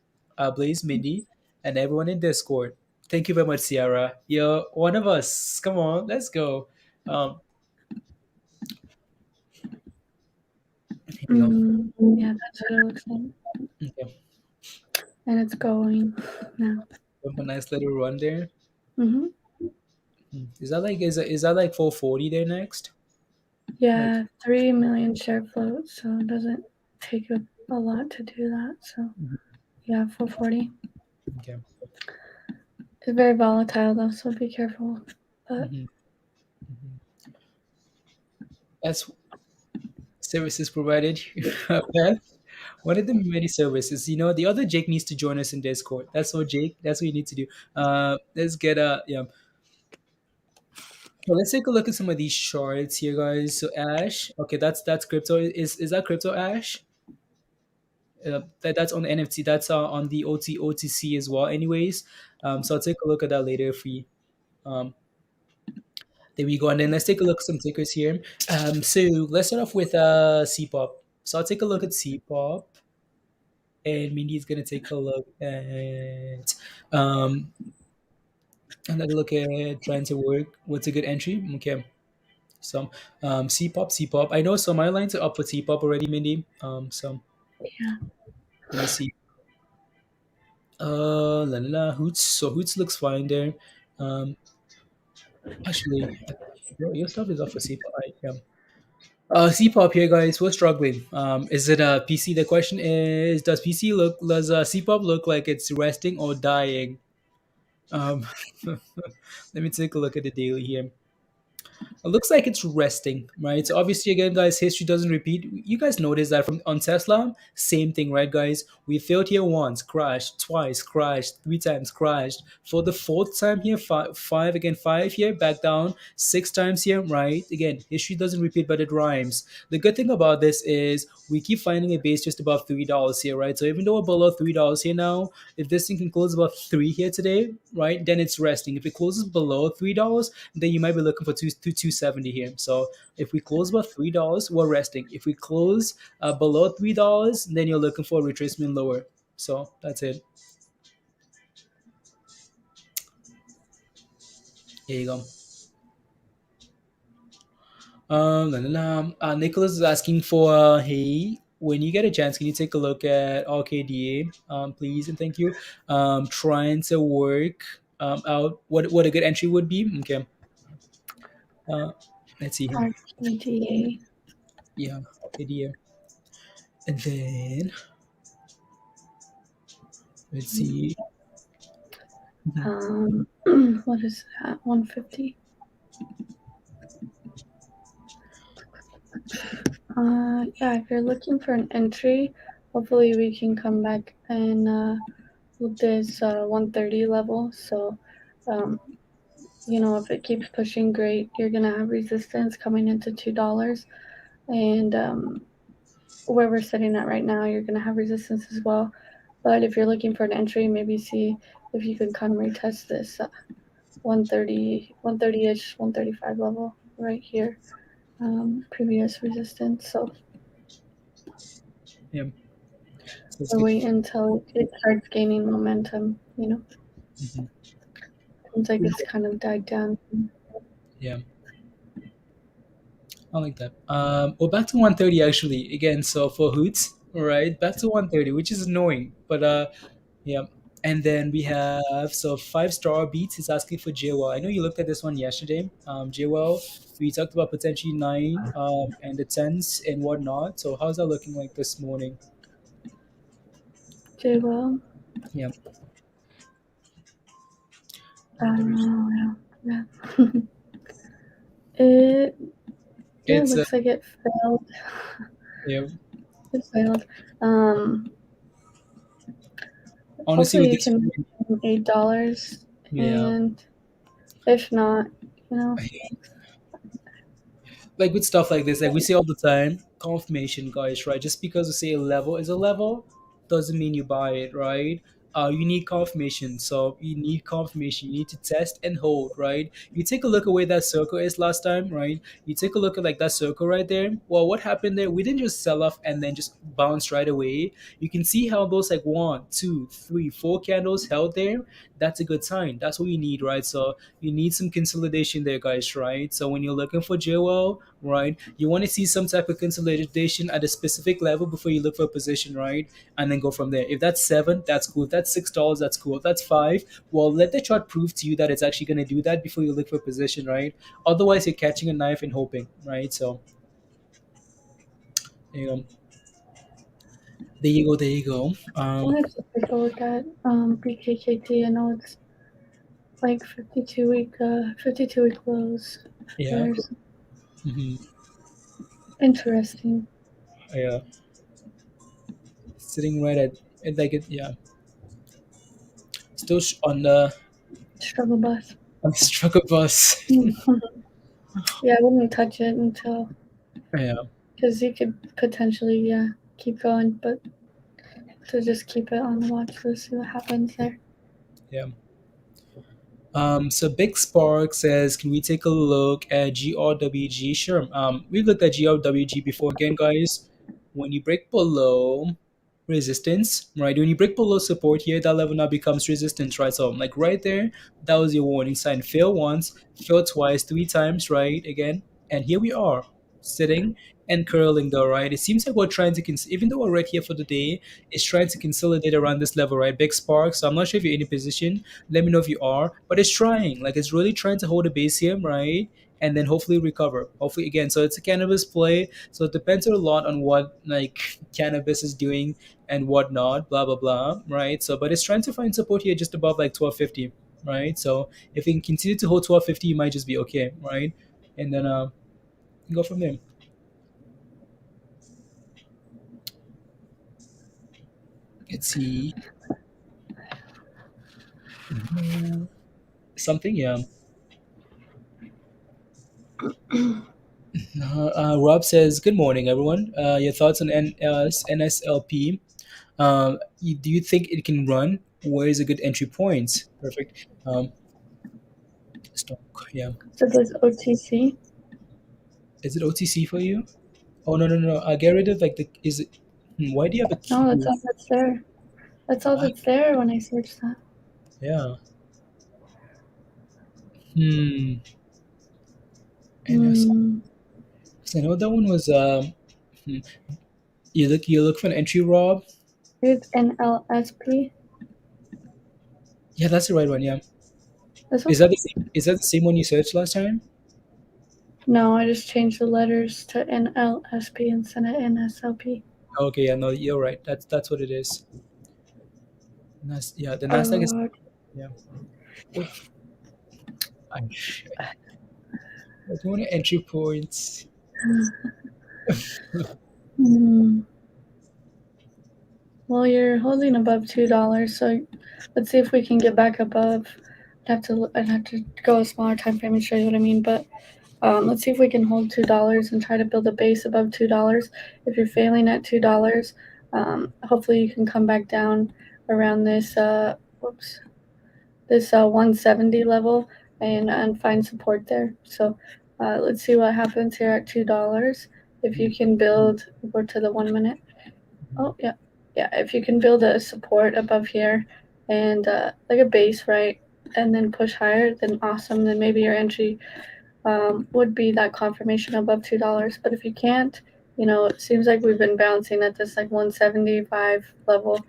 Blaze, Mindy, and everyone in Discord. Thank you very much, Sierra. You're one of us. Come on, let's go. Um, here we go. Yeah, that's what it looks like. Okay. And it's going now. A nice little run there. Mm-hmm. Is that like 440 there next? Like, Yeah, 3 million share float, so it doesn't take a lot to do that. So mhm, yeah, 440. okay. It's very volatile though, so be careful. But hmm hmm That's services provided. Beth, what are the many services? The other Jake needs to join us in Discord. That's what Jake. That's what you need to do. Let's get yeah. So let's take a look at some of these charts here, guys. So Ash, okay, that's crypto. Is that crypto Ash? That's on the NFT. That's on the OTC as well. Anyways, so I'll take a look at that later if we um there we go. And then let's take a look at some tickers here. So let's start off with CPOP. So I'll take a look at CPOP, and Mindy's gonna take a look at another look at trying to work. What's a good entry? Okay. So CPOP. I know some my lines are up for CPOP already, Mindy. So yeah. let me see. La la la. Hoots. So Hoots looks fine there. Um, actually, your stuff is up for CPOP. Yeah. CPOP here, guys. We're struggling. Is it a PC? The question is, does CPOP look like it's resting or dying? Um, let me take a look at the daily here. It looks like it's resting, right? So obviously, again, guys, history doesn't repeat. You guys notice that from on Tesla, same thing, right, guys? We failed here once, crashed twice, crashed three times, crashed for the fourth time here, five again, five here, back down, six times here, right? Again, history doesn't repeat, but it rhymes. The good thing about this is we keep finding a base just above $3 here, right? So even though we're below $3 here now, if this thing can close above three here today, right, then it's resting. If it closes below $3, then you might be looking for 270 here. So if we close above $3, we're resting. If we close below $3, then you're looking for a retracement lower. So that's it. Here you go. Nicholas is asking for hey, when you get a chance, can you take a look at RKDA, please and thank you. Trying to work out what a good entry would be. Okay. Uh, let's see here. RKDA. Yeah, RKDA. And then let's see. What is that? 150. Yeah, if you're looking for an entry, hopefully we can come back and with this 130 level. So, if it keeps pushing, great. You're gonna have resistance coming into $2, and where we're sitting at right now, you're gonna have resistance as well. But if you're looking for an entry, maybe see if you can kind of retest this 130, 130-ish, 135 level right here. Previous resistance. So Yeah. So wait until it starts gaining momentum, Mhm. Seems like it's kind of died down. Yeah. I like that. Well, back to 130 actually. Again, so for Hoots, all right, back to 130, which is annoying, but yeah. And then we have so 5 star beats is asking for JWell. I know you looked at this one yesterday. JWell, we talked about potentially nine, and the tens and whatnot. So how's that looking like this morning? JWell. Yeah. Yeah. It It's looks like it failed. yeah. It failed. Honestly, Hopefully with you this, can make $8, yeah. and if not, Like with stuff like this, like we say all the time, confirmation, guys, right? Just because we say a level is a level doesn't mean you buy it, right? You need confirmation. So you need confirmation. You need to test and hold, right? You take a look at where that circle is last time, right? You take a look at like that circle right there. Well, what happened there? We didn't just sell off and then just bounce right away. You can see how those like 1, 2, 3, 4 candles held there. That's a good sign. That's what you need, right? So you need some consolidation there, guys, right? So when you're looking for JOL, right, you want to see some type of consolidation at a specific level before you look for a position, right? And then go from there. If that's seven, that's cool. If that's $6, that's cool. If that's five, well, let the chart prove to you that it's actually going to do that before you look for a position, right? Otherwise, you're catching a knife and hoping, right? So, you know, there you go. There you go. I wanted to take a look at BKKT. I know it's like 52-week lows. Yeah. Hmm. Interesting. Yeah. Sitting right at like it. Yeah. Still on the Struggle bus. struggle bus. Yeah, I wouldn't touch it until, Yeah. because you could potentially keep going, but to just keep it on the watch list, see what happens there. Yeah. So Big Spark says, can we take a look at GRWG? Sure. We've looked at GRWG before. Again, guys, when you break below resistance, right? When you break below support here, that level now becomes resistance, right? So like right there, that was your warning sign. Fail once, fail twice, three times, right? Again, and here we are sitting and curling though, right? It seems like we're trying to, even though we're right here for the day, it's trying to consolidate around this level, right? Big Spark. So I'm not sure if you're in a position. Let me know if you are, but it's trying, like it's really trying to hold a base here, right? And then hopefully recover. Hopefully again. So it's a cannabis play. So it depends a lot on what like cannabis is doing and whatnot, blah blah blah, right? So, but it's trying to find support here just above like 1250, right? So if it can continue to hold 1250, you might just be okay, right? and then go from there. Let's see. Something, yeah. Rob says, "Good morning, everyone. Your thoughts on NSLP? Do you think it can run? Where is a good entry point? Perfect. Stock, yeah. So there's OTC. Is it OTC for you? Oh no, no, no. Get rid of like the. Is it? Why do you have a No, that's Q? all that's there. That's all Why? that's there when I search that. Yeah. Hmm. NS. Hmm. So I know that one was. Hmm. You look for an entry, Rob. Here's NLSP. Yeah, that's the right one. Yeah. This one? Is that the same? Is that the same one you searched last time? No, I just changed the letters to NLSP instead of NSLP. Okay. Yeah. No, you're right. That's what it is. Yeah. The Nasdaq is. Uh, Yeah. Oof. I don't want entry points. hmm. Well, you're holding above $2, so let's see if we can get back above. I'd have to go a smaller time frame and show you what I mean, but let's see if we can hold $2 and try to build a base above $2. If you're failing at $2, hopefully you can come back down around this this 170 level and find support there. So let's see what happens here at $2. If you can build, go to the 1 minute. Oh yeah, yeah. If you can build a support above here and like a base, right, and then push higher, then awesome. Then maybe your entry would be that confirmation above $2. But if you can't, it seems like we've been bouncing at this like 175 level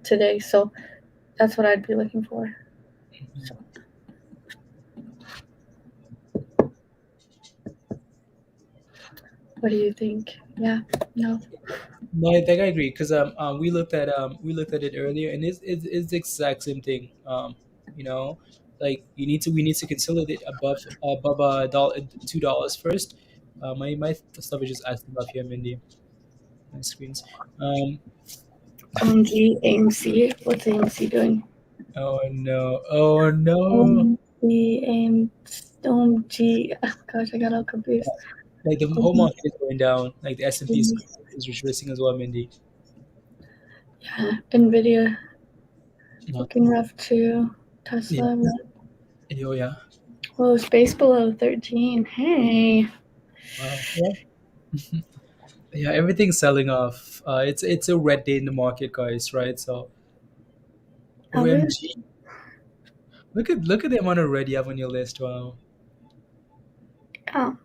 today. So that's what I'd be looking for. So, what do you think? Yeah, no. No, I think I agree because we looked at it earlier, and it's the exact same thing. You know, like we need to consolidate above $2 first. My stuff is just acting up here, Mindy. My screens. Um. OMG, AMC. What's AMC doing? Oh no! Oh no! OMG, OMG. Gosh, I got all confused. Like the whole market is going down. Like the S&P is retracing as well, Mindy. Yeah, Nvidia No. looking rough too. Yeah. Tesla. Oh yeah. Whoa, space below 13. Hey. Wow. Yeah. Yeah, everything's selling off. It's a red day in the market, guys. Right? So, Oh, really? OMG, look at the amount of red you have on your list. Wow, Oh,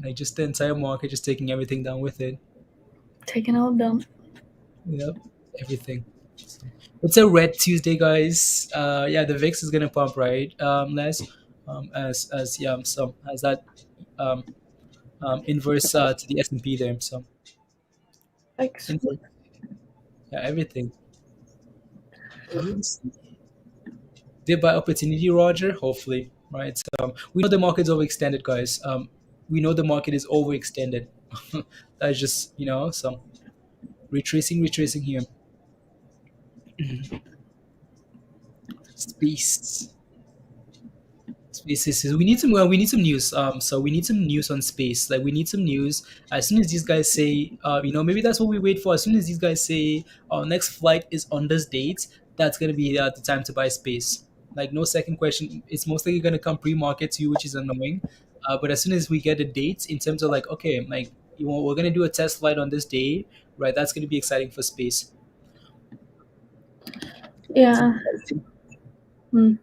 like just the entire market just taking everything down with it. taking a dump. Yep, everything. So, it's a red Tuesday, guys. Yeah, the VIX is gonna pump, right? Les, as yeah, so as that um inverse to the S&P there. So Like, inverse, yeah, everything. Did by opportunity, Roger? Hopefully, right? So, we know the market's overextended, guys. We know the market is overextended. That's just so retracing here. Space. Spaces. We need some news. So we need some news on space. Like we need some news. As soon as these guys say, maybe that's what we wait for. As soon as these guys say our next flight is on this date, that's gonna be the time to buy space. Like no second question. It's most likely gonna come pre-market to you, which is annoying. But as soon as we get a date in terms of like, okay, like we're gonna do a test flight on this day, right? That's gonna be exciting for space. yeah. Hmm.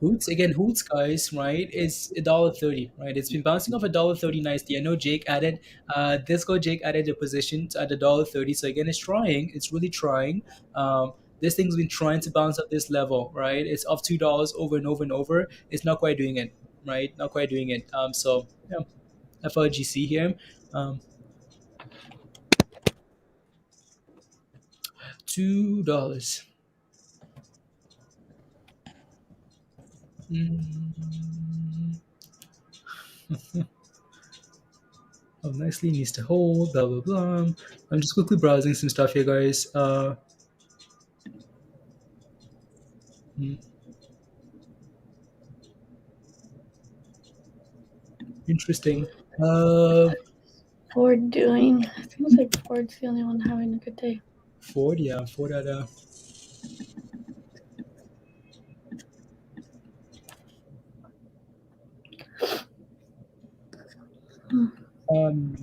Hoots guys, right? Is $1.30, right? It's been bouncing off $1.30 nicely. I know Jake added Jake added a position at $1.30. So again, it's trying, it's really trying. This thing's been trying to bounce at this level, right? It's off $2 over and over and over. It's not quite doing it, right? Not quite doing it. So yeah, FLGC here. $2. Oh, nicely needs to hold, blah, blah, blah. I'm just quickly browsing some stuff here, guys. Hmm, interesting. Ford doing? It seems like Ford's the only one having a good day. Ford, yeah, Ford had a. Um,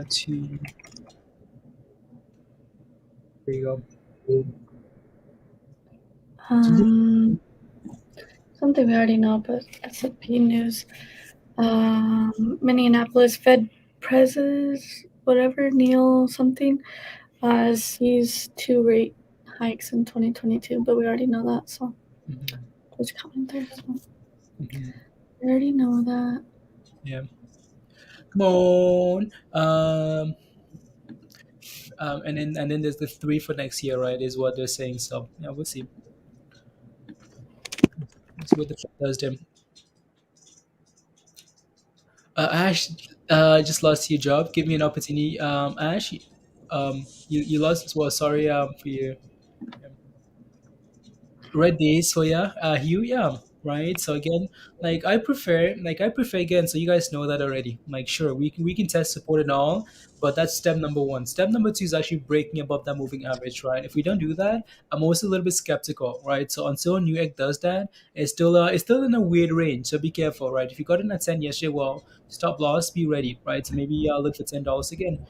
to there you go. Um, Something we already know, but S&P news. Minneapolis Fed President, whatever, Neil something, sees 2 rate hikes in 2022, but we already know that, so Mhm, there's comment there. So mhm. we already know that. Yeah. Come on. And then there's the 3 for next year, right? Is what they're saying. So yeah, we'll see. Let's see what the Fed does then. Ash, just lost your job. Give me an opportunity. Ash, you lost as well. Sorry, for your red days. So yeah, Hugh, yeah, right. So again, like I prefer again. So you guys know that already. Like sure, we can test support and all, but that's step number one. Step number two is actually breaking above that moving average, right? If we don't do that, I'm also a little bit skeptical, right? So until NewEgg does that, it's still in a weird range. So be careful, right? If you got in at 10 yesterday, well, stop loss, be ready, right? So maybe I'll look for $10 again.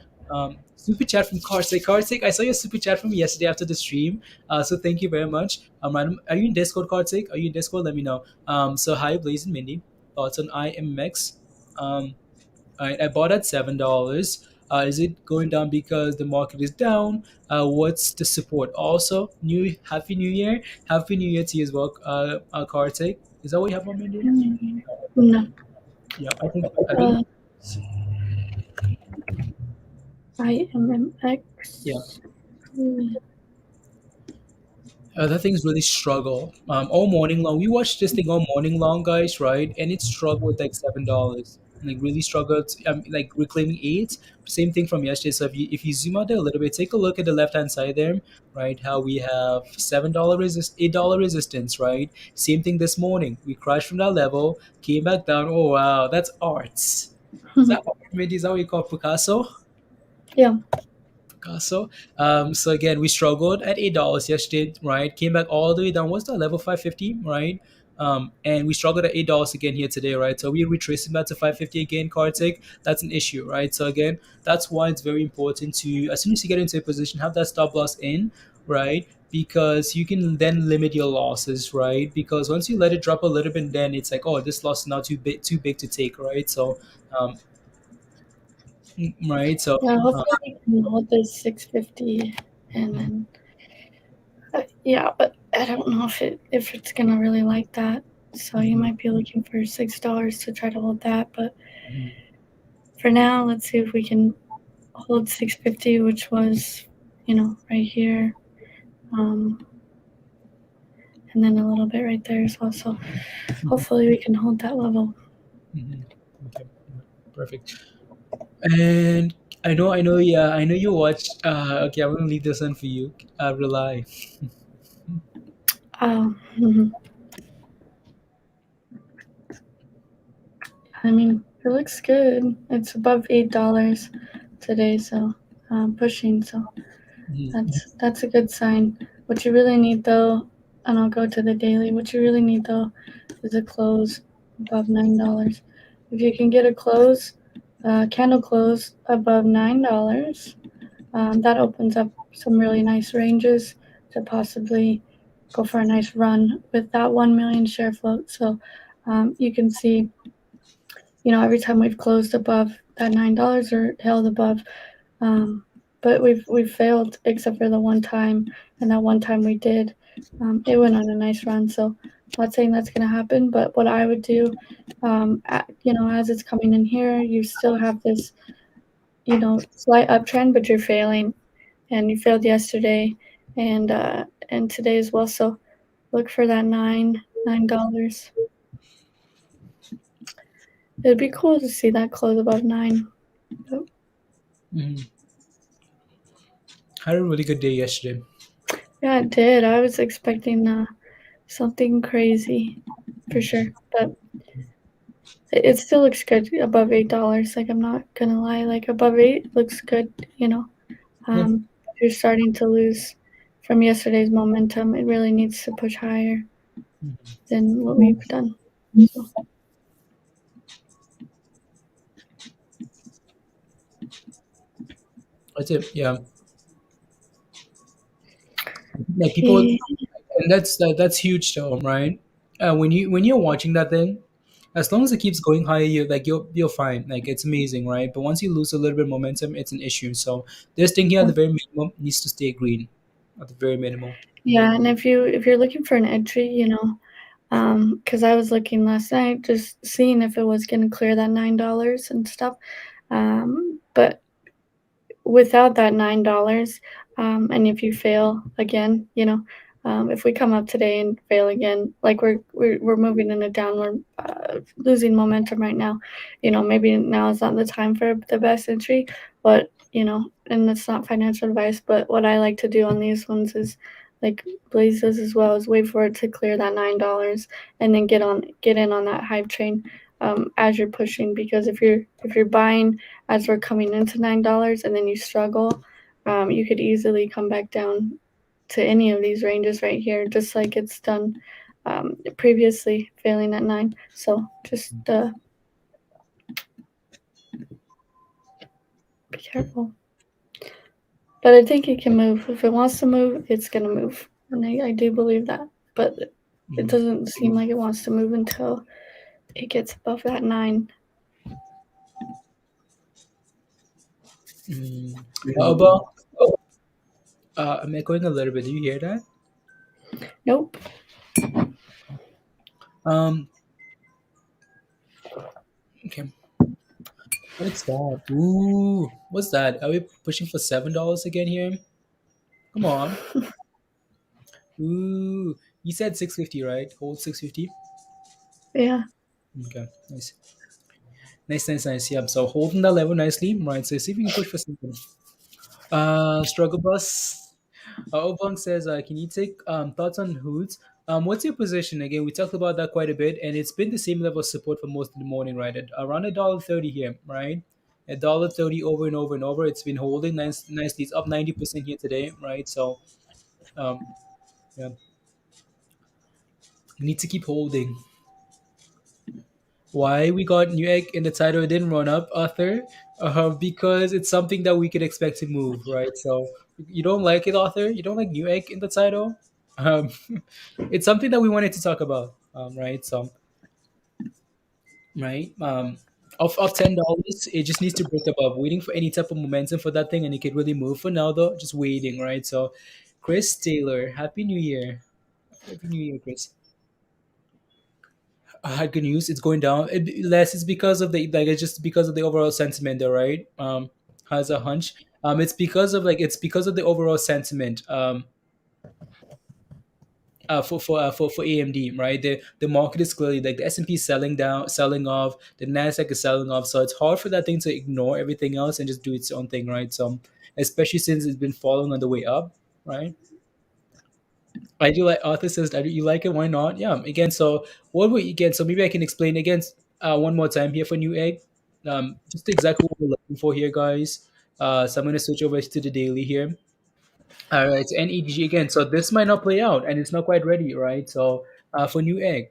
Super chat from Kartik. Kartik, I saw your super chat from yesterday after the stream. So thank you very much. Are you in Discord, Kartik? Are you in Discord? Let me know. So hi, Blaze and Mindy. Thoughts on IMMX? I bought at $7. Is it going down because the market is down? What's the support? Also, Happy New Year, Happy New Year to you as well, Kartik. Is that what you have on Mindy? No. Yeah, I think yeah. IMMX. That thing's really struggle. All morning long. We watched this thing all morning long, guys, right? And it struggled with like $7. Like really struggled. Like reclaiming eight. Same thing from yesterday. So if you zoom out there a little bit, take a look at the left hand side there, right? How we have $8 resistance, right? Same thing this morning. We crashed from that level, came back down. Oh wow, that's arts. Is that art? Maybe is that what you call Picasso? Yeah. Picasso. So again, we struggled at $8 yesterday, right? Came back all the way down. What's that level 550, right? And we struggled at $8 again here today, right? So we're retracing back to 550 again, Kartik. That's an issue, right? So again, that's why it's very important to, as soon as you get into a position, have that stop loss in, right? Because you can then limit your losses, right? Because once you let it drop a little bit, then it's like, oh, this loss is now too big to take, right? So, right. So, Yeah, hopefully we can hold this 650 and mhm, then yeah, but I don't know if it's gonna really like that. So you mhm, might be looking for $6 to try to hold that. But mhm. for now, let's see if we can hold 650, which was, right here. Um, and then a little bit right there as well. So hopefully we can hold that level. Mhm. Okay, perfect. And yeah, I know you watched. Okay, I'm gonna leave this one for you. Rely. Mhm. I mean, it looks good. It's above $8 today, so pushing. So Mhm, that's a good sign. What you really need though, and I'll go to the daily. What you really need though is a close above $9. If you can get a close, candle close above $9, that opens up some really nice ranges to possibly go for a nice run with that 1 million share float. So you can see, every time we've closed above that $9 or held above, um, but we've failed except for the one time, and that one time we did. It went on a nice run. So I'm not saying that's going to happen, but what I would do, as it's coming in here, you still have this, slight uptrend, but you're failing, and you failed yesterday, and today as well. So look for that $9. It'd be cool to see that close above 9. But Mhm. Had a really good day yesterday. yeah, it did. I was expecting something crazy for sure, but it still looks good above $8. Like, I'm not gonna lie, like above 8 looks good. Yeah. If you're starting to lose from yesterday's momentum, it really needs to push higher than what we've done. So That's it. Yeah. Like people, yeah, and that's huge though, right? When you're watching that thing, as long as it keeps going higher, you're fine. Like it's amazing, right? But once you lose a little bit of momentum, it's an issue. So this thing here at the very minimum needs to stay green, at the very minimum. yeah, and if you're looking for an entry, because I was looking last night, just seeing if it was gonna clear that $9 and stuff. But without that $9, and if you fail again, if we come up today and fail again, like we're moving in a downward, losing momentum right now. Maybe now is not the time for the best entry, but and it's not financial advice, but what I like to do on these ones is like Blaze does as well, is wait for it to clear that $9 and then get in on that hype train, as you're pushing, because if you're buying as we're coming into $9 and then you struggle, you could easily come back down to any of these ranges right here, just like it's done previously, failing at 9. So just be careful. But I think it can move. If it wants to move, it's going to move. And I do believe that. But it Mhm. doesn't seem like it wants to move until it gets above that 9. Mm. How about? I'm echoing a little bit. Do you hear that? Nope. Um. Okay. What's that? Ooh, what's that? Are we pushing for $7 again here? Come on. Ooh, you said 650, right? Hold 650. Yeah. Okay, nice. Nice, nice, nice. Yeah, so holding that level nicely, right? So see if we can push for something. Struggle bus. Obong says, can you take thoughts on Hoods? What's your position? Again, we talked about that quite a bit, and it's been the same level of support for most of the morning, right? At around $1.30 here, right? $1.30 over and over and over. It's been holding nicely. It's up 90% here today, right? So, um, yeah, we need to keep holding. Why we got Newegg in the title, it didn't run up, Arthur? Because it's something that we could expect to move, right? So you don't like it, Arthur? You don't like Newegg in the title? Um, it's something that we wanted to talk about, right? So, right, of $10, it just needs to break above, waiting for any type of momentum for that thing, and it could really move. For now, though, just waiting, right? So, Chris Taylor, Happy New Year, Happy New Year, Chris. I had good news. It's going down. Less is because of it's just because of the overall sentiment, though, right? Has a hunch. It's because of the overall sentiment. For AMD, right? The market is clearly like the S&P is selling down, selling off. The Nasdaq is selling off. So it's hard for that thing to ignore everything else and just do its own thing, right? So especially since it's been following on the way up, right? I do like Arthur says that you like it. Why not? Yeah. Again, so what we again? So maybe I can explain again one more time here for New Egg. Just exactly what we're looking for here, guys. So I'm going to switch over to the daily here. All right, so NEGG again. So this might not play out, and it's not quite ready, right? So for new egg,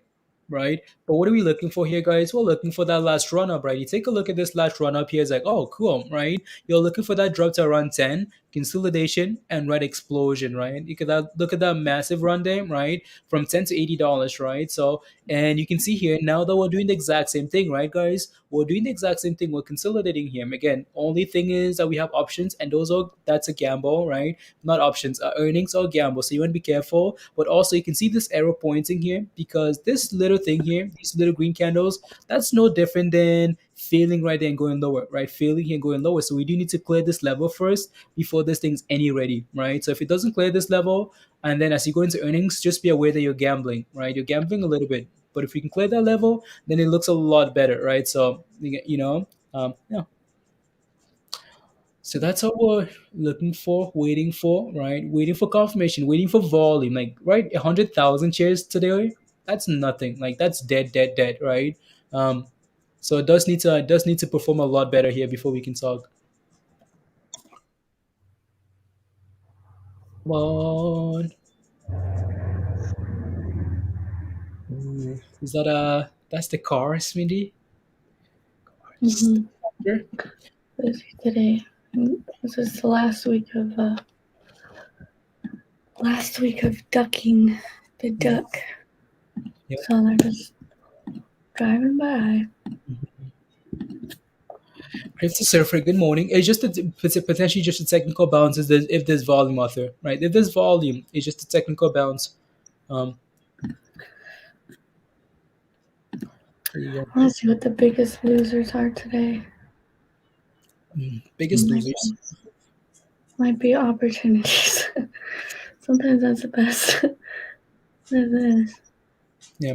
right? But what are we looking for here, guys? We're looking for that last run up, right? You take a look at this last run up here. It's like, oh, cool, right? You're looking for that drop to around 10, consolidation, and red explosion, right? You could look at that massive run there, right? From $10 to $80, right? So, and you can see here now that we're doing the exact same thing, right, guys? We're doing the exact same thing. We're consolidating here. Again, only thing is that we have options, and that's a gamble, right? Not options, earnings or gamble. So you want to be careful. But also, you can see this arrow pointing here because this little thing here, these little green candles, that's no different than failing right there and going lower, right? Failing here and going lower. So we do need to clear this level first before this thing's any ready, right? So if it doesn't clear this level, and then as you go into earnings, just be aware that you're gambling, right? You're gambling a little bit. But if we can clear that level, then it looks a lot better, right? So, yeah. So that's what we're looking for, waiting for, right? Waiting for confirmation, waiting for volume. Like, right, 100,000 shares today, that's nothing. Like, that's dead, dead, dead, right? Um, so it does need to perform a lot better here before we can talk. Come on. Ooh, is that that's the car, Smitty? Mm-hmm. Sure. Busy today. This is the last week of ducking the duck. Yep. So they're just driving by. Crypto Surfer, good morning. It's just potentially just a technical bounce if there's volume out there, right? If there's volume, it's just a technical bounce. Um, there you go. I want to see what the biggest losers are today. Biggest losers. Might be opportunities. Sometimes that's the best. It is. Yeah.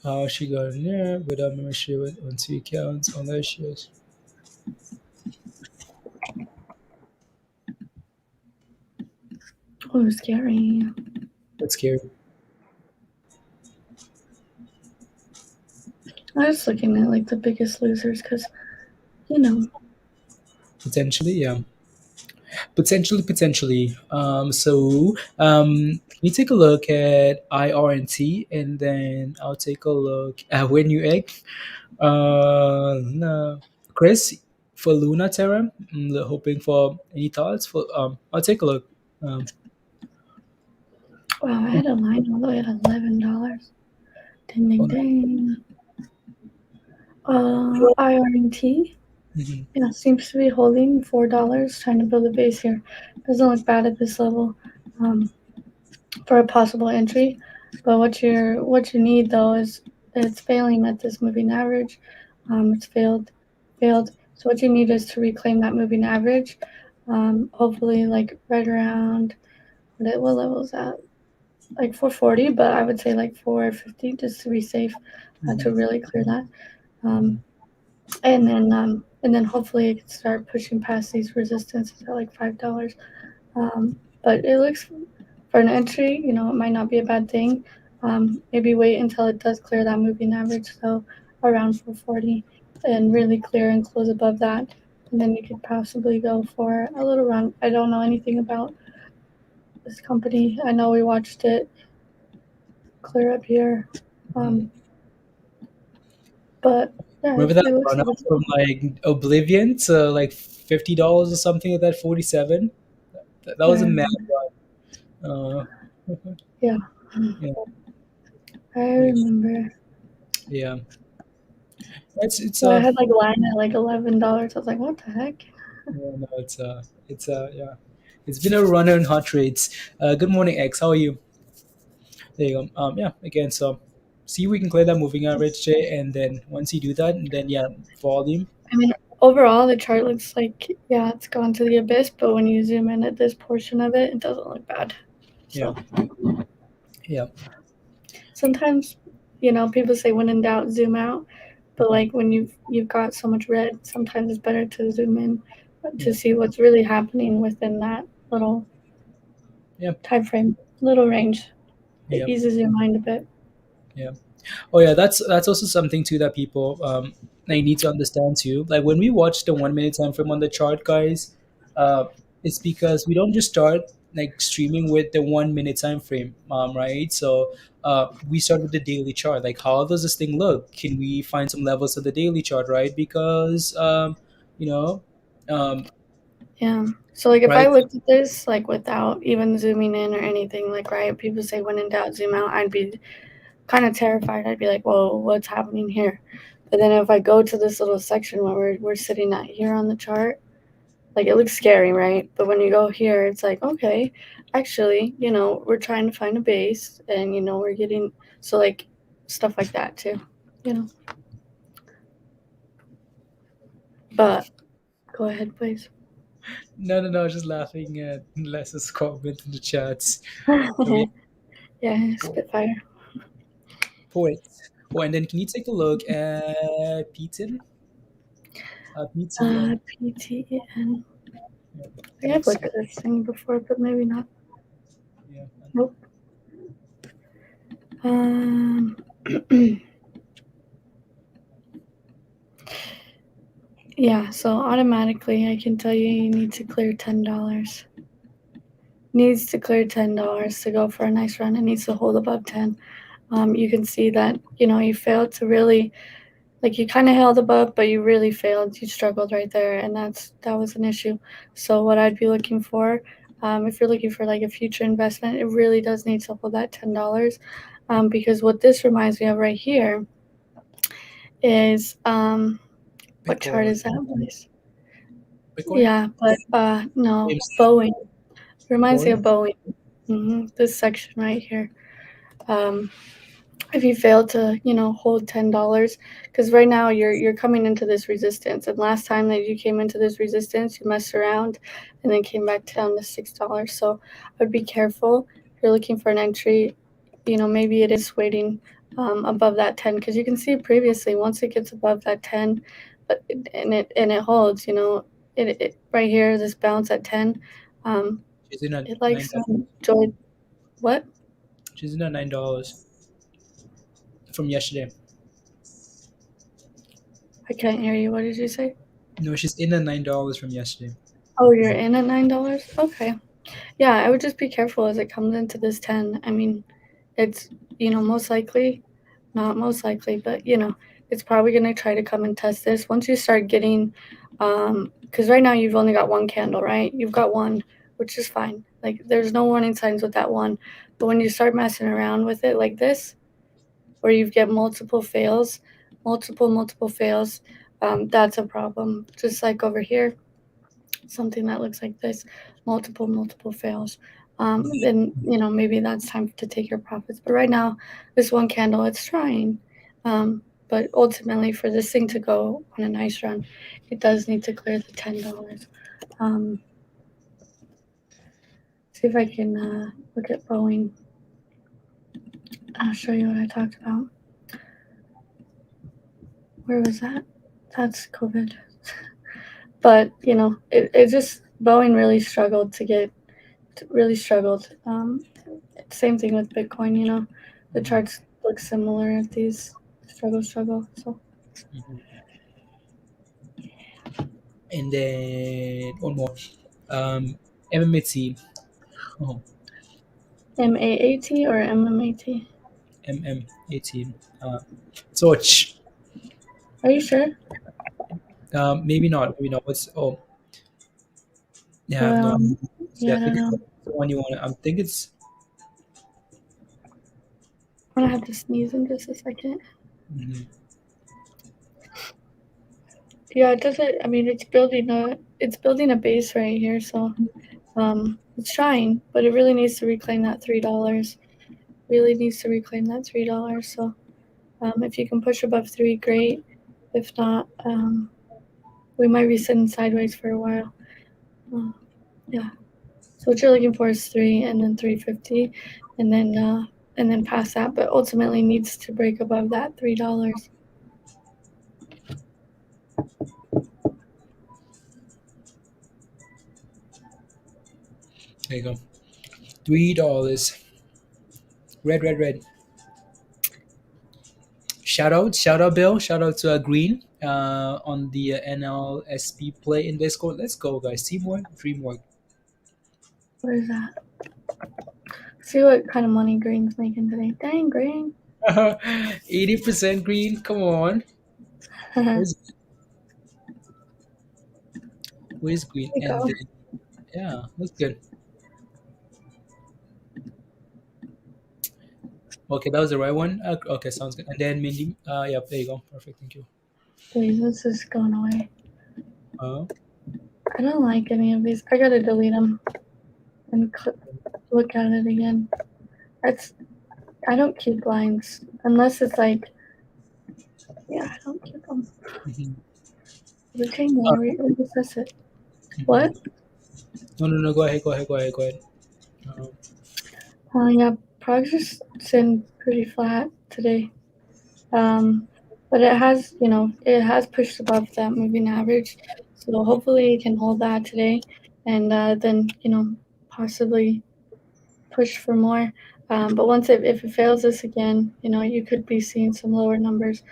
How she got in there without membership on 2 accounts unless she has. Oh, scary. That's scary. I was looking at like the biggest losers because, Potentially, yeah. Potentially. Can you take a look at IRNT, and then I'll take a look at when you egg. No. Chris, for Luna Terra, hoping for any thoughts. I'll take a look. wow, I had a line all the way at $11. Ding, ding, ding. IRNT, seems to be holding $4, trying to build a base here. Doesn't look bad at this level for a possible entry. But what you need though is it's failing at this moving average. It's failed. So what you need is to reclaim that moving average. Hopefully like right around what level is that? Like 440, but I would say like 450 just to be safe to really clear that. And then hopefully it can start pushing past these resistances at like $5. But it looks for an entry, it might not be a bad thing. Maybe wait until it does clear that moving average, so around 440, and really clear and close above that. And then you could possibly go for a little run. I don't know anything about this company. I know we watched it clear up here. But yeah, Remember that run up from like Oblivion to like $50 or something at that 47? That was a mad run. Yeah. Yeah. I remember. Yeah. It's So I had like line at like $11. I was like, what the heck? Yeah, no, yeah. It's been a runner in hot rates. Good morning, X. How are you? There you go. Yeah. Again, so see if we can clear that moving average, Jay, and then once you do that, then yeah, volume. I mean, overall, the chart looks like, yeah, it's gone to the abyss, but when you zoom in at this portion of it, it doesn't look bad. So, yeah. Sometimes, people say when in doubt, zoom out. But like when you've got so much red, sometimes it's better to zoom in to see what's really happening within that little time frame, little range. It eases your mind a bit. Yeah. Oh yeah, that's also something too that people they need to understand too. Like when we watch the 1 minute time frame on the chart, guys, it's because we don't just start like streaming with the 1 minute time frame, right? So we start with the daily chart. Like how does this thing look? Can we find some levels of the daily chart, right? Because yeah. So like if right? I looked at this like without even zooming in or anything, like right, people say when in doubt, zoom out. I'd be kind of terrified. I'd be like, whoa, what's happening here? But then if I go to this little section where we're sitting at here on the chart, like it looks scary, right? But when you go here, it's like, okay, actually, we're trying to find a base, and we're getting so like stuff like that too, you know. But go ahead, please. No, no, no. I was just laughing at Les's comment in the chats. So we Yeah, have Spitfire. poets. Oh, and then can you take a look at PTIN? PTN. PTN. Yeah, I have thanks. looked at this thing before, but maybe not. Yeah. Nope. Um, yeah, so automatically I can tell you need to clear $10. Needs to clear $10 to go for a nice run. It needs to hold above 10. You can see that, you failed to really, like, you kind of held above, but you really failed. You struggled right there, and that was an issue. So what I'd be looking for, if you're looking for like a future investment, it really does need to hold that $10, because what this reminds me of right here is what chart Bitcoin. is that, please? Bitcoin. Yeah, but no, AMC. Boeing. Reminds me Boeing. of Boeing. This section right here. Um, if you fail to hold $10, because right now you're coming into this resistance, and last time that you came into this resistance you messed around and then came back down to $6. So I'd be careful if you're looking for an entry. Maybe it is waiting above that 10, because you can see previously once it gets above that 10, but and it holds, it right here, this bounce at 10. She's in at It nine. likes joy. What? She's in at $9 from yesterday. I can't hear you. What did you say? No, she's in at $9 from yesterday. Oh, you're in at $9? Okay. Yeah, I would just be careful as it comes into this 10. I mean, it's, most likely, not most likely, but, it's probably going to try to come and test this. Once you start getting, because right now you've only got one candle, right? You've got one, which is fine. Like, there's no warning signs with that one. But when you start messing around with it like this, where you get multiple fails, multiple fails, that's a problem. Just like over here, something that looks like this, multiple fails, then maybe that's time to take your profits. But right now, this one candle, it's trying, but ultimately for this thing to go on a nice run, it does need to clear the $10. See if I can look at Boeing. I'll show you what I talked about. Where was that? That's COVID. But it just, Boeing really struggled same thing with Bitcoin. The charts look similar at these struggle. So And then one more. MMAT. Oh, MAAT or MMAT? MM18. Torch. Are you sure? Maybe not. Maybe not. What's yeah, I have no idea. Yeah, I I don't think it's know. the one you want. I think it's. I'm gonna have to sneeze in just a second. Mhm. Yeah, it doesn't. I mean, it's building a base right here, so it's trying, but it really needs to reclaim that $3. Really needs to reclaim that $3. So if you can push above 3, great. If not, we might be sitting sideways for a while. Yeah. So what you're looking for is 3 and then 350, and then past that, but ultimately needs to break above that $3. There you go. $3. Red. Shout out, Bill. Shout out to Green on the NLSP play in Discord. Let's go, guys. Teamwork, dreamwork. What is that? See what kind of money Green's making today. Dang, Green. 80% Green. Come on. There Where's Green? you And go. then, yeah, that's good. Okay, that was the right one. Okay, sounds good. And then Mindy. Yeah, there you go. Perfect. Thank you. Please, this is going away. Uh, I don't like any of these. I gotta delete them. and look at it again. I don't keep lines unless it's like, yeah, I don't keep them. Mhm. The chain there, we discuss it. Mhm. What? No. Go ahead. Yeah, progress has been pretty flat today. But it has, it has pushed above that moving average. So hopefully it can hold that today and then, possibly push for more. But if it fails this again, you could be seeing some lower numbers.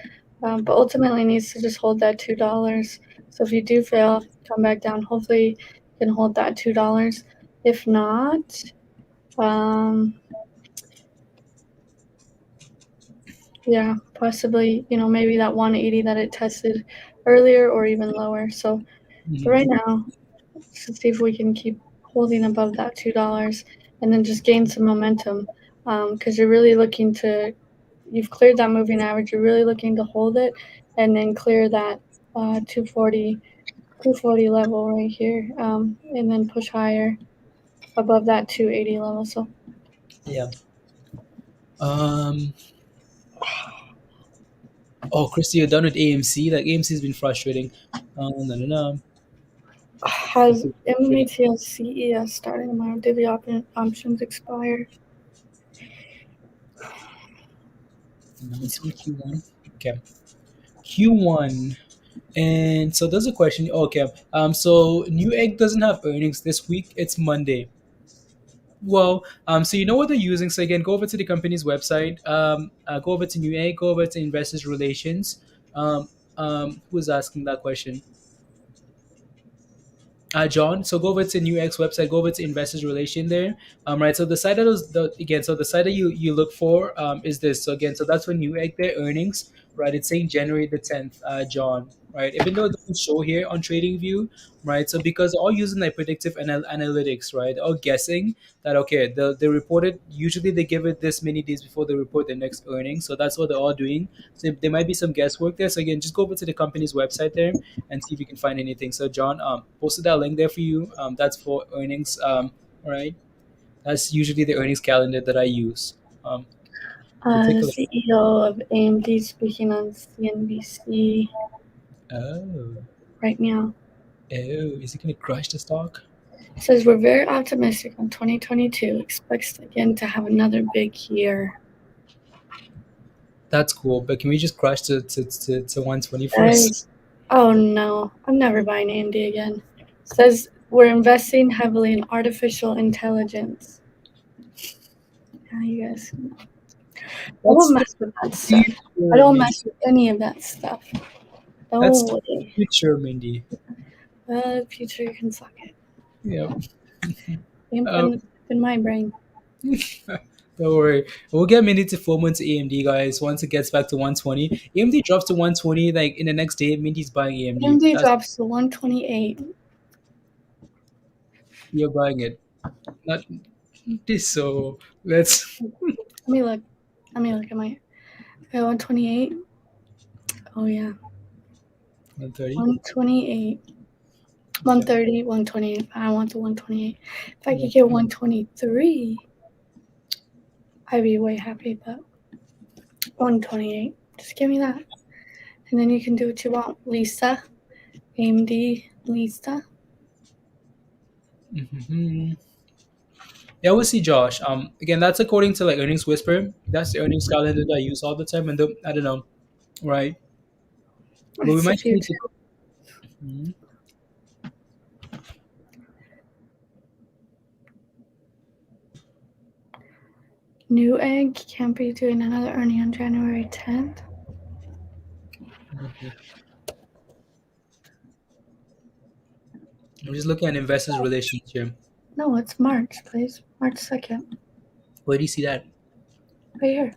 But ultimately it needs to just hold that $2. So if you do fail, come back down. Hopefully you can hold that $2. If not, yeah, possibly, maybe that 180 that it tested earlier or even lower. So Mhm. right now, let's see if we can keep holding above that $2 and then just gain some momentum. Because you're really you've cleared that moving average. You're really looking to hold it and then clear that 240 level right here, and then push higher above that 280 level. So Yeah. Oh, Christy, you're done with AMC. Like AMC's been frustrating. No. has MMX CES starting tomorrow? Did the options expire? Announcement Q1. Okay. Q1. And so there's a question. Okay. So NewEgg doesn't have earnings this week. It's Monday. Well, so you know what they're using. So again, go over to the company's website. Go over to NewEgg. Go over to Investors Relations. Who's asking that question? John. So go over to NewEgg website. Go over to Investors Relation there. Right. So the site that was again. So the site that you look for is this. So again, so that's when NewEgg their earnings. Right. It's saying January the 10th. John. Right. Even though it doesn't show here on TradingView. Right. So because they're all using like predictive analytics. Right. All guessing that okay. They reported. Usually they give it this many days before they report their next earnings. So that's what they're all doing. So there might be some guesswork there. So again, just go over to the company's website there and see if you can find anything. So John, posted that link there for you. That's for earnings. All right. That's usually the earnings calendar that I use. So take The a look. CEO of AMD speaking on CNBC Oh, right now is it gonna crush the stock? says we're very optimistic on 2022. Expects again to have another big year. That's cool, but can we just crush to 120 first? Says, oh no, I'm never buying AMD again. Says we're investing heavily in artificial intelligence. Yeah, you guys. I don't That's the mess with that stuff. I future, don't Mindy. mess with any of that stuff. That's No the way. future, Mindy. Future can suck it. Yeah. Ain't Um, in my brain. Don't worry. We'll get Mindy to 4 months AMD, guys. Once it gets back to 120, AMD drops to 120. Like in the next day, Mindy's buying AMD. AMD That's drops to 128. you're buying it. Not this. So let's Let me look. Let me look at my 128. Oh yeah, 130. 128. Okay. 130, 128. I want the 128. If I Yeah. could get 123, I'd be way happy. But 128, just give me that, and then you can do what you want, Lisa. AMD, Lisa. Hmm. Yeah, we'll see, Josh. Again, that's according to like earnings whisper. That's the earnings calendar that I use all the time, and I don't know, right? But we It's the might need future. to. Mhm. NewEgg can't be doing another earning on January 10th. Mhm. I'm just looking at investors' relations here. No, it's March, please. March 2nd. Where do you see that Right here.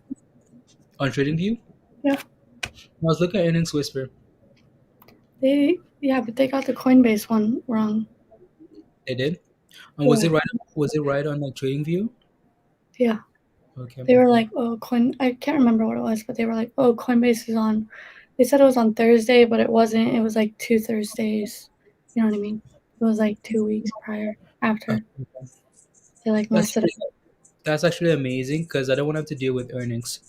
on TradingView? Yeah. I was looking at earnings whisper. But they got the Coinbase one wrong. They did. And was it Yeah. right? Was it right on like TradingView? Yeah. Okay. They were like, oh, I can't remember what it was, but they were like, oh, Coinbase is on. They said it was on Thursday, but it wasn't. It was like 2 Thursdays. You know what I mean? It was like 2 weeks prior, after. Okay. They like That's mess it up. that's actually amazing because I don't want to have to deal with earnings.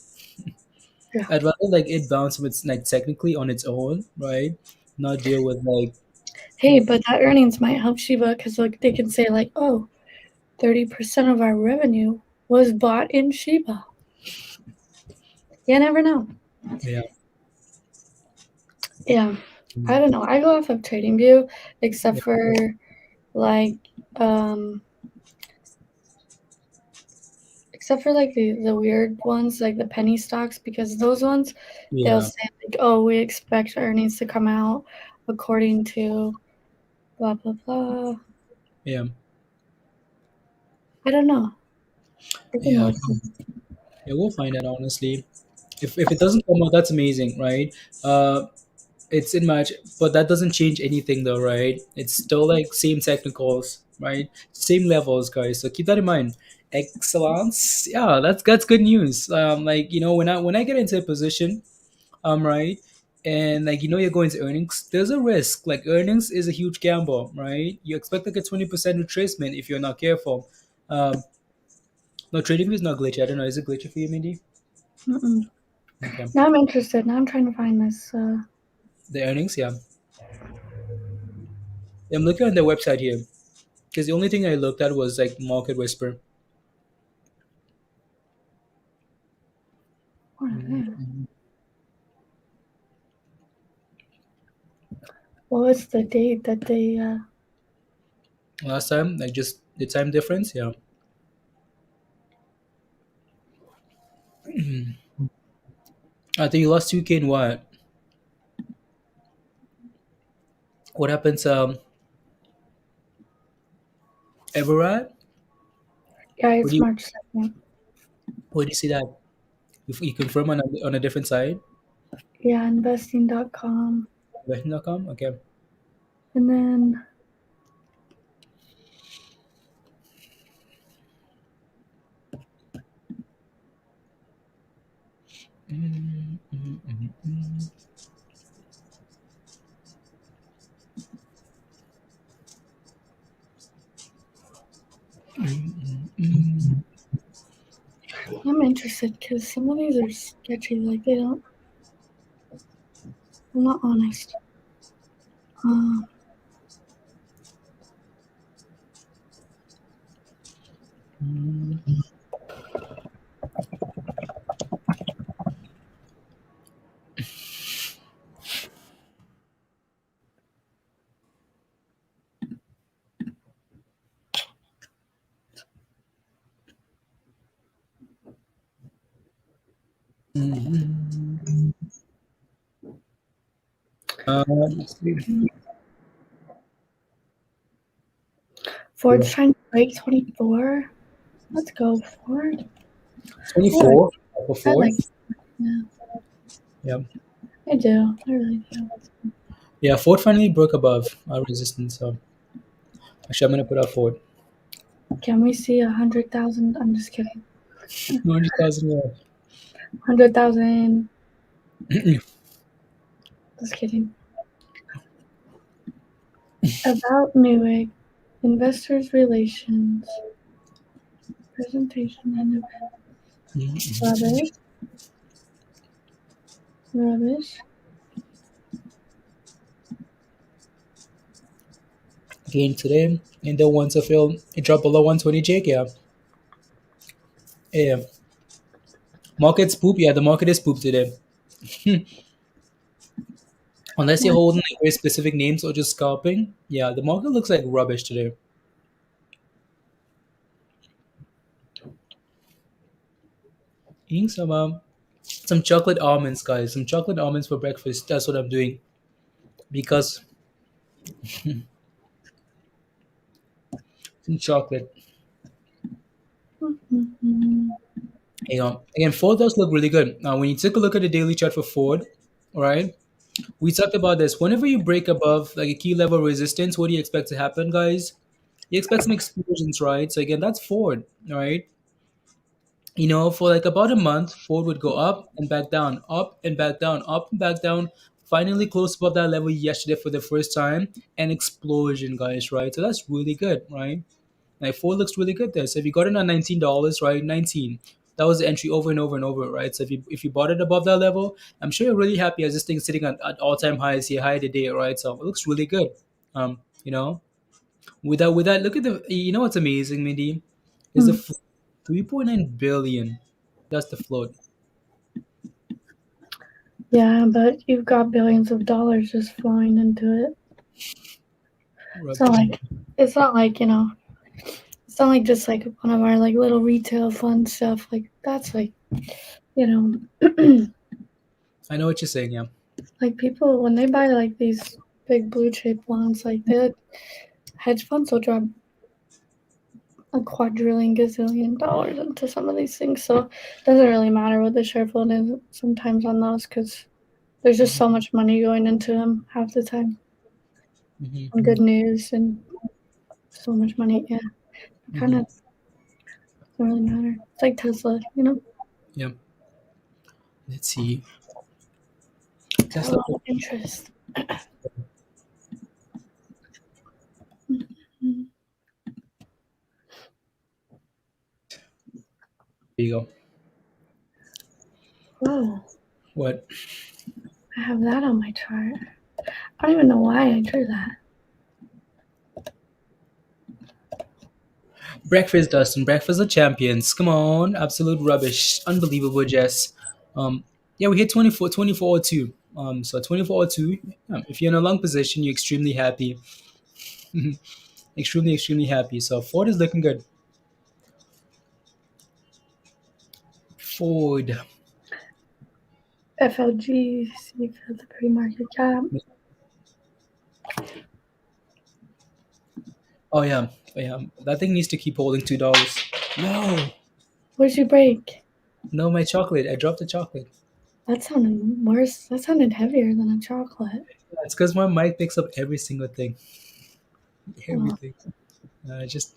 Yeah. I'd rather like it bounce with like technically on its own, right? Not deal with like Hey, but that earnings might help Shiba because like they can say like, oh, 30% of our revenue was bought in Shiba. You never know. yeah. Yeah. Mm, I don't know. I go off of TradingView, except yeah, for like um except for like the weird ones like the penny stocks because those ones they'll yeah, say like, oh, we expect earnings to come out according to blah blah blah. yeah, I don't know. I can yeah. look. Yeah, we'll find out honestly. If it doesn't come out, that's amazing, right? It's in match, but that doesn't change anything though, right? It's still like same technicals, right? Same levels, guys. So keep that in mind. Excellence, yeah, that's good news. Like when I get into a position, right, and like you're going to earnings, there's a risk. Like earnings is a huge gamble, right? You expect like a 20% retracement if you're not careful. Um, no, trading is not glitchy. I don't know. Is it glitchy for you, Mindy? Mm-mm. Okay. Now I'm interested. Now I'm trying to find this. The earnings, yeah. I'm looking on their website here because the only thing I looked at was like Market Whisper. What is this? Mhm. What was the date that they? Last time, like just the time difference, yeah. I think you lost 2K in what? What happens? Everard? Yeah, Where do it's you March 2nd. where do you see that? You confirm on a different side, Yeah, investing.com. investing.com. Okay. And then Mm, mm, mm, mm, mm, mm. I'm interested because some of these are sketchy. Like they don't. I'm not honest. Uh, Let's see. Ford's trying to break 24. Let's go, Ford. Oh, 24 for I Ford. like. Yeah, Yeah. I do. I really do. Yeah, Ford finally broke above our resistance. So actually, I'm gonna put up Ford. Can we see 100,000? I'm just kidding. 100,000. 100,000. Just kidding. About Newegg. Investors relations. Presentation and event. Rubbish. Rubbish. Again today, and the ones I feel it dropped below 120 JK. Yeah. Yeah. Market's poop. Yeah, the market is poop today. Unless you're What? holding like very specific names or just scalping. Yeah, the market looks like rubbish today. Eating some chocolate almonds, guys. Some chocolate almonds for breakfast. That's what I'm doing because some chocolate. Mm-hmm. Hang on. Again, Ford does look really good. Now, when you take a look at the daily chart for Ford, all right, we talked about this. Whenever you break above like a key level resistance, what do you expect to happen, guys? You expect some explosions, right? So again, that's Ford, all right? For like about a month, Ford would go up and back down, up and back down, up and back down. Finally, close above that level yesterday for the first time, and explosion, guys, right? So that's really good, right? Like Ford looks really good there. So if you got it on $19, right? 19. That was the entry over and over and over, right? So if you bought it above that level, I'm sure you're really happy as this thing's sitting at all time highs here, high today, right? So it looks really good. You know, with that, look at the. You know what's amazing, Mindy, is the Hmm. 3.9 billion. That's the float. Yeah, but you've got billions of dollars just flowing into it. It's not Rubbish. like it's not like, it's not like just like one of our like little retail fund stuff. Like that's like, you know, I know what you're saying. Yeah. like people when they buy like these big blue chip ones, like the hedge funds will drop a quadrillion gazillion dollars into some of these things. So it doesn't really matter what the share float is sometimes on those because there's just so much money going into them half the time. Hmm. And good news and so much money. Yeah, it kind Hmm. of doesn't really matter. It's like Tesla, you know. Yeah. Let's see. Got a Tesla. lot of interest. Mhm. There you go. Whoa, What? I have that on my chart. I don't even know why I drew that. Breakfast, Dustin. Breakfast of champions. Come on. Absolute rubbish. Unbelievable, Jess. Yeah, we hit 2402. So 2402. If you're in a long position, you're extremely happy. Extremely, extremely happy. So Ford is looking good. Ford. FLGC for the pre-market cap. Oh yeah. Oh, yeah. That thing needs to keep holding $2. No. Where'd you break? No, my chocolate. I dropped the chocolate. That sounded worse. That sounded heavier than a chocolate. It's because my mic picks up every single thing. Oh. Everything. Just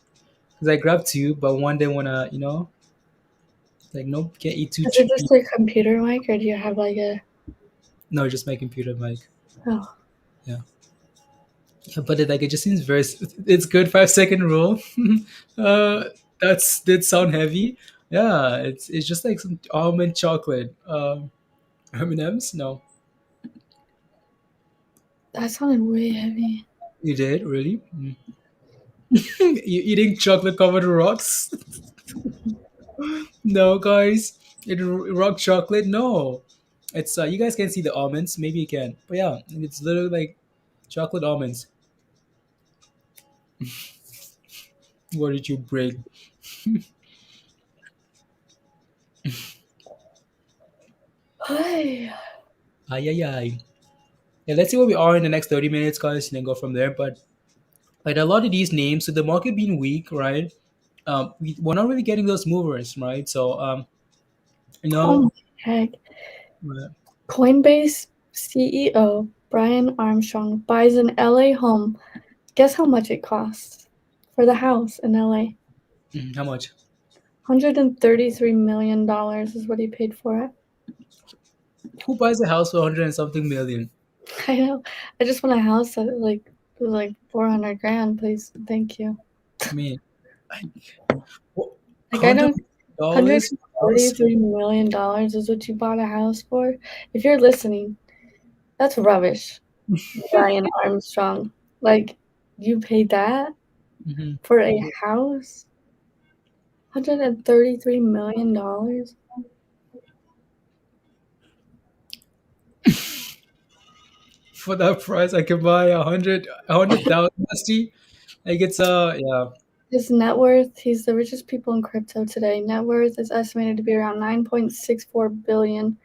because I grabbed two, but one didn't wanna, like nope, can't eat two Is it just trees. your computer mic, or do you have like a? No, just my computer mic. Oh, Yeah, yeah, but it just seems very. It's good 5 second rule. uh, that's did sound heavy. Yeah, it's just like some almond chocolate. M&Ms? No, that sounded way heavy. you did really. Mm. You eating chocolate covered rocks? No, guys, rock chocolate. No, it's you guys can see the almonds. Maybe you can, but yeah, it's literally like chocolate almonds. What did you break? Hi. Ay ay ay. Yeah, let's see where we are in the next 30 minutes, guys, and then go from there. But like a lot of these names, so the market being weak, right? We're not really getting those movers, right? So you Oh know, my heck. uh, Coinbase CEO Brian Armstrong buys an LA home. Guess how much it costs for the house in LA? how much? $133 million is what he paid for it. Who buys a house for 100 and something million? I know. I just want a house that like 400 grand, please. Thank you. I mean, like, Like I don't $100 house? $133 million is what you bought a house for. If you're listening, that's rubbish. Brian Armstrong. Like you paid that Hmm. for a house? $133 million? For that price, I can buy a hundred thousand ST. Like it's yeah. His net worth, he's the richest people in crypto today. Net worth is estimated to be around 9.64 billion.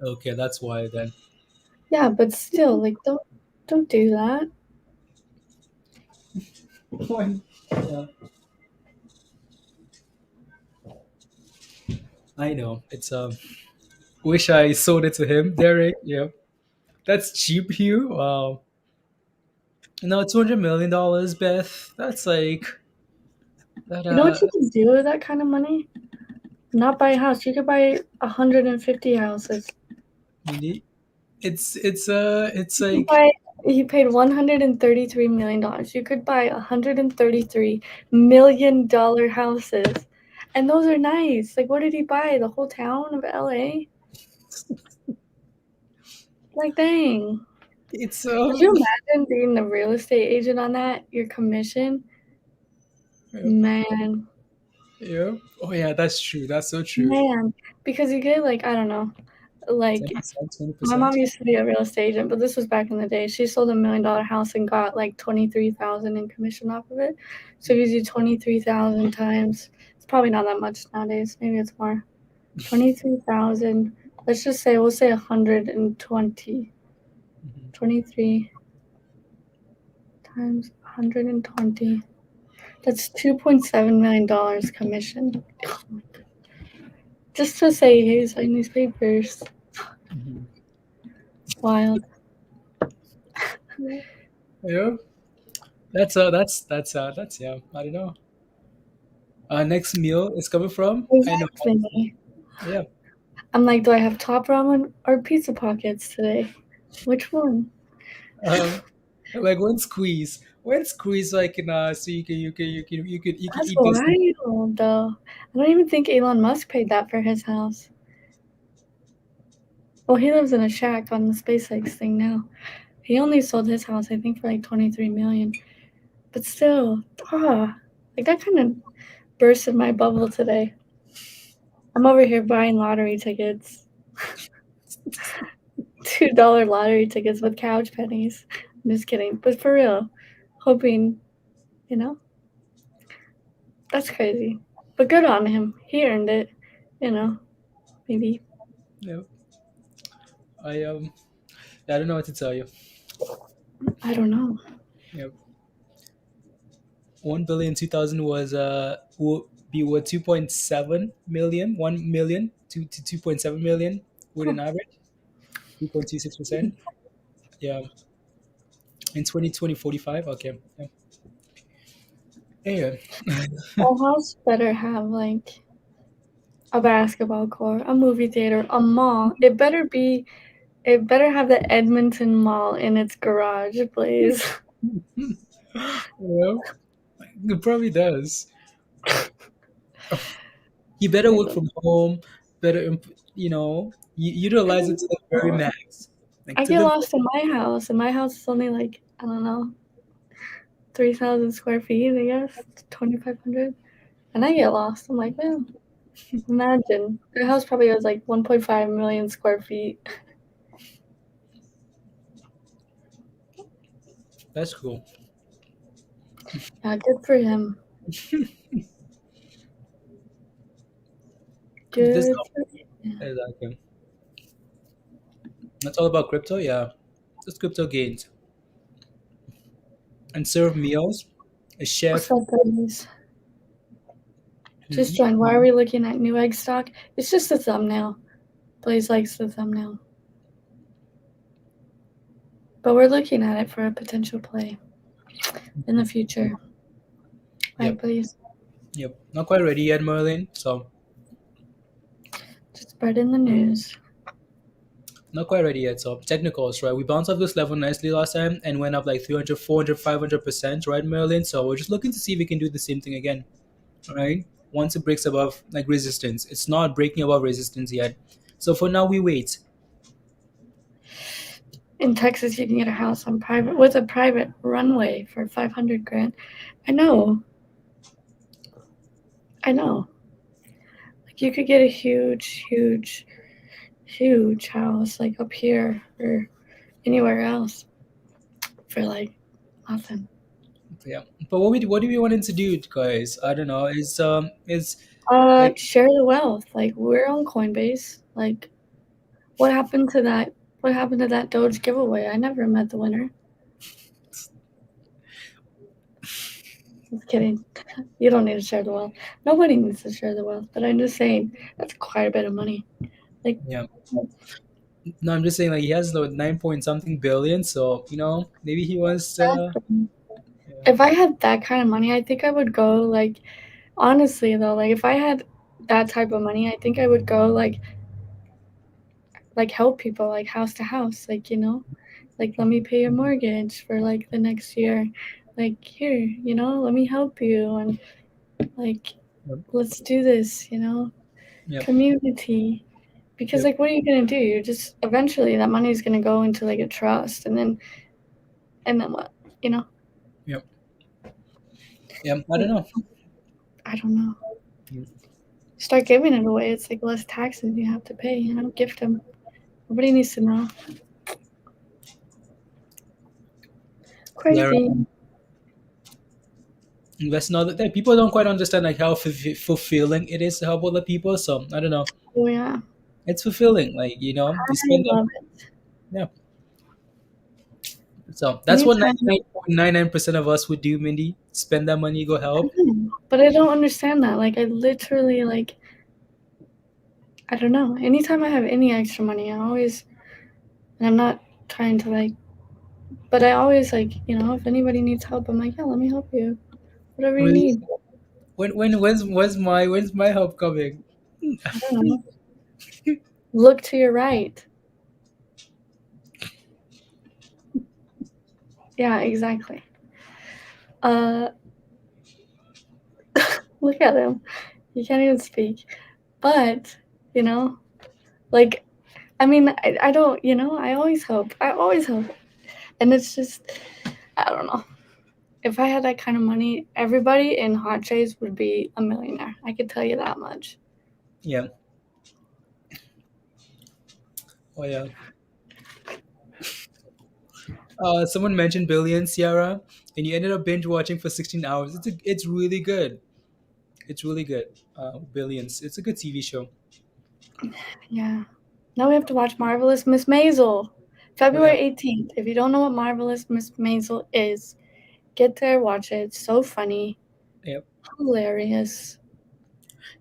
Okay, that's why then. Yeah, but still, like don't do that. Why? Yeah, I know. It's wish I sold it to him, Derek. Yeah, that's cheap, Hugh. Wow. No, $200 million, Beth. That's like that. You know what you can do with that kind of money? Not buy a house. You could buy 150 houses. Really, it's You can like buy He paid $133 million. You could buy $133 million houses. And those are nice. Like, what did he buy? The whole town of LA? Like, dang. It's Could you imagine being the real estate agent on that? Your commission? yeah. Man. Yeah. Oh yeah, that's true. That's so true. Man. Because you get, like, I don't know. Like, 10%, my 20%. mom used to be a real estate agent, but this was back in the day. She sold $1 million house and got like $23,000 in commission off of it. So if you do 23,000 times, it's probably not that much nowadays. Maybe it's more. 23,000. Let's just say we'll say 120. 23 times 120. That's $2.7 million commission. Just to say he's like newspapers. Wild. Yeah. That's yeah. I don't know. Next meal is coming from. I know. Exactly. Yeah. I'm like, do I have top ramen or pizza pockets today? Which one? Like one squeeze. So I can so you can That's eat this. wild, though. I don't even think Elon Musk paid that for his house. Well, he lives in a shack on the SpaceX thing now. He only sold his house, I think, for like $23 million. But still, like that kind of bursted my bubble today. I'm over here buying lottery tickets. $2 lottery tickets with couch pennies. I'm just kidding. But for real, hoping, you know, that's crazy. But good on him. He earned it, maybe. Yeah. I don't know what to tell you. I don't know. Yep. 1 billion 2000 was will be what 2.7 million 1 million to 2.7 million with an average 2.26%. Yeah. In 2020 45. Okay. Yeah. Anyway. A house better have like a basketball court, a movie theater, a mall. It better have the Edmonton Mall in its garage, please. Yeah. It probably does. You better work from home. Better utilize it to the very max. Like I to get the lost in my house, and my house is only like, I don't know, 3,000 square feet, I guess, 2,500. And I get lost. I'm like, man, imagine. Their house probably has like 1.5 million square feet. That's cool. Yeah, good for him. This Good for him. exactly. That's all about crypto. Yeah, just crypto gains and serve meals. A What's chef. up, buddies? Just joined. Why are we looking at NEGG stock? It's just a thumbnail. Blaze likes the thumbnail. But we're looking at it for a potential play in the future. Right, Yep. Blaze? Yep. Not quite ready yet, Merlin. So Just spreading the news. not quite ready yet. So technicals, right? We bounced off this level nicely last time and went up like 300, 400, 500%, right, Merlin? So we're just looking to see if we can do the same thing again, right? Once it breaks above like resistance. It's not breaking above resistance yet. So for now, we wait. In Texas, you can get a house on with a private runway for $500,000. I know. Like you could get a huge house like up here or anywhere else for like nothing. Yeah. But what do we want to do, guys? I don't know. Is Share the wealth. Like we're on Coinbase. Like what happened to that? What happened to that Doge giveaway? I never met the winner. Just kidding. You don't need to share the wealth. Nobody needs to share the wealth. But I'm just saying that's quite a bit of money. Like yeah. No, I'm just saying like he has like 9 point something billion, so maybe he wants to. if I had that kind of money, I think I would go like honestly though, like if I had that type of money, I think I would go like help people like house to house, like Like, let me pay your mortgage for like the next year. Like, here, let me help you, and like, Yep. let's do this, Yep. community. Because Yep. like, what are you gonna do? You're just eventually that money is gonna go into like a trust, and then what? Yep. Yeah. I don't Like, know. I don't know. Mm. Start giving it away. It's like less taxes you have to pay. Gift them. Nobody needs to know. Yeah. Crazy. That's not that people don't quite understand like how fulfilling it is to help other people. So I don't know. Oh yeah, It's fulfilling. Like you I spend love it. yeah. So that's what Anytime, 99.99% of us would do, Mindy. Spend that money, go help. but I don't understand that. Like, I literally like, I don't know. Anytime I have any extra money, and I'm not trying to like, but I always like, if anybody needs help, I'm like, yeah, let me help you. Whatever you Really? need. When's my help coming? I don't know. Look to your right. Yeah, exactly. Look at him. He can't even speak. But, like, I mean, I don't, I always help. I always help. And it's just, I don't know. If I had that kind of money, everybody in Hot Chase would be a millionaire. I could tell you that much. Yeah. Oh yeah. Someone mentioned Billions, Sierra, and you ended up binge watching for 16 hours. It's really good. It's really good. Billions. It's a good TV show. Yeah. Now we have to watch Marvelous Miss Maisel. Oh yeah. February 18th. If you don't know what Marvelous Miss Maisel is, get there, watch it. It's so funny. Yep. Hilarious.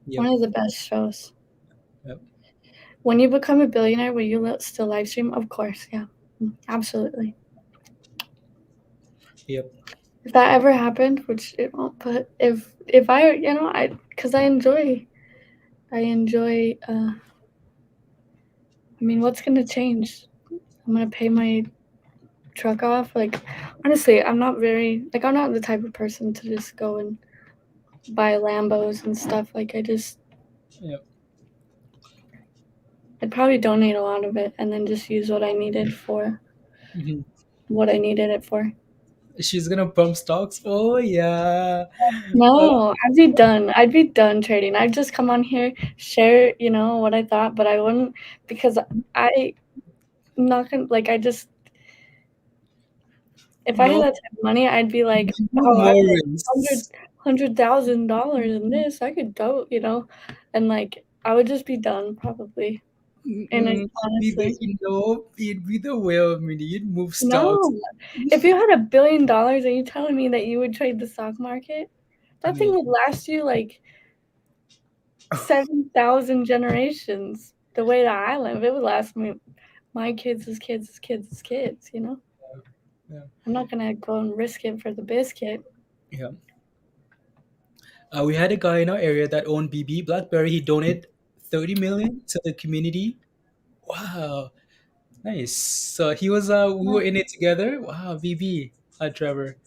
Yep. One of the best shows. Yep. When you become a billionaire, will you still live stream? Of course, yeah. Absolutely. Yep. If that ever happened, which it won't, but if I, because I enjoy, I mean, what's going to change? I'm going to pay my truck off. Like, honestly, I'm not the type of person to just go and buy Lambos and stuff. Like, Yep. I'd probably donate a lot of it and then just use what I needed for hmm what I needed it for. She's gonna pump stocks. Oh yeah. Uh, No, I'd be done trading. I'd just come on here, share, what I thought, but I wouldn't, because I not gonna like I just if I had no, that type of money, I'd be like, no oh, I more made risks. $100,000 in this. I could do, and like I would just be done probably. And Mm-mm. honestly, You'd be the whale, Mindy. You'd move stocks. no. If you had $1 billion, are you telling me that you would trade the stock market? I That thing mean, would last you like 7,000 generations. The way that I live, it would last me my kids. yeah. I'm not gonna go and risk it for the biscuit. Yeah. We had a guy in our area that owned BB BlackBerry. He donated 30 million to the community. Wow, nice. So he was. We were in it together. Wow, BB. Trevor.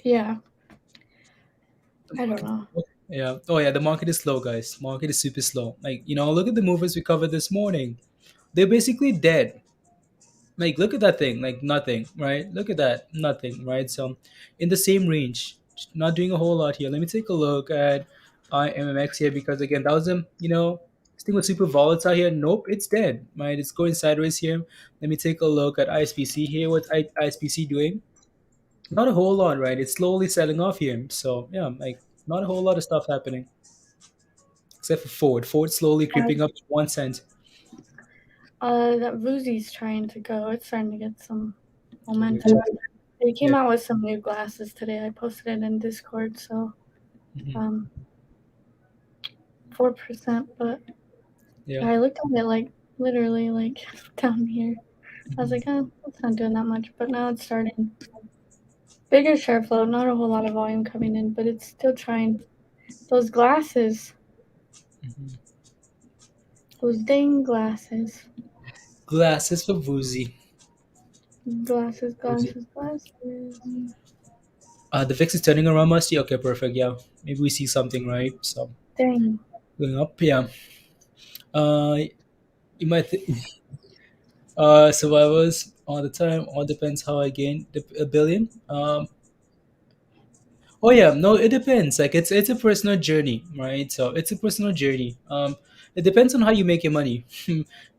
Yeah, I don't know. Yeah. Oh yeah. The market is slow, guys. Market is super slow. Like look at the movers we covered this morning. They're basically dead. Like look at that thing, like nothing, right? Look at that, nothing, right? So in the same range, not doing a whole lot here. Let me take a look at IMMX here because again, that was this thing was super volatile here. Nope, it's dead, right? It's going sideways here. Let me take a look at ISPC here. What's ISPC doing? Not a whole lot, right? It's slowly selling off here. So yeah, like not a whole lot of stuff happening except for Ford. Ford slowly creeping up to 1 cent. That Vuzi's trying to go. It's starting to get some Okay. momentum. They came Yeah. out with some new glasses today. I posted it in Discord, so Mhm. 4%. But Yeah. yeah, I looked at it like literally like down here. I was like, oh, it's not doing that much. But now it's starting. Bigger share flow, not a whole lot of volume coming in, but it's still trying. Those glasses, Mhm. those dang glasses. Glasses for Woozy. Glasses, Is it- glasses, glasses. The VIX is turning around, Musty. Okay, perfect. Yeah, maybe we see something, right? So Dang. going up. Yeah. Uh, you might. Survivors all the time. All depends how I gain a billion. Oh yeah, no, it depends. Like it's a personal journey, right? So it's a personal journey. It depends on how you make your money.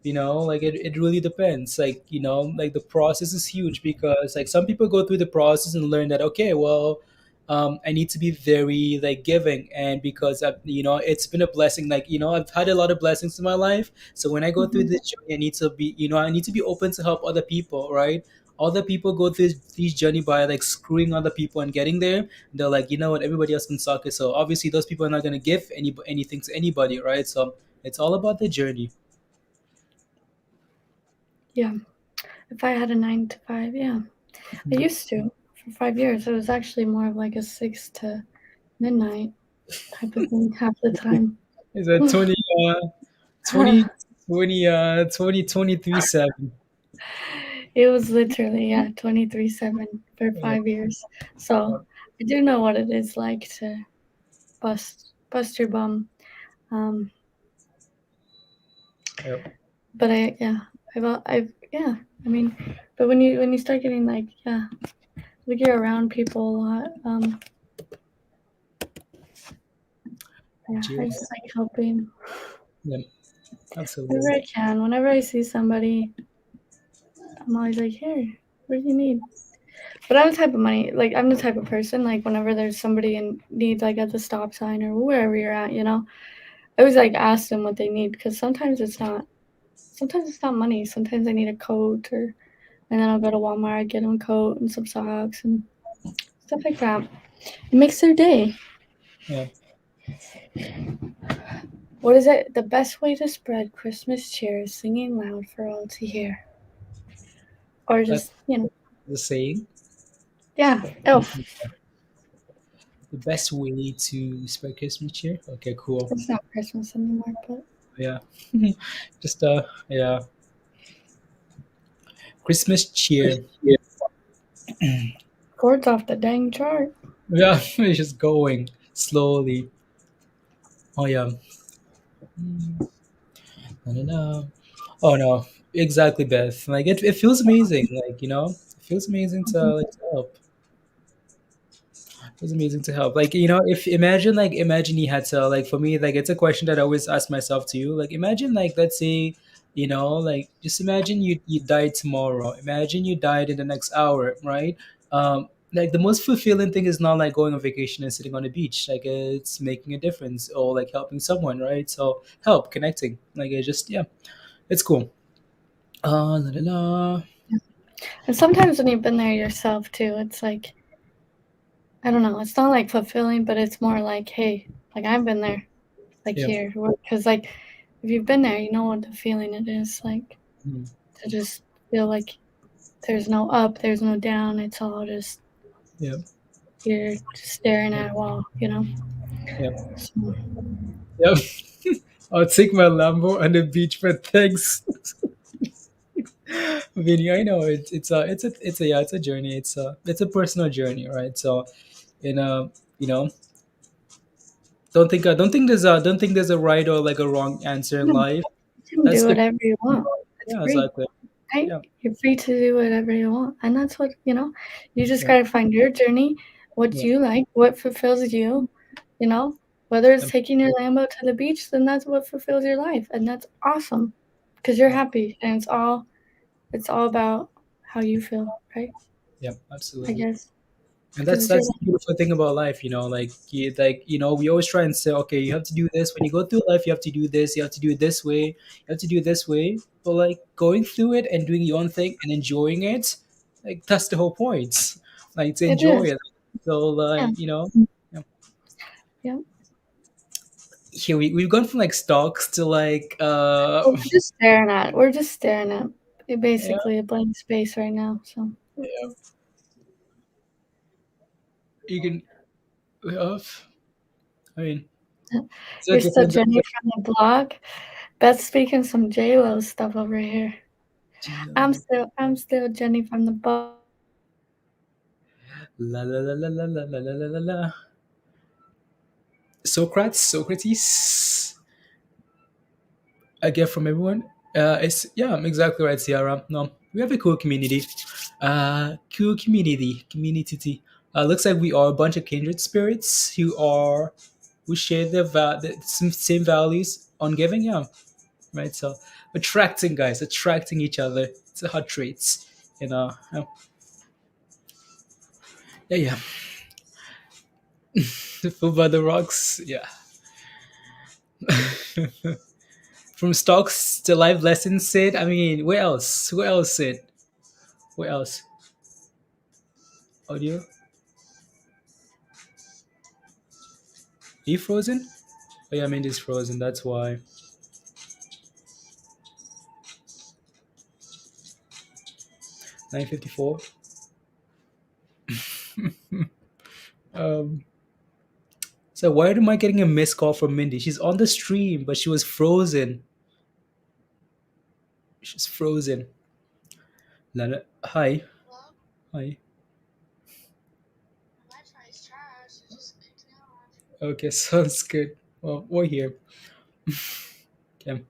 Like it really depends. Like, like the process is huge because like some people go through the process and learn that okay, well, I need to be very like giving, and because it's been a blessing. Like I've had a lot of blessings in my life. So when I go through Mhm. this journey, I need to be open to help other people, right? Other people go through this journey by like screwing other people and getting there. They're like, you know what, everybody else can suck it. So obviously those people are not going to give anything to anybody, right? So it's all about the journey. Yeah. If I had a 9 to 5, yeah. I used to for 5 years. It was actually more of like a 6 to midnight type of thing half the time. Is that 20 20 20 23 7? It was literally, yeah, 23/7 for Yeah, 5 years. So I do know what it is like to bust your bum. Um, yeah. but yeah. I mean, but when you start getting like, yeah, like you're around people a lot. Yeah, I just Cheers. like helping Yeah, whenever absolutely. I can. Whenever I see somebody, I'm always like, here, what do you need? But I'm the type of person, like, whenever there's somebody in need, like, at the stop sign or wherever you're at, I always, like, ask them what they need because sometimes it's not money. Sometimes I need a coat and then I'll go to Walmart, get them a coat and some socks and stuff like that. It makes their day. Yeah, What is it? The best way to spread Christmas cheer is singing loud for all to hear. Or that's just, the saying. yeah, elf. The best way to spread Christmas cheer. Okay, cool. It's not Christmas anymore, but Yeah. Just yeah, Christmas cheer. chords off the dang chart. Yeah, it's just going slowly. Oh yeah. Da-da-da. Oh no, exactly, Beth. Like it feels amazing. Like it feels amazing to Mhm. like to help. It was amazing to help. Like if imagine you had to like for me like it's a question that I always ask myself to you. Like imagine like let's say like just imagine you died tomorrow. Imagine you died in the next hour, right? Like the most fulfilling thing is not like going on vacation and sitting on the beach. Like it's making a difference or like helping someone, right? So help connecting. Like it just yeah, it's cool. La, la, la. And sometimes when you've been there yourself too, it's like, I don't know, it's not like fulfilling, but it's more like, hey, like I've been there, like Yeah. here. Because, like, if you've been there, you know what the feeling it is like Mm. to just feel like there's no up, there's no down. It's all just, Yeah. you're just staring at a wall. Yeah. So, Yep. I'll take my Lambo on the beach for thanks. Vinny, I know it's a journey. It's a personal journey, right? So, in you know, don't think there's a right or like a wrong answer in you life. can That's do the whatever you want. It's yeah, free. exactly. Right? Yeah, You're free to do whatever you want. And that's what, you just yeah, got to find your journey, what yeah, you like, what fulfills you, you know? Whether it's yeah, taking your Lambo to the beach, then that's what fulfills your life. And that's awesome because you're yeah, happy and it's all about how you feel, right? yeah, I absolutely. guess And because that's it's your that's the life. beautiful thing about life, we always try and say, okay, you have to do this when you go through life, you have to do this, you have to do it this way, you have to do it this way. But like going through it and doing your own thing and enjoying it, like that's the whole point. Like to It enjoy is. it. So Yeah. yeah. Yeah. Here we've gone from like stocks to like Well, we're just staring at yeah, basically a blank space right now. So yeah. You can off. I mean, you're it still depends on Jenny from the block. Beth's speaking some J Lo stuff over here. I'm still Jenny from the book. La la la la la la la la la la la. Socrates. I get from everyone. It's yeah, I'm exactly right, Ciara. No, we have a cool community. Cool community. Looks like we are a bunch of kindred spirits who share the same values on giving. Yeah, right. So attracting guys, attracting each other. It's a hot traits. Yeah, yeah. Food by the rocks. Yeah. From stocks to life lessons, Sid. I mean, where else? Where else, Sid? Where else? Audio? Are you frozen? Oh yeah, I mean it's frozen. That's why. 9:54. Um. So why am I getting a missed call from Mindy? She's on the stream, but she was frozen. She's frozen. Lana, hi. Hi. Okay, sounds good. Well, we're here. Okay.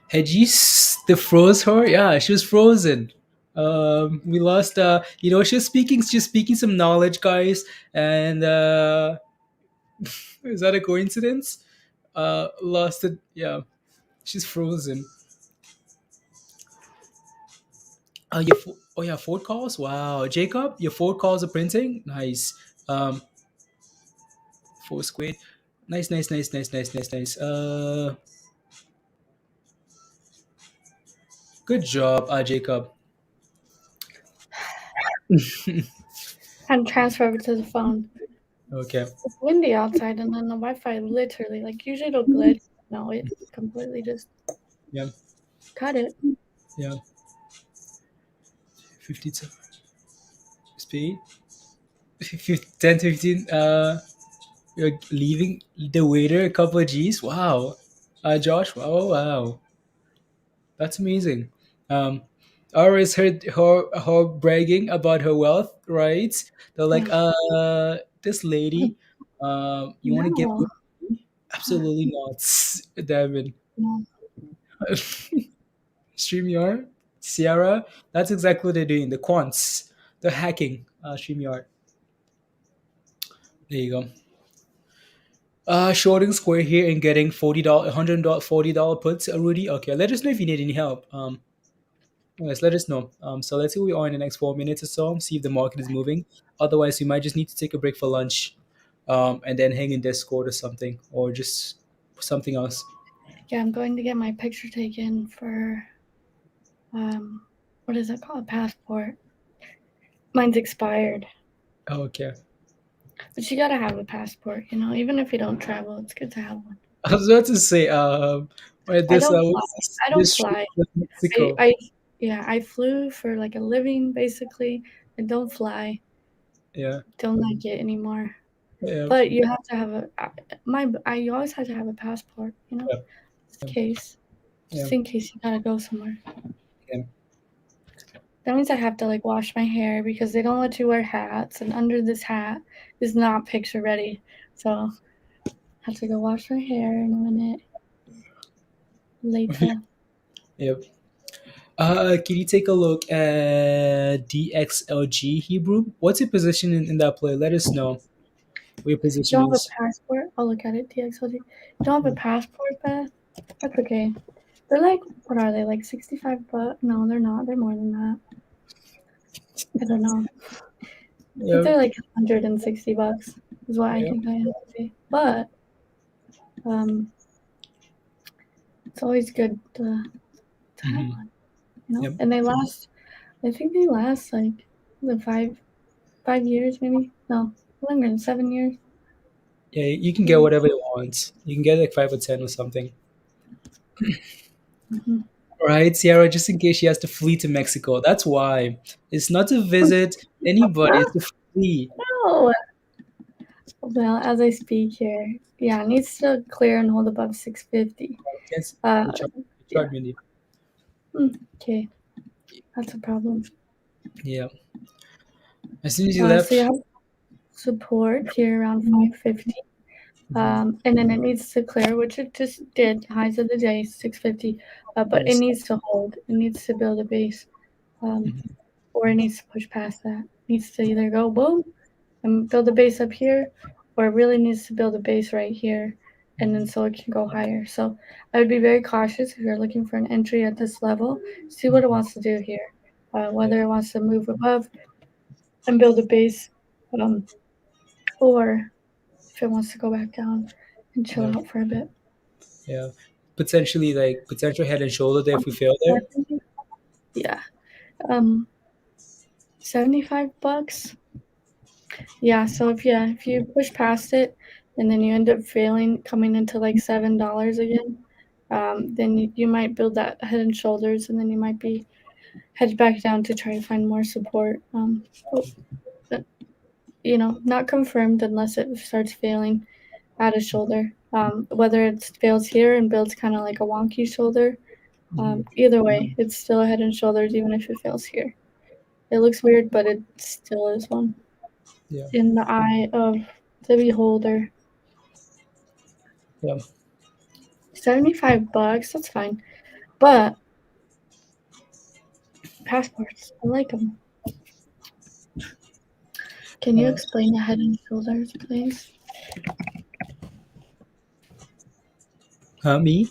Hedges, they froze her. Yeah, she was frozen. We lost. She's speaking some knowledge, guys. And is that a coincidence? Lost it. Yeah, she's frozen. Oh yeah, Ford calls. Wow, Jacob, your Ford calls are printing. Nice. Four squid. Nice, nice, nice, nice, nice, nice, nice. Good job, Jacob. And transfer over to the phone. Okay. It's windy outside, and then the Wi-Fi literally, like, usually it'll glitch. No, it completely just Yeah. cut it. Yeah. 52 speed. 10 to 15. You're leaving the waiter a couple of G's. Wow. Josh. Oh wow. That's amazing. Um, I always heard her bragging about her wealth, right? They're like, Yeah. this lady, you want to get No. with me? Absolutely not, Devin. No. StreamYard, Sierra, that's exactly what they're doing. The quants, they're hacking StreamYard. There you go. Shorting Square here and getting $40, $140 puts. Rudy, okay. Let us know if you need any help. Yes, let us know. So let's see where we are in the next 4 minutes or so. See if the market is moving. Otherwise, we might just need to take a break for lunch, and then hang in Discord or something, or just something else. Yeah, I'm going to get my picture taken for, what is it called? Passport. Mine's expired. Okay. But you gotta have a passport, even if you don't travel, it's good to have one. I was about to say, I don't fly. I don't this fly. trip to Mexico. I flew for like a living, basically. I don't fly. Yeah. Don't like it anymore. Yeah. But you have to have I always had to have a passport, Yeah. just in case. Just Yeah. in case you gotta go somewhere. Yeah. That means I have to like wash my hair because they don't let you wear hats, and under this hat is not picture ready. So I have to go wash my hair in a minute later. Yep. Can you take a look at DXLG Hebrew? What's your position in that play? Let us know what your You position don't have is. a passport? I'll look at it, TXLG. You don't have a passport, Beth? That's okay. They're like, what are they, like $65? No, they're not. They're more than that. I don't know. I think they're like $160 is what I think I have to pay. But it's always good to have one, Yep. And they last. I think they last like the 5 years, maybe. No, longer than 7 years. Yeah, you can get whatever you want. You can get like 5 or 10 or something. Mm-hmm. Right, Sierra, just in case she has to flee to Mexico. That's why. It's not to visit anybody, it's to flee. No, Well, as I speak here, yeah, it needs to clear and hold above 650. Yes, Uh, the yeah. chart, Mindy. Okay, that's a problem. Yeah. As soon as you So you left. have support here around 550. And then it needs to clear, which it just did. Highs of the day, 650. But it Yes. needs to hold. It needs to build a base. Um, or it needs to push past that. It needs to either go boom and build a base up here, or it really needs to build a base right here, and then so it can go higher. So I would be very cautious if you're looking for an entry at this level. See what it wants to do here, Yeah. whether it wants to move above and build a base, or if it wants to go back down and chill Yeah. out for a bit. Yeah. Potentially like potential head and shoulder there if we fail there. Yeah. 75 bucks. Yeah, so if you push past it and then you end up failing coming into like $7 again, then you might build that head and shoulders and then you might be head back down to try to find more support. But, not confirmed unless it starts failing at a shoulder. Whether it fails here and builds kind of like a wonky shoulder, either way, it's still a head and shoulders even if it fails here. It looks weird, but it still is one Yeah. in the eye of the beholder. Yeah. 75 bucks, that's fine. But passports, I like them. Can you explain the head and shoulders, please? Me?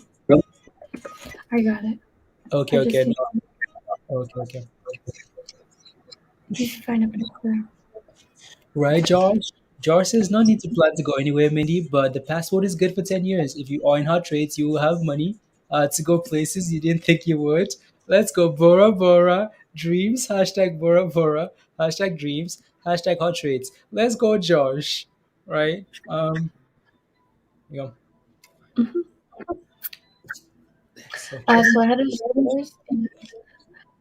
I got it. Okay, I okay. just No. Okay, okay. need to find a picture. Right, Josh? Josh says no need to plan to go anywhere, Mindy, but the passport is good for 10 years. If you are in hot trades, you will have money to go places you didn't think you would. Let's go Bora Bora, dreams, hashtag Bora Bora, hashtag dreams, hashtag hot trades. Let's go, Josh. Right? Yeah. Mhm. So, So head and shoulders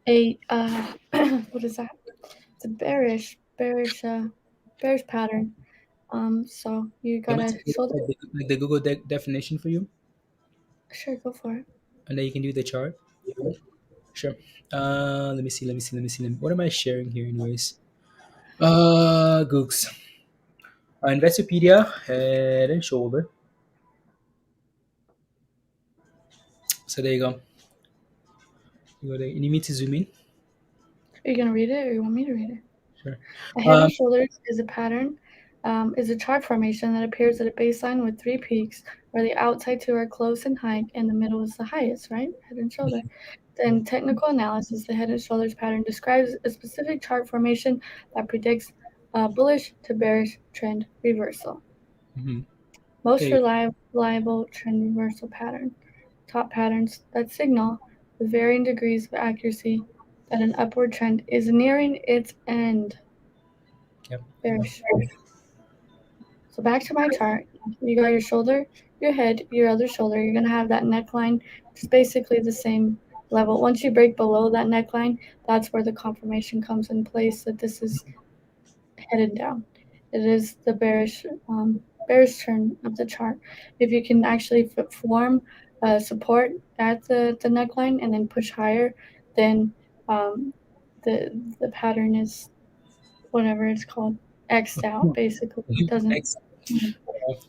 is a what is that? It's a bearish pattern. So you let me gotta take shoulder. like the Google definition for you, Sure, go for it. and then you can do the chart. Sure. Let me see. Let me see. Let me see. What am I sharing here, anyways? Googs. Investopedia, head and shoulder. So there you go. You go there. You need me to zoom in? Are you gonna read it, or you want me to read it? Sure. A head Um, and shoulders is a pattern, is a chart formation that appears at a baseline with three peaks, where the outside two are close in height and the middle is the highest, right? Head and shoulder. In technical analysis, the head and shoulders pattern describes a specific chart formation that predicts a bullish to bearish trend reversal. mhm. Most There you reliable trend reversal pattern. Top patterns that signal with varying degrees of accuracy that an upward trend is nearing its end. go. Bearish. So back to my chart. You got your shoulder, your head, your other shoulder. You're gonna have that neckline, which is basically the same level. Once you break below that neckline, that's where the confirmation comes in place that this is headed down. It is the bearish turn of the chart. If you can actually form support at the neckline and then push higher, then um, the pattern is whatever it's called, xed out. Basically, it doesn't. Next.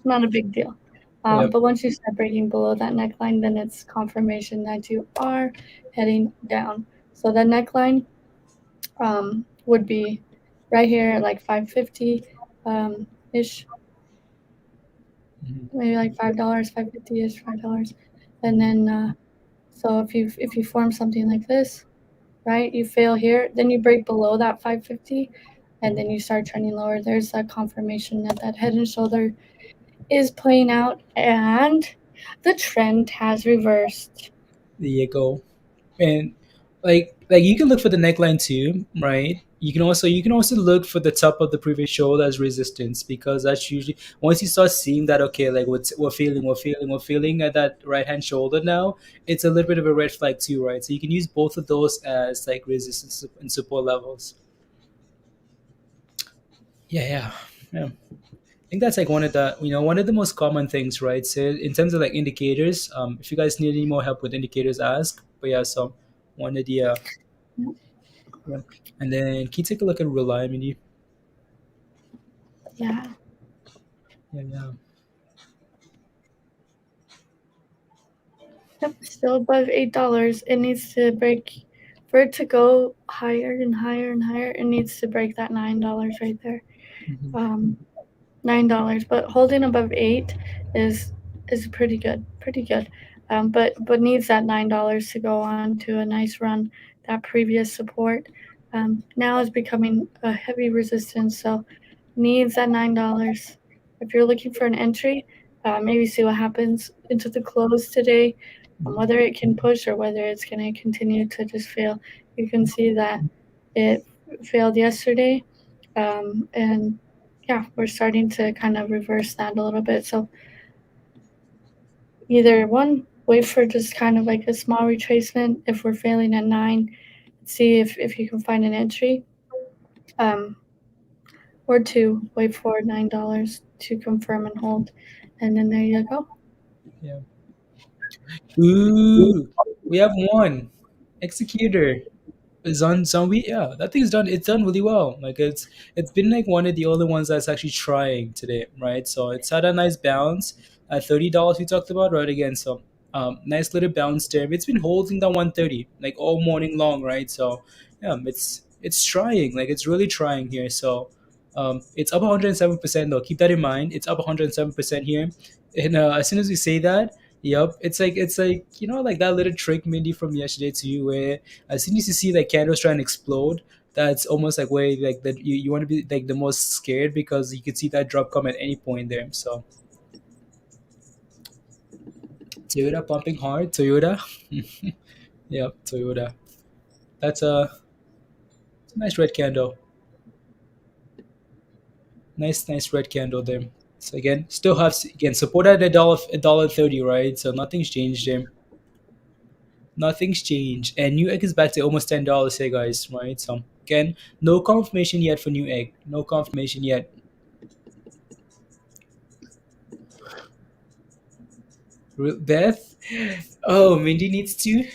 Not a big deal. Yeah. But once you start breaking below that neckline, then it's confirmation that you are heading down. So the neckline would be right here, like 550 ish, Mhm. maybe like $5, 550 ish, $5, and then so if you form something like this, right, you fail here, then you break below that 550, and then you start trending lower. There's a confirmation that that head and shoulder is playing out, and the trend has reversed. There you go. And like you can look for the neckline too, right? You can also look for the top of the previous shoulder as resistance, because that's usually once you start seeing that, okay, like we're feeling at that right hand shoulder now, it's a little bit of a red flag too, right? So you can use both of those as like resistance and support levels. Yeah, yeah, yeah. think that's like one of the one of the most common things, right? So in terms of like indicators, if you guys need any more help with indicators, ask. But yeah, so one of the yeah. And then can you take a look at reliability? Yeah. Yeah, yeah. Yep, still above $8. It needs to break for it to go higher and higher and higher. It needs to break that $9 right there. Mhm. $9, but holding above 8 is pretty good, pretty good. But needs that $9 to go on to a nice run. That previous support now is becoming a heavy resistance, so needs that $9. If you're looking for an entry, maybe see what happens into the close today, whether it can push or whether it's going to continue to just fail. You can see that it failed yesterday, and yeah, we're starting to kind of reverse that a little bit. So either one, wait for just kind of like a small retracement. If we're failing at 9, see if you can find an entry. Um, or two, wait for $9 to confirm and hold. And then there you go. Yeah. Ooh, we have one executor. Zombie, yeah, that thing's done. It's done really well. Like it's been like one of the only ones that's actually trying today, right? So it's had a nice bounce at $30 we talked about, right? Again, so nice little bounce there. It's been holding the 130 like all morning long, right? So yeah, it's trying. Like it's really trying here. So it's up 107% though. Keep that in mind. It's up 107% here. And as soon as we say that, yep, it's like like that little trick Mindy from yesterday to you where as soon as you see that candles trying to explode, that's almost like where like that you want to be like the most scared because you could see that drop come at any point there. So Toyota pumping hard. Toyota. Yep, Toyota. That's it's a nice red candle. Nice red candle there. So again, still have again support at a dollar 30, right? So nothing's changed there. Nothing's changed. And new egg is back to almost $10 here, guys, right? So again, no confirmation yet for new egg. No confirmation yet. Beth? Oh, Mindy needs to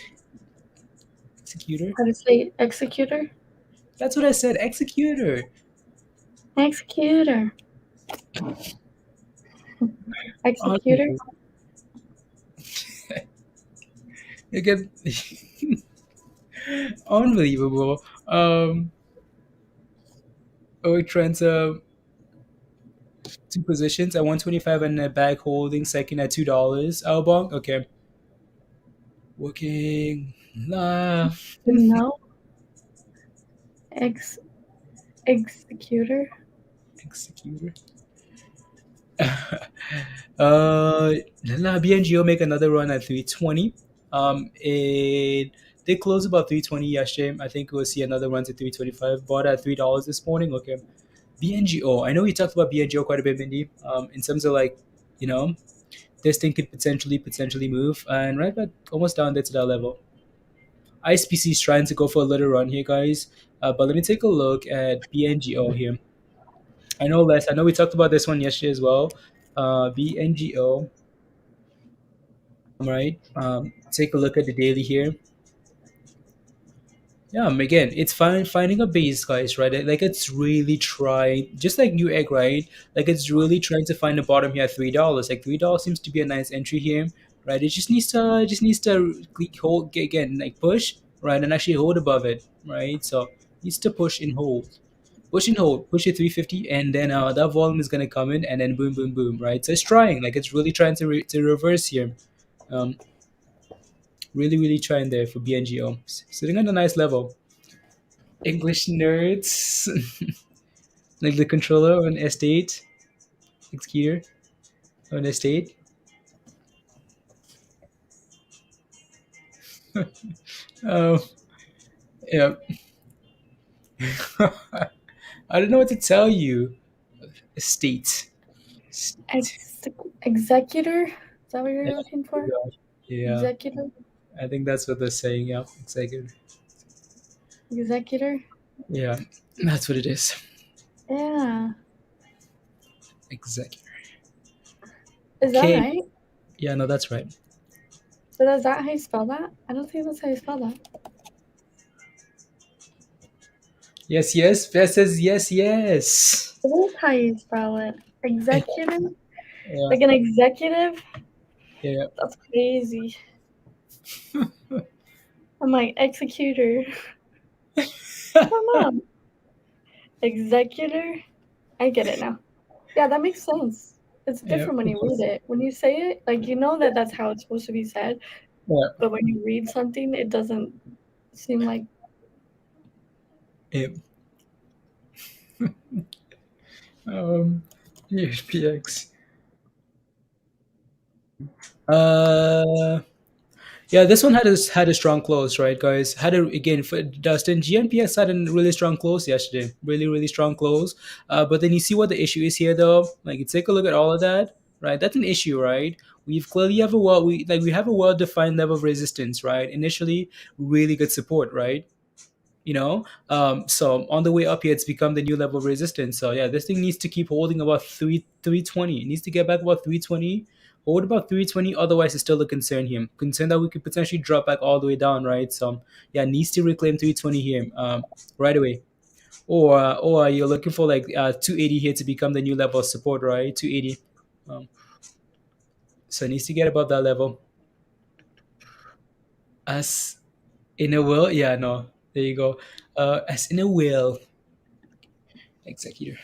executor. How to say executor? That's what I said. Executor. Executor. Executor. Unbelievable. Again, unbelievable. Oh, trends two positions at 125 and a bag holding second at $2. Albong. Okay. Working. Nah. No. Ex executor. Executor. BNGO make another run at 320. It did close about 320 yesterday. I think we'll see another run to 325. Bought at $3 this morning. Okay. BNGO. I know we talked about BNGO quite a bit, Mindy. In terms of like, you know, this thing could potentially move, and right back almost down there to that level. ISPC is trying to go for a little run here, guys. But let me take a look at BNGO here. I know less. I know we talked about this one yesterday as well. BNGO. Right. Take a look at the daily here. Yeah, again, it's finding a base, guys, right? Like it's really trying, just like New Egg, right? Like it's really trying to find the bottom here at $3. Like $3 seems to be a nice entry here, right? It just needs to hold again, like push, right, and actually hold above it, right? So needs to push and hold, push it 350, and then that volume is gonna come in, and then boom, boom, boom, right? So it's trying, like it's really trying to reverse here. Um, really trying there for BNGO, sitting on a nice level. English nerds, like the controller on estate, executor on estate. Oh, yeah. I don't know what to tell you. Estate. Estate. Ex executor. Is that what Yeah, you're looking for? yeah. Executor. I think that's what they're saying. Yeah, executive. Executor. Yeah, that's what it is. Yeah. Exactly. Is that Okay. right? Yeah, no, that's right. But is that how you spell that? I don't think that's how you spell that. Yes, yes. Beth says yes, yes. It is how you spell it. Executive? Yeah, Like an executive? yeah. That's crazy. I'm like, executor. Come on. Executor? I get it now. Yeah, that makes sense. It's Yeah, different when you read it. When you say it, like you know that that's how it's supposed to be said, yeah, but when you read something, it doesn't seem like. yeah. Um, ESPX. Uh, yeah, this one had a strong close, right, guys? Had a again for Dustin. GNPX had a really strong close yesterday, really strong close. But then you see what the issue is here, though. Like, you take a look at all of that, right? That's an issue, right? We've clearly have a we have a well defined level of resistance, right? Initially, really good support, right? So on the way up here, it's become the new level of resistance. So yeah, this thing needs to keep holding about 320. It needs to get back about 320, hold about 320. Otherwise, it's still a concern here, concern that we could potentially drop back all the way down, right? So yeah, needs to reclaim 320 here, right away. Or you're looking for like 280 here to become the new level of support, right? 280. So it needs to get above that level. As in a will, yeah, no, there you go. As in a will, executor.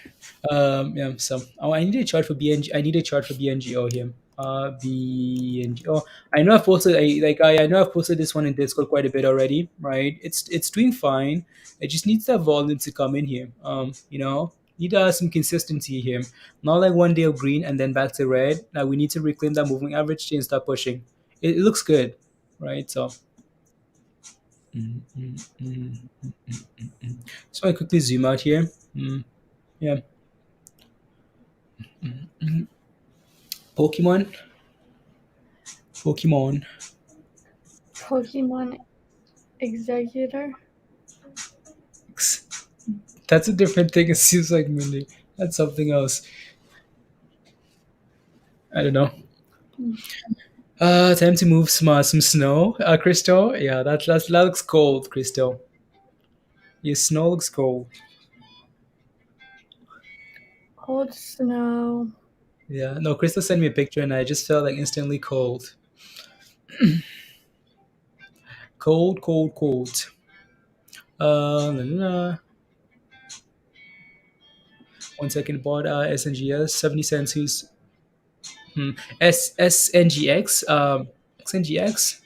Yeah. So I need a chart for BNG. I need a chart for BNGO here. BNGO. I know I've posted. I know I've posted this one in Discord quite a bit already. Right. It's doing fine. It just needs that volume to come in here. Need some consistency here. Not like one day of green and then back to red. Now we need to reclaim that moving average and start pushing. It looks good, right? So. Mm, mm, mm, mm, mm, mm. So I quickly zoom out here. Yeah. Pokemon. Pokemon. Pokemon executor. That's a different thing. It seems like Mindy. That's something else. I don't know. Time to move some snow. Crystal. Yeah, that looks cold, Crystal. Your snow looks cold. Cold snow. Yeah. No, Crystal sent me a picture and I just felt like instantly cold. Cold, cold, cold. La, la, la. 1 second. Bought SNGS 70 cents. Who's SNGX? XNGX.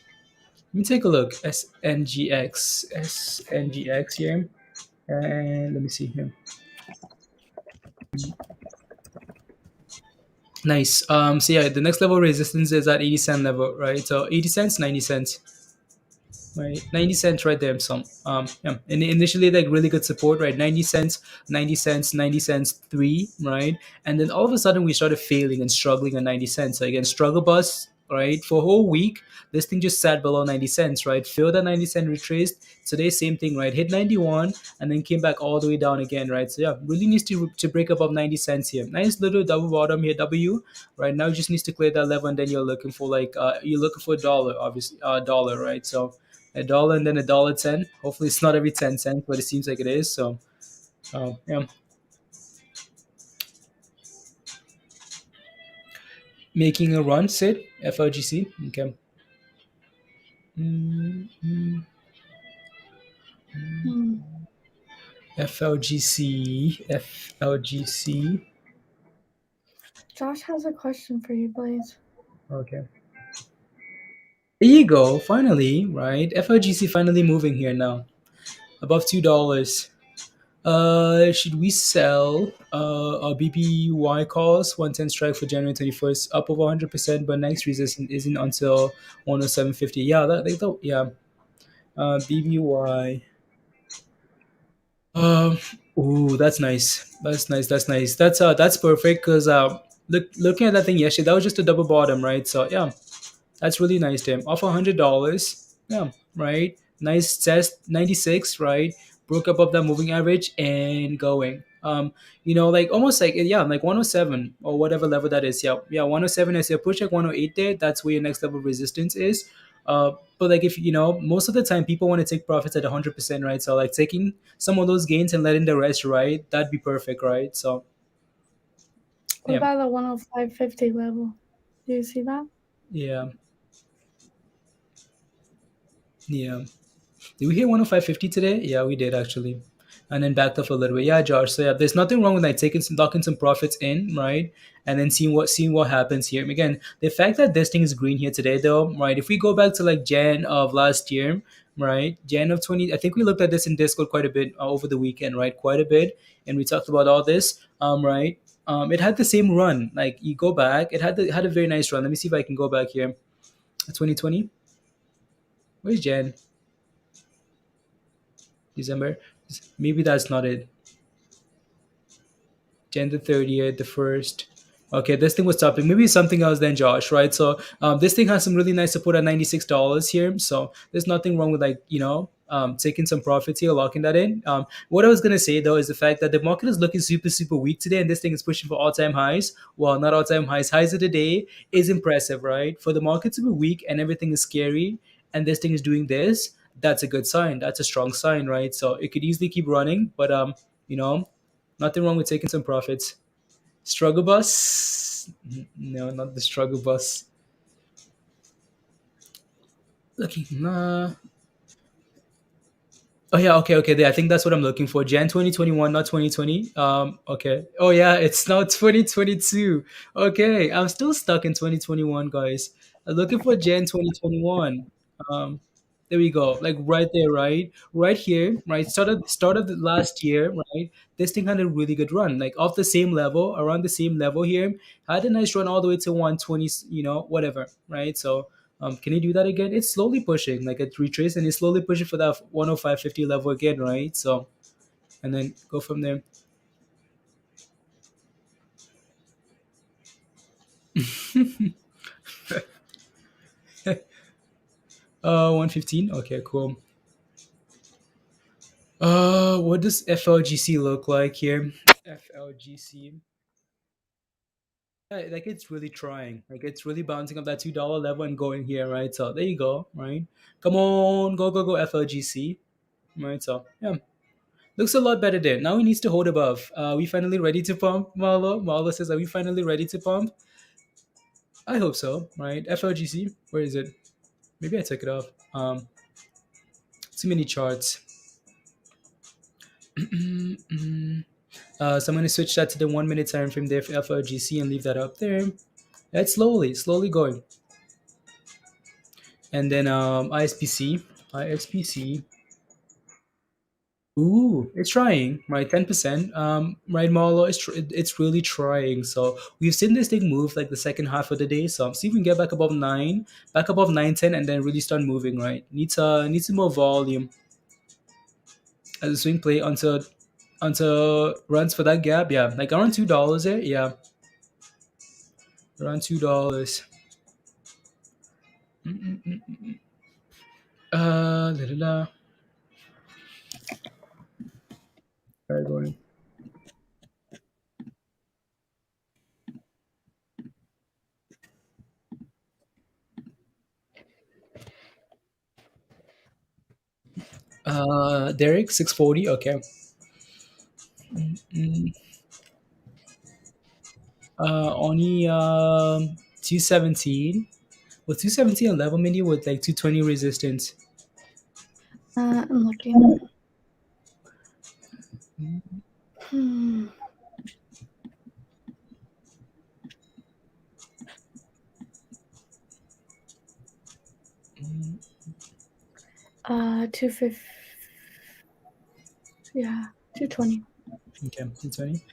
Let me take a look. SNGX here. And let me see here. Nice. So yeah, the next level of resistance is at 80 cent level, right? So 80 cents, 90 cents. Right, 90 cents right there. So yeah, and initially like really good support, right? 90 cents, 90 cents, 90 cents, three, right? And then all of a sudden we started failing and struggling at 90 cents. So again, struggle bus, right? For a whole week, this thing just sat below 90 cents, right? Failed at 90 cent, retraced. Today, same thing, right? Hit 91 and then came back all the way down again, right? So yeah, really needs to break above 90 cents here. Nice little double bottom here, W. Right now, just needs to clear that level, and then you're looking for like you're looking for a dollar, obviously, dollar, right? So $1 and then $1.10. Hopefully, it's not every 10 cents, but it seems like it is. So, yeah, making a run. Sid FLGC. Okay. Mm, Hmm. FLGC. FLGC. Josh has a question for you, Blaze. Okay. There you go. Finally, right? FLGC finally moving here now. Above $2. Should we sell our BBY calls 110 strike for January 21st up over 100%, but next resistance isn't until 107.50. Yeah, that they thought. Yeah, BBY. Um, ooh, that's nice. That's nice. That's nice. That's perfect because looking at that thing yesterday, that was just a double bottom, right? So yeah, that's really nice, Tim. Off $100. Yeah, right. Nice test, 96, right? Broke above that moving average and going. Like almost like, yeah, like 107 or whatever level that is. Yeah, 107. As you push like 108 there, that's where your next level of resistance is. But like if most of the time people want to take profits at 100%, right? So like taking some of those gains and letting the rest ride, that'd be perfect, right? So What yeah, about the 105.50 level? Do you see that? yeah, yeah. Did we hit 105.50 today? Yeah, we did actually. And then backed off a little bit. Yeah, Josh. So yeah, there's nothing wrong with like locking some profits in, right? And then seeing what happens here. Again, the fact that this thing is green here today though, right? If we go back to like Jan of last year, right? Jan of 20, I think we looked at this in Discord quite a bit over the weekend, right? Quite a bit. And we talked about all this. Right. It had the same run. Like you go back, it had a very nice run. Let me see if I can go back here. 2020. Where's Jan? December. Maybe that's not it. Jan the 30th, the first. Okay, this thing was topping. Maybe it's something else than Josh, right? So this thing has some really nice support at $96 here. So there's nothing wrong with like taking some profits here, locking that in. What I was gonna say though is the fact that the market is looking super super weak today, and this thing is pushing for all time highs. Well, not all time highs. Highs of the day is impressive, right? For the market to be weak and everything is scary, and this thing is doing this, that's a good sign. That's a strong sign, right? So it could easily keep running, but you know nothing wrong with taking some profits. Struggle bus? No, not the struggle bus. Looking, nah. Oh yeah, okay. I think that's what I'm looking for. Jan 2021, not 2020. Okay. Oh yeah, it's now 2022. Okay, I'm still stuck in 2021, guys. I'm looking for Jan 2021. Um, there we go. Like right there, right here, right. Start of the last year, right. This thing had a really good run, like off the same level, around the same level here. Had a nice run all the way to 120. Whatever, right. So can you do that again? It's slowly pushing, like it retraced and it's slowly pushing for that 105.50 level again, right? So, and then go from there. 115. Okay, cool. What does FLGC look like here? FLGC. Like it's really trying. Like it's really bouncing up that $2 level and going here, right? So there you go, right? Come on, go, FLGC, right? So yeah. Looks a lot better there. Now he needs to hold above. We finally ready to pump, Marlo? Marlo says, are we finally ready to pump? I hope so, right? FLGC, where is it? Maybe I took it off. Too many charts. So I'm going to switch that to the 1 minute time frame there for FLGC and leave that up there. That's slowly going. And then ISPC. Ooh, it's trying, right? 10%. Right, Marlo, it's really trying. So we've seen this thing move like the second half of the day. So see if we can get back above 910, and then really start moving, right? Needs some more volume as a swing play until runs for that gap. Yeah, like around $2 there. Yeah, around $2. La, la, la. Very going. Derek 640. Okay. Mm, only 217. With 217 a level menu with like 220 resistance. I'm looking. Hmm. 250. Yeah, 220. Okay, 220.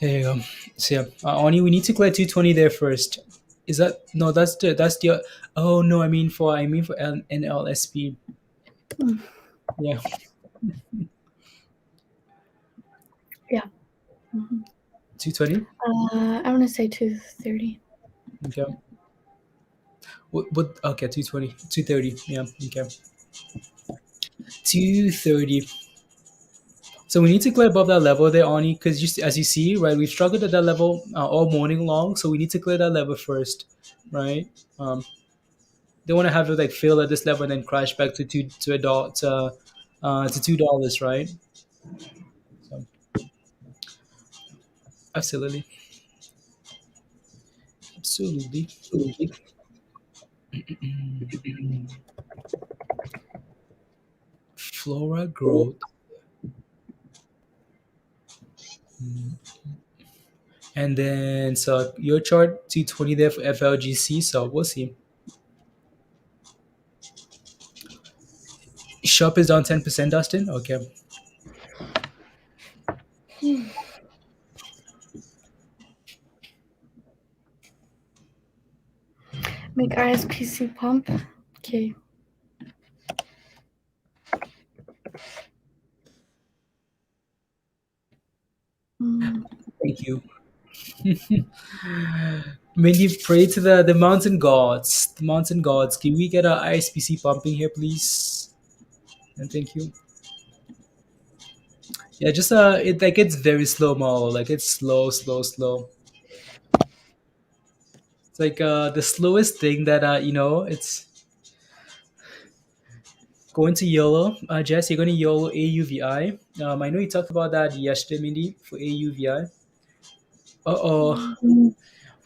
There you go. So yeah, Oni, we need to clear 220 there first. Is that no? That's the. Oh no, I mean for NLSP. Mm, Yeah, yeah. Mhm. 220. I want to say 230. Okay. What? Okay, 220, 230. Yeah. Okay. 230. So we need to clear above that level there, Ani, because as you see, right, we've struggled at that level all morning long. So we need to clear that level first, right? Um, don't want to have it like fail at this level and then crash back to a dollar to $2, right? So absolutely, absolutely. Flora growth, and then so your chart 220 there for FLGC. So we'll see. Shop is down 10%, Dustin. Okay. Make ISPC pump. Okay. Mm, Thank you. Mindy, pray to the mountain gods. The mountain gods. Can we get our ISPC pumping here, please? And thank you. Yeah, just it like it's very slow mo. Like it's slow, slow, slow. It's like the slowest thing that it's going to YOLO. Jess, you're going to YOLO AUVI. I know you talked about that yesterday, Mindy, for AUVI. Uh oh. mm,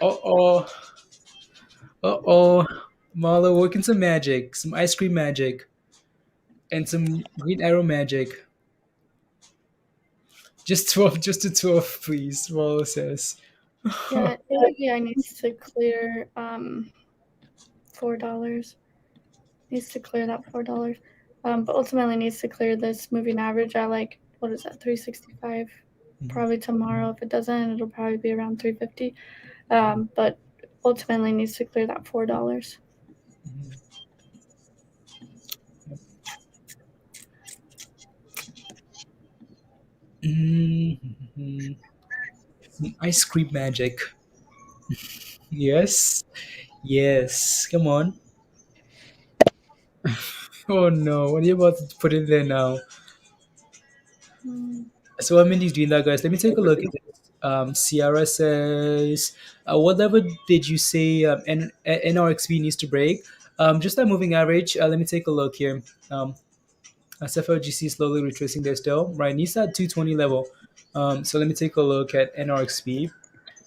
Uh oh. Uh oh. Marlo working some magic, some ice cream magic, and some green arrow magic. Just 12, just a 12, please. Marlo says. yeah, AVI needs to clear $4. Needs to clear that $4. But ultimately needs to clear this moving average at like what is that, 365? Probably tomorrow. If it doesn't, it'll probably be around 350. But ultimately needs to clear that $4. Mhm. Some ice cream magic. Yes. Yes. Come on. Oh no. What are you about to put in there now? Mm, So I'm in doing that, guys. Let me take a look at this. Ciara says, what level did you say NRXB needs to break? Just that moving average. Let me take a look here. SFLGC slowly retracing there still. Right, needs that 220 level. So let me take a look at NRXB.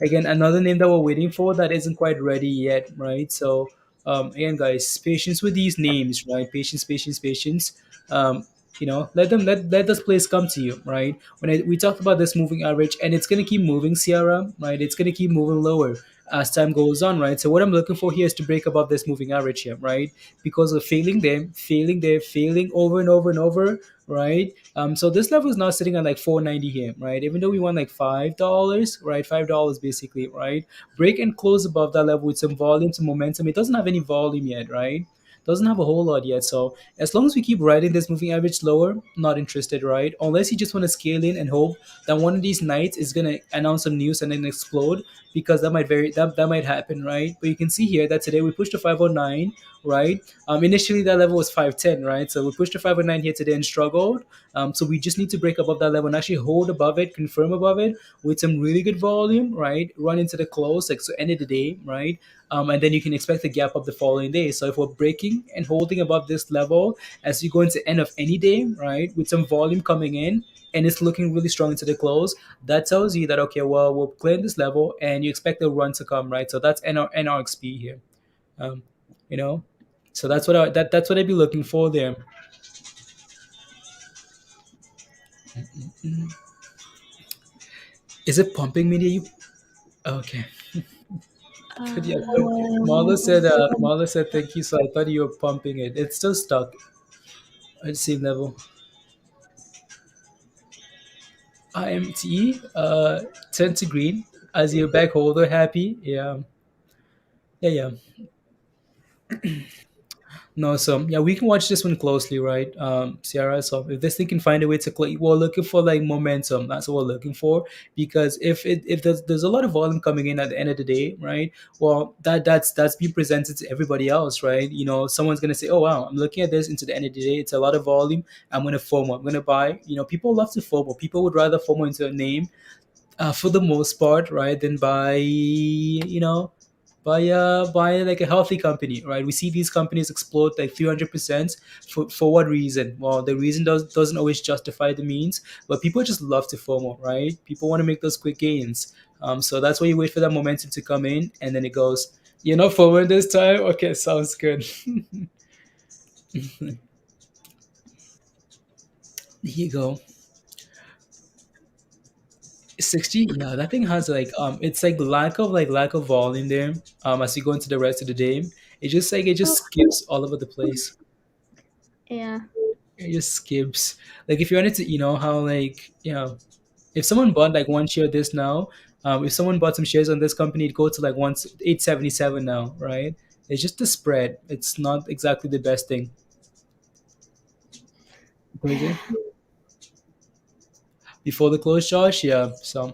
Again, another name that we're waiting for that isn't quite ready yet, right? So again, guys, patience with these names, right? Patience, patience, patience. Let this place come to you, right? We talked about this moving average, and it's gonna keep moving, Sierra, right? It's gonna keep moving lower as time goes on, right? So what I'm looking for here is to break above this moving average here, right? Because of failing there, failing over and over and over, right? So this level is now sitting at like 490 here, right? Even though we want like $5, right? $5 basically, right? Break and close above that level with some volume, some momentum. It doesn't have any volume yet, right? Doesn't have a whole lot yet. So as long as we keep riding this moving average lower, not interested, right? Unless you just want to scale in and hope that one of these nights is gonna announce some news and then explode, because that might happen, right? But you can see here that today we pushed to 509, right? Initially that level was 510, right? So we pushed to 509 here today and struggled. So we just need to break above that level and actually hold above it, confirm above it with some really good volume, right? Run into the close, like so end of the day, right? And then you can expect the gap up the following day. So if we're breaking and holding above this level as you go into end of any day, right, with some volume coming in, and it's looking really strong into the close, that tells you that okay, well, we're clearing this level, and you expect the run to come, right? So that's NRXP here, um, you know. So that's what I'd be looking for there. Is it pumping media? Okay. Good, yeah. So Marla said thank you. So I thought you were pumping it. It's still stuck at the same level. IMT, turn to green as your back holder happy. Yeah, yeah, yeah. No, so yeah, we can watch this one closely, right, Sierra? So if this thing can find a way to, we're looking for like momentum. That's what we're looking for. Because if there's a lot of volume coming in at the end of the day, right? Well, that's being presented to everybody else, right? Someone's gonna say, "Oh wow, I'm looking at this into the end of the day. It's a lot of volume. I'm gonna FOMO. I'm gonna buy." People love to FOMO. People would rather FOMO into a name, for the most part, right, than buy like a healthy company, right? We see these companies explode like 300%. For what reason? Well, the reason doesn't always justify the means, but people just love to FOMO, right? People want to make those quick gains. So that's why you wait for that momentum to come in, and then it goes, FOMO this time. Okay, sounds good. Here you go. 60, yeah, that thing has like, it's like lack of volume there. As you go into the rest of the day, it just Oh, skips all over the place. yeah. It just skips. Like if you wanted to, how, like, if someone bought like one share this now, if someone bought some shares on this company, it'd go to like 877 now, right? It's just the spread. It's not exactly the best thing. Crazy. Before the close, Josh, yeah. So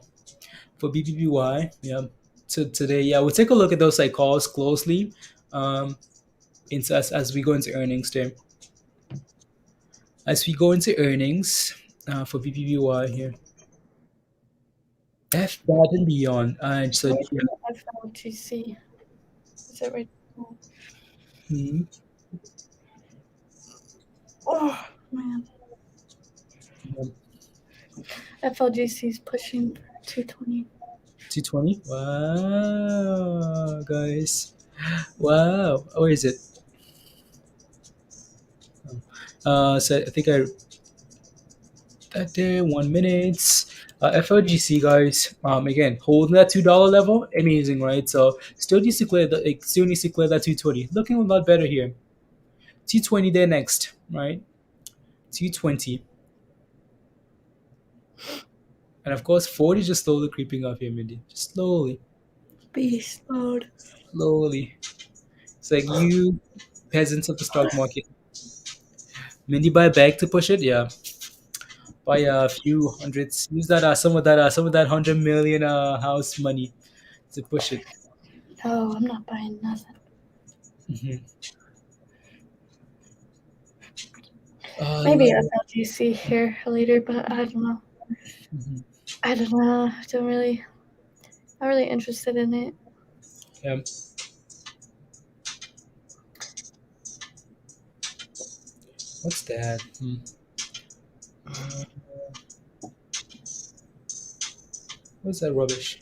for BBBY, yeah. So today, yeah, we'll take a look at those like calls closely, um, as we go into earnings there. As we go into earnings, for BBBY here, F that and beyond. So Where's yeah. the FLGC? Is it right? Hmm. Oh man, FLGC is pushing 220. 220. Wow, guys. Wow. Where is it? So I think I that there 1 minute. FLGC, guys. Again, holding that $2 level, amazing, right? So still needs to clear that. Like, still needs to clear that 220. Looking a lot better here. 220 there next, right? 220, and of course 40 just slowly creeping up here, Mindy. Just slowly, Beast mode. slowly. It's like you peasants of the stock market. Mindy, buy a bag to push it. Yeah, buy a few hundreds. Use that, some of that 100 million house money to push it. No, I'm not buying nothing. Mhm. Maybe Uh, FLGC here later, but I don't know. mhm. I don't know. Don't really. Not really interested in it. Yeah. What's that? Uh, what's that rubbish?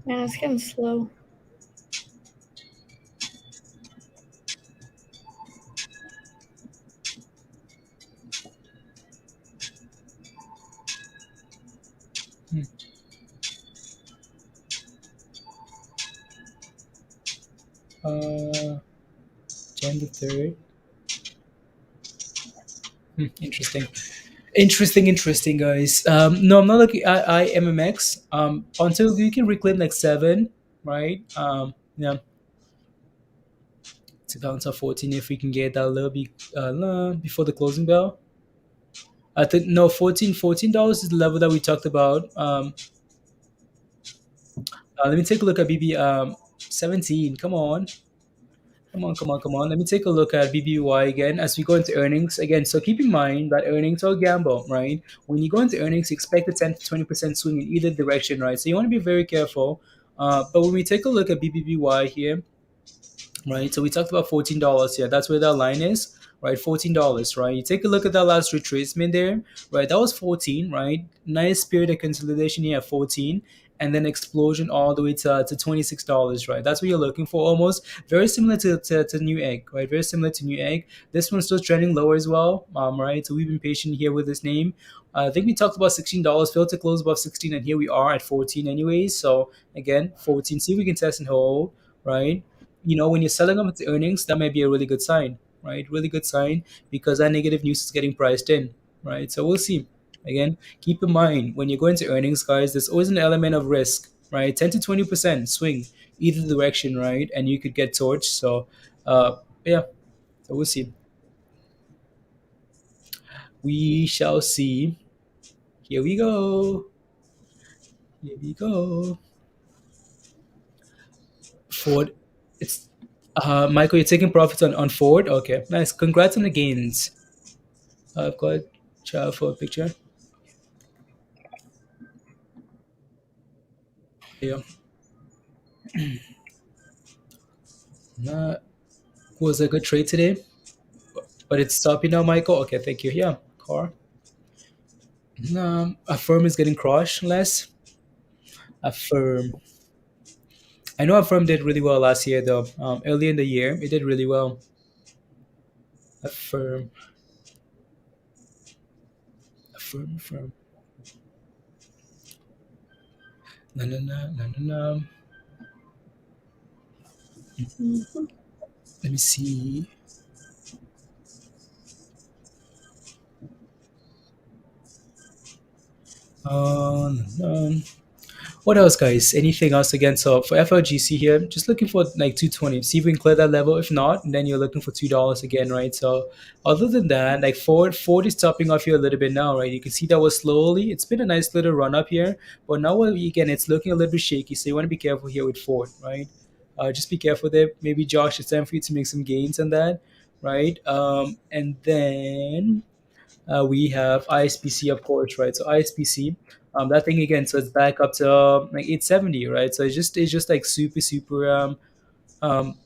Man, it's getting slow. Hmm. Uh, Jan the third. Interesting. Interesting, guys. No, I'm not looking at IMMX. Until you can reclaim like seven, right? Yeah, 2014. If we can get that little bit before the closing bell. I think no, $14 is the level that we talked about. Let me take a look at BB 17. Come on. Let me take a look at BBY again as we go into earnings again. So keep in mind that earnings are a gamble, right? When you go into earnings, you expect a 10 to 20% swing in either direction, right? So you want to be very careful. But when we take a look at BBBY here, right? So we talked about $14 here. That's where that line is, right? $14, right? You take a look at that last retracement there, right? That was 14, right? Nice period of consolidation here at 14, and then explosion all the way to $26, right? That's what you're looking for, almost very similar to New Egg, right? Very similar to New Egg. This one's still trending lower as well, right? So we've been patient here with this name. I think we talked about $16, failed to close above 16, and here we are at 14 anyways. So again, 14. See if we can test and hold, right? When you're selling them with earnings, that might be a really good sign, right? Really good sign because that negative news is getting priced in, right? So we'll see. Again, keep in mind when you go into earnings, guys, there's always an element of risk, right? 10 to 20% swing either direction, right? And you could get torched. So, yeah, so we'll see. We shall see. Here we go. Here we go. Ford. It's Michael, you're taking profits on Ford? Okay, nice. Congrats on the gains. I've got child for a picture. Yeah. Was a good trade today, but it's stopping now, Michael. Okay, thank you. Yeah, car. A firm is getting crushed less. A firm. I know a firm did really well last year, though. Early in the year, it did really well. A firm. A firm. A firm. No, no, no, no, no, no. Mhm. Let me see. No, no. What else, guys? Anything else again? So for FLGC here, just looking for like 220. See if we can clear that level. If not, then you're looking for $2 again, right? So other than that, like Ford is topping off here a little bit now, right? You can see that was slowly. It's been a nice little run up here, but now again, it's looking a little bit shaky. So you want to be careful here with Ford, right? Just be careful there. Maybe Josh, it's time for you to make some gains on that, right? And then we have ISPC, of course, right? So ISPC, that thing again, so it's back up to like 870, right? So it's just like super um,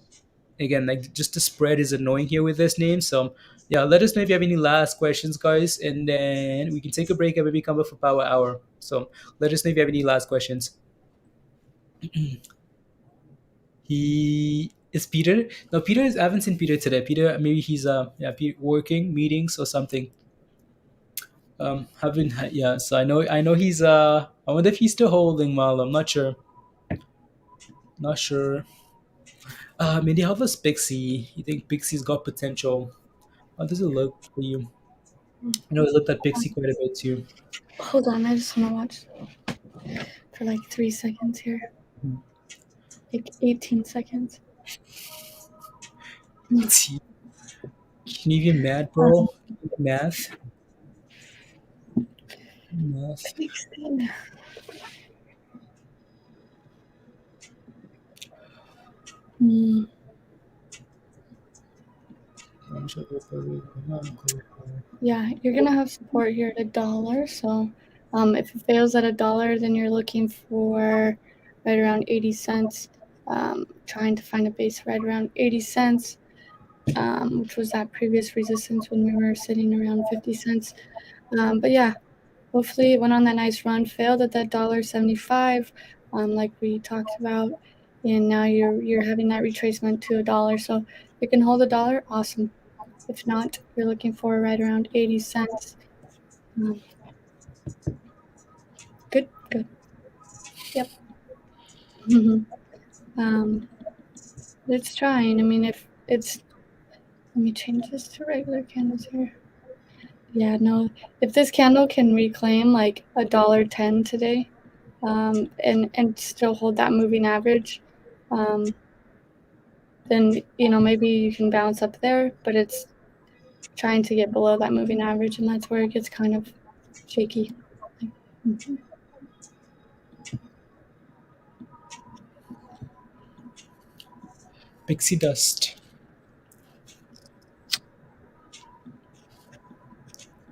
again, like just the spread is annoying here with this name. So yeah, let us know if you have any last questions, guys, and then we can take a break and maybe come up for power hour. So let us know if you have any last questions. He is Peter. No, Peter is. I haven't seen Peter today. Peter, maybe he's yeah, working meetings or something. Haven't yeah. So I know he's I wonder if he's still holding Mal. I'm not sure. Not sure. Maybe how does Pixie? You think Pixie's got potential? How does it look for you? I know we looked at Pixie quite a bit too. Hold on, I just want to watch for like 3 seconds here. Like 18 seconds. Pixie. Can you get mad, Um, bro? Math. Math. 16. Hmm. Yeah, you're gonna have support here at $1. So, if it fails at $1, then you're looking for right around 80 cents. Trying to find a base right around 80 cents, which was that previous resistance when we were sitting around 50 cents. But yeah, hopefully it went on that nice run, failed at that $1.75, like we talked about, and now you're having that retracement to $1. So if you can hold $1, awesome. If not, you're looking for right around 80 cents. Good, good. Yep. It's trying. I mean, if it's, let me change this to regular candles here. Yeah, no, if this candle can reclaim like $1.10 today, and still hold that moving average, then maybe you can bounce up there, but it's trying to get below that moving average, and that's where it gets kind of shaky. Mhm. Pixie dust.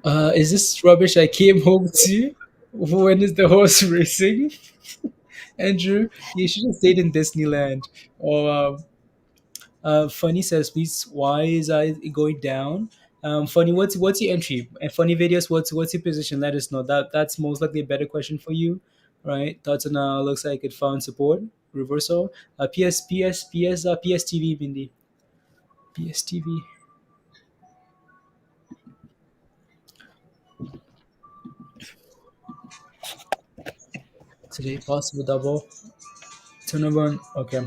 Is this rubbish I came home to? When is the horse racing? Andrew, you should have stayed in Disneyland. Or Funny says, please, why is I going down? Funny, what's your entry? And Funny videos, what's your position? Let us know. That's most likely a better question for you, right? Thoughts on looks like it found support reversal. PSTV, Bindi. PSTV today possible double turnaround. Okay,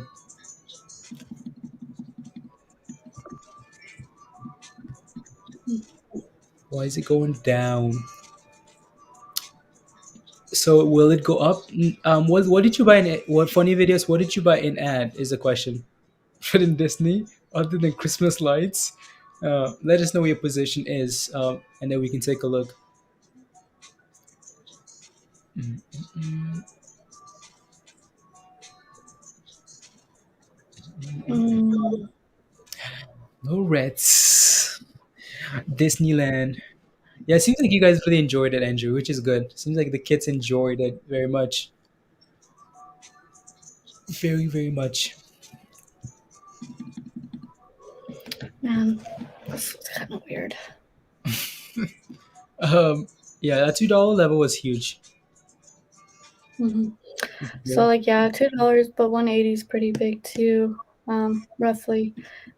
why is it going down? So will it go up? What did you buy in what funny videos? What did you buy in ad? Is the question. But in Disney, other than Christmas lights, let us know what your position is, and then we can take a look. Mm, No reds. Disneyland. Yeah, it seems like you guys really enjoyed it, Andrew, which is good. Seems like the kids enjoyed it very much. Very, very much. man, this is kind of weird. Um, yeah, that $2 level was huge. Hmm. Yeah. So like yeah, $2, but 180 is pretty big too, roughly.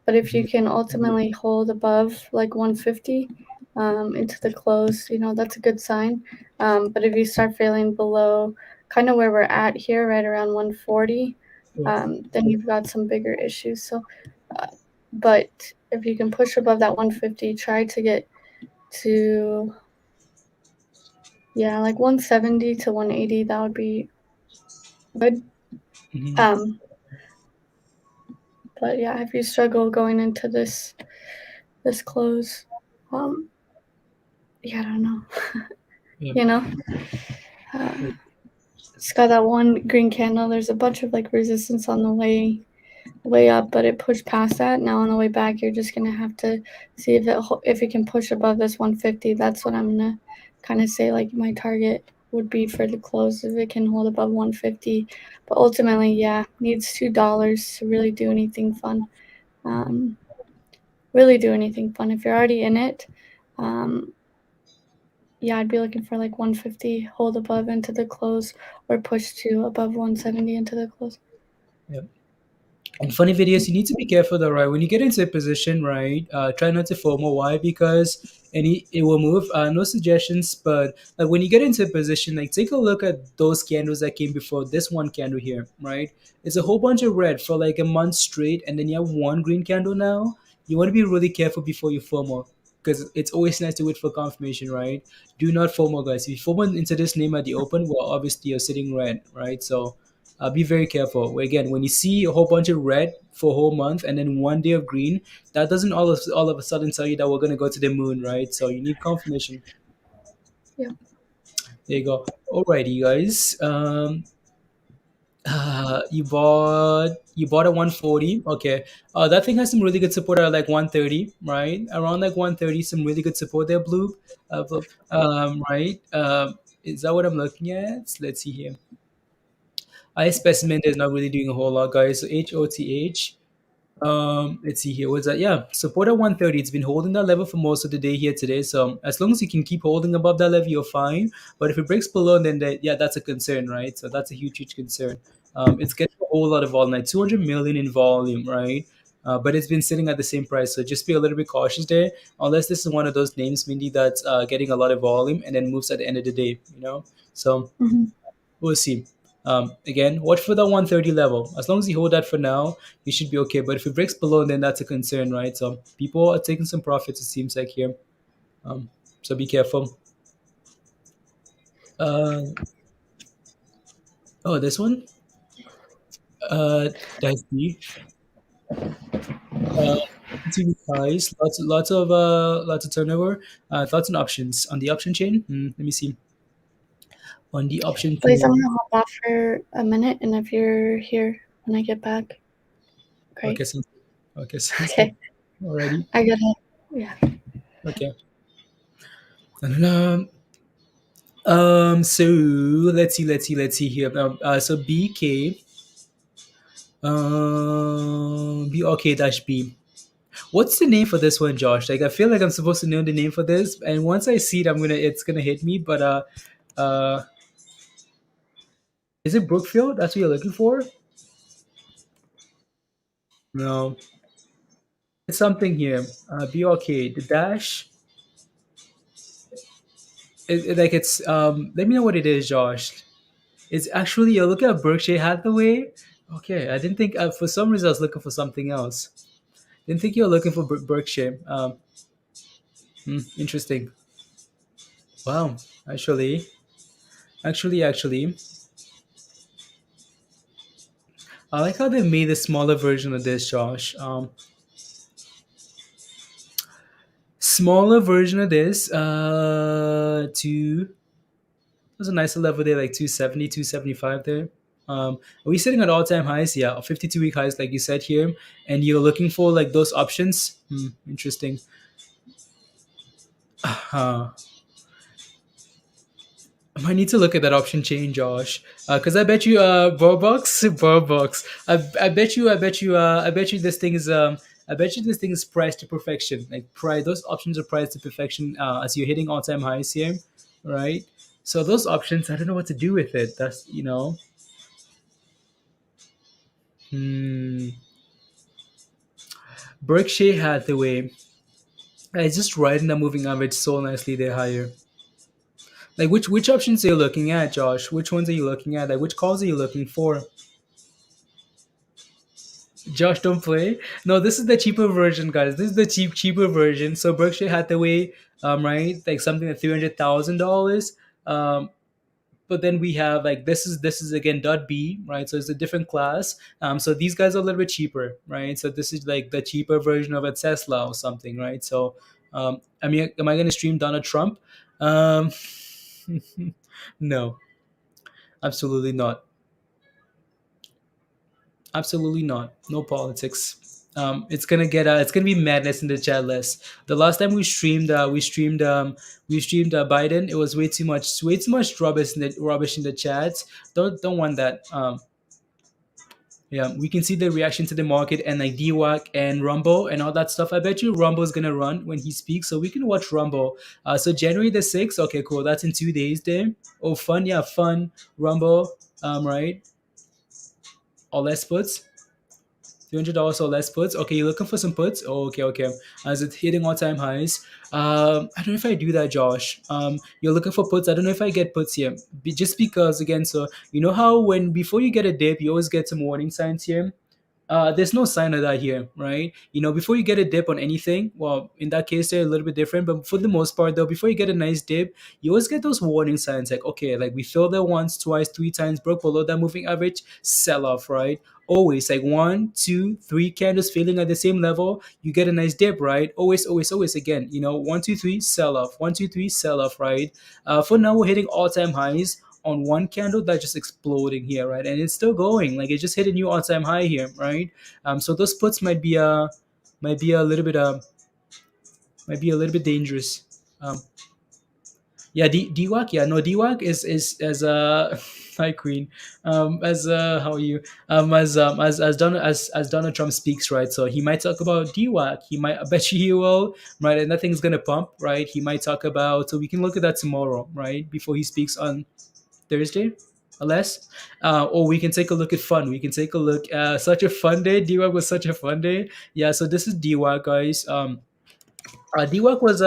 But if you can ultimately hold above like 150 into the close, that's a good sign. But if you start feeling below kind of where we're at here, right around 140, Yeah. then you've got some bigger issues. So, uh, but if you can push above that 150, try to get to like 170 to 180. That would be good. Mhm. Um, But yeah, if you struggle going into this close, um, yeah, I don't know. Yeah. You know, uh, it's got that one green candle. There's a bunch of like resistance on the way up, but it pushed past that. Now on the way back, you're just gonna have to see if it can push above this 150. That's what I'm gonna kind of say. Like my target would be for the close if it can hold above 150. But ultimately, yeah, needs $2 to really do anything fun. Um, really do anything fun. If you're already in it, um, yeah, I'd be looking for like 150, hold above into the close, or push to above 170 into the close. Yeah. And funny videos, you need to be careful though, right? When you get into a position, right? Try not to FOMO. Why? Because it will move. No suggestions, but like when you get into a position, like take a look at those candles that came before this one candle here, right? It's a whole bunch of red for like a month straight, and then you have one green candle now. You want to be really careful before you FOMO, because it's always nice to wait for confirmation, right? Do not FOMO, guys. If you FOMO into this name at the open, well, obviously you're sitting red, right? So be very careful. Again, when you see a whole bunch of red for a whole month and then one day of green, that doesn't all of a sudden tell you that we're going to go to the moon, right? So you need confirmation. Yeah. There you go. Alrighty, guys. You bought a 140. Okay. That thing has some really good support at like 130, right? Around like 130, some really good support there, Blue. Right. Is that what I'm looking at? Let's see here. I specimen is not really doing a whole lot, guys. So HOTH. Let's see here. What's that? Yeah, support at 130. It's been holding that level for most of the day here today. So as long as you can keep holding above that level, you're fine. But if it breaks below, then yeah, that's a concern, right? So that's a huge, huge concern. It's getting a whole lot of volume, like 200 million in volume, right? But it's been sitting at the same price. So just be a little bit cautious there, unless this is one of those names, Mindy, that's getting a lot of volume and then moves at the end of the day, you know? So Hmm. we'll see. Again, watch for that 130 level. As long as you hold that for now, you should be okay. But if it breaks below, then that's a concern, right? So people are taking some profits, it seems like here. Um, so be careful. Uh, oh, this one? Uh, that's B. Uh, continue price. Lots of turnover. Thoughts and options on the option chain. Let me see. On the option Please, I'm chain. gonna hop off for a minute, and if you're here when I get back, Okay, great. sounds good. Okay, sounds good. Okay, Alrighty. I gotta. Yeah. Okay. And, so let's see here. So BK, BRK dash B. What's the name for this one, Josh? Like, I feel like I'm supposed to know the name for this, and once I see it, it's gonna hit me. But uh, is it Brookfield? That's what you're looking for? No, it's something here. BRK, the dash. Like it's Let me know what it is, Josh. It's actually you're looking at Berkshire Hathaway. Okay, I didn't think for some reason I was looking for something else. Didn't think you were looking for Berkshire. Interesting. Wow, actually. Actually, I like how they made a smaller version of this, Josh. Smaller version of this. There's a nicer level there, like 270, 275 there. Are we sitting at all-time highs? Yeah, 52-week highs, like you said here. And you're looking for like those options. Interesting. Uh, I might need to look at that option chain, Josh. Because I bet you, Burbox. I bet you this thing is, I bet you this thing is priced to perfection. Like, those options are priced to perfection as you're hitting all-time highs here, right? So those options, I don't know what to do with it. That's, hmm. Berkshire Hathaway. It's just riding the moving average so nicely there higher. Like which options are you looking at, Josh? Which ones are you looking at? Like which calls are you looking for? Josh, don't play. No, this is the cheaper version, guys. This is the cheaper version. So Berkshire Hathaway, right, like something like $300,000. Um, but then we have like this is again dot B, right? So it's a different class. So these guys are a little bit cheaper, right? So this is like the cheaper version of a Tesla or something, right? So I mean, am I going to stream Donald Trump? Um, no, absolutely not. Absolutely not. No politics. It's gonna be madness in the chat list. The last time we streamed Biden. It was way too much rubbish in the chat. Don't want that. Yeah, we can see the reaction to the market and like DWAC and Rumble and all that stuff. I bet you Rumble is gonna run when he speaks, so we can watch Rumble. So January the 6th. Okay, cool. That's in 2 days. Then. Oh, fun. Yeah, fun. Rumble. Right. All less puts. $300 or less puts. Okay, you're looking for some puts. Oh, okay. As it's hitting all-time highs. I don't know if I do that, Josh. You're looking for puts. I don't know if I get puts here. Just because, again, so you know how when before you get a dip, you always get some warning signs here. There's no sign of that here, right? Before you get a dip on anything, well, in that case, they're a little bit different. But for the most part, though, before you get a nice dip, you always get those warning signs like, okay, like we filled there once, twice, three times, broke below that moving average, sell off, right? Always like one, two, three candles filling at the same level, you get a nice dip, right? Always again, one, two, three, sell off, one, two, three, sell off, right? For now, we're hitting all-time highs on one candle that's just exploding here, right? And it's still going, like it just hit a new all-time high here, right? So those puts might be a little bit dangerous. Yeah, DWAC, yeah, no, DWAC is as hi Queen, as how are you, as Donald Trump speaks, right? So he might talk about DWAC. He might, I bet you he will, right? And nothing's gonna pump, right? He might talk about, so we can look at that tomorrow, right? Before he speaks on Thursday, less. Or we can take a look at fun. We can take a look. Such a fun day. DWAC was such a fun day. Yeah. So this is DWAC, guys. DWAC was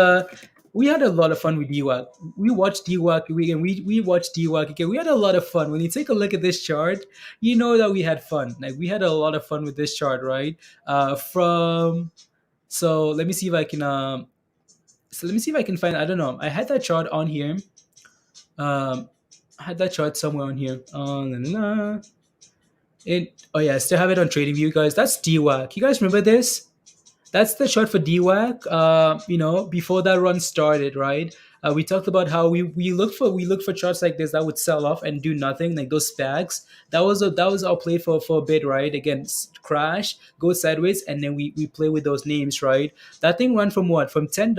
we had a lot of fun with DWAC. We watched DWAC. We watched DWAC again. We had a lot of fun. When you take a look at this chart, you know that we had fun. Like we had a lot of fun with this chart, right? From so let me see if I can. So let me see if I can find. I don't know. I had that chart on here. Um, I had that chart somewhere on here. Oh yeah, I still have it on TradingView, guys. That's DWAC. You guys remember this? That's the chart for DWAC. Before that run started, right? We talked about how we look for charts like this that would sell off and do nothing, like those SPACs. That was our play for a bit, right? Again, crash, go sideways, and then we play with those names, right? That thing went from what? From $10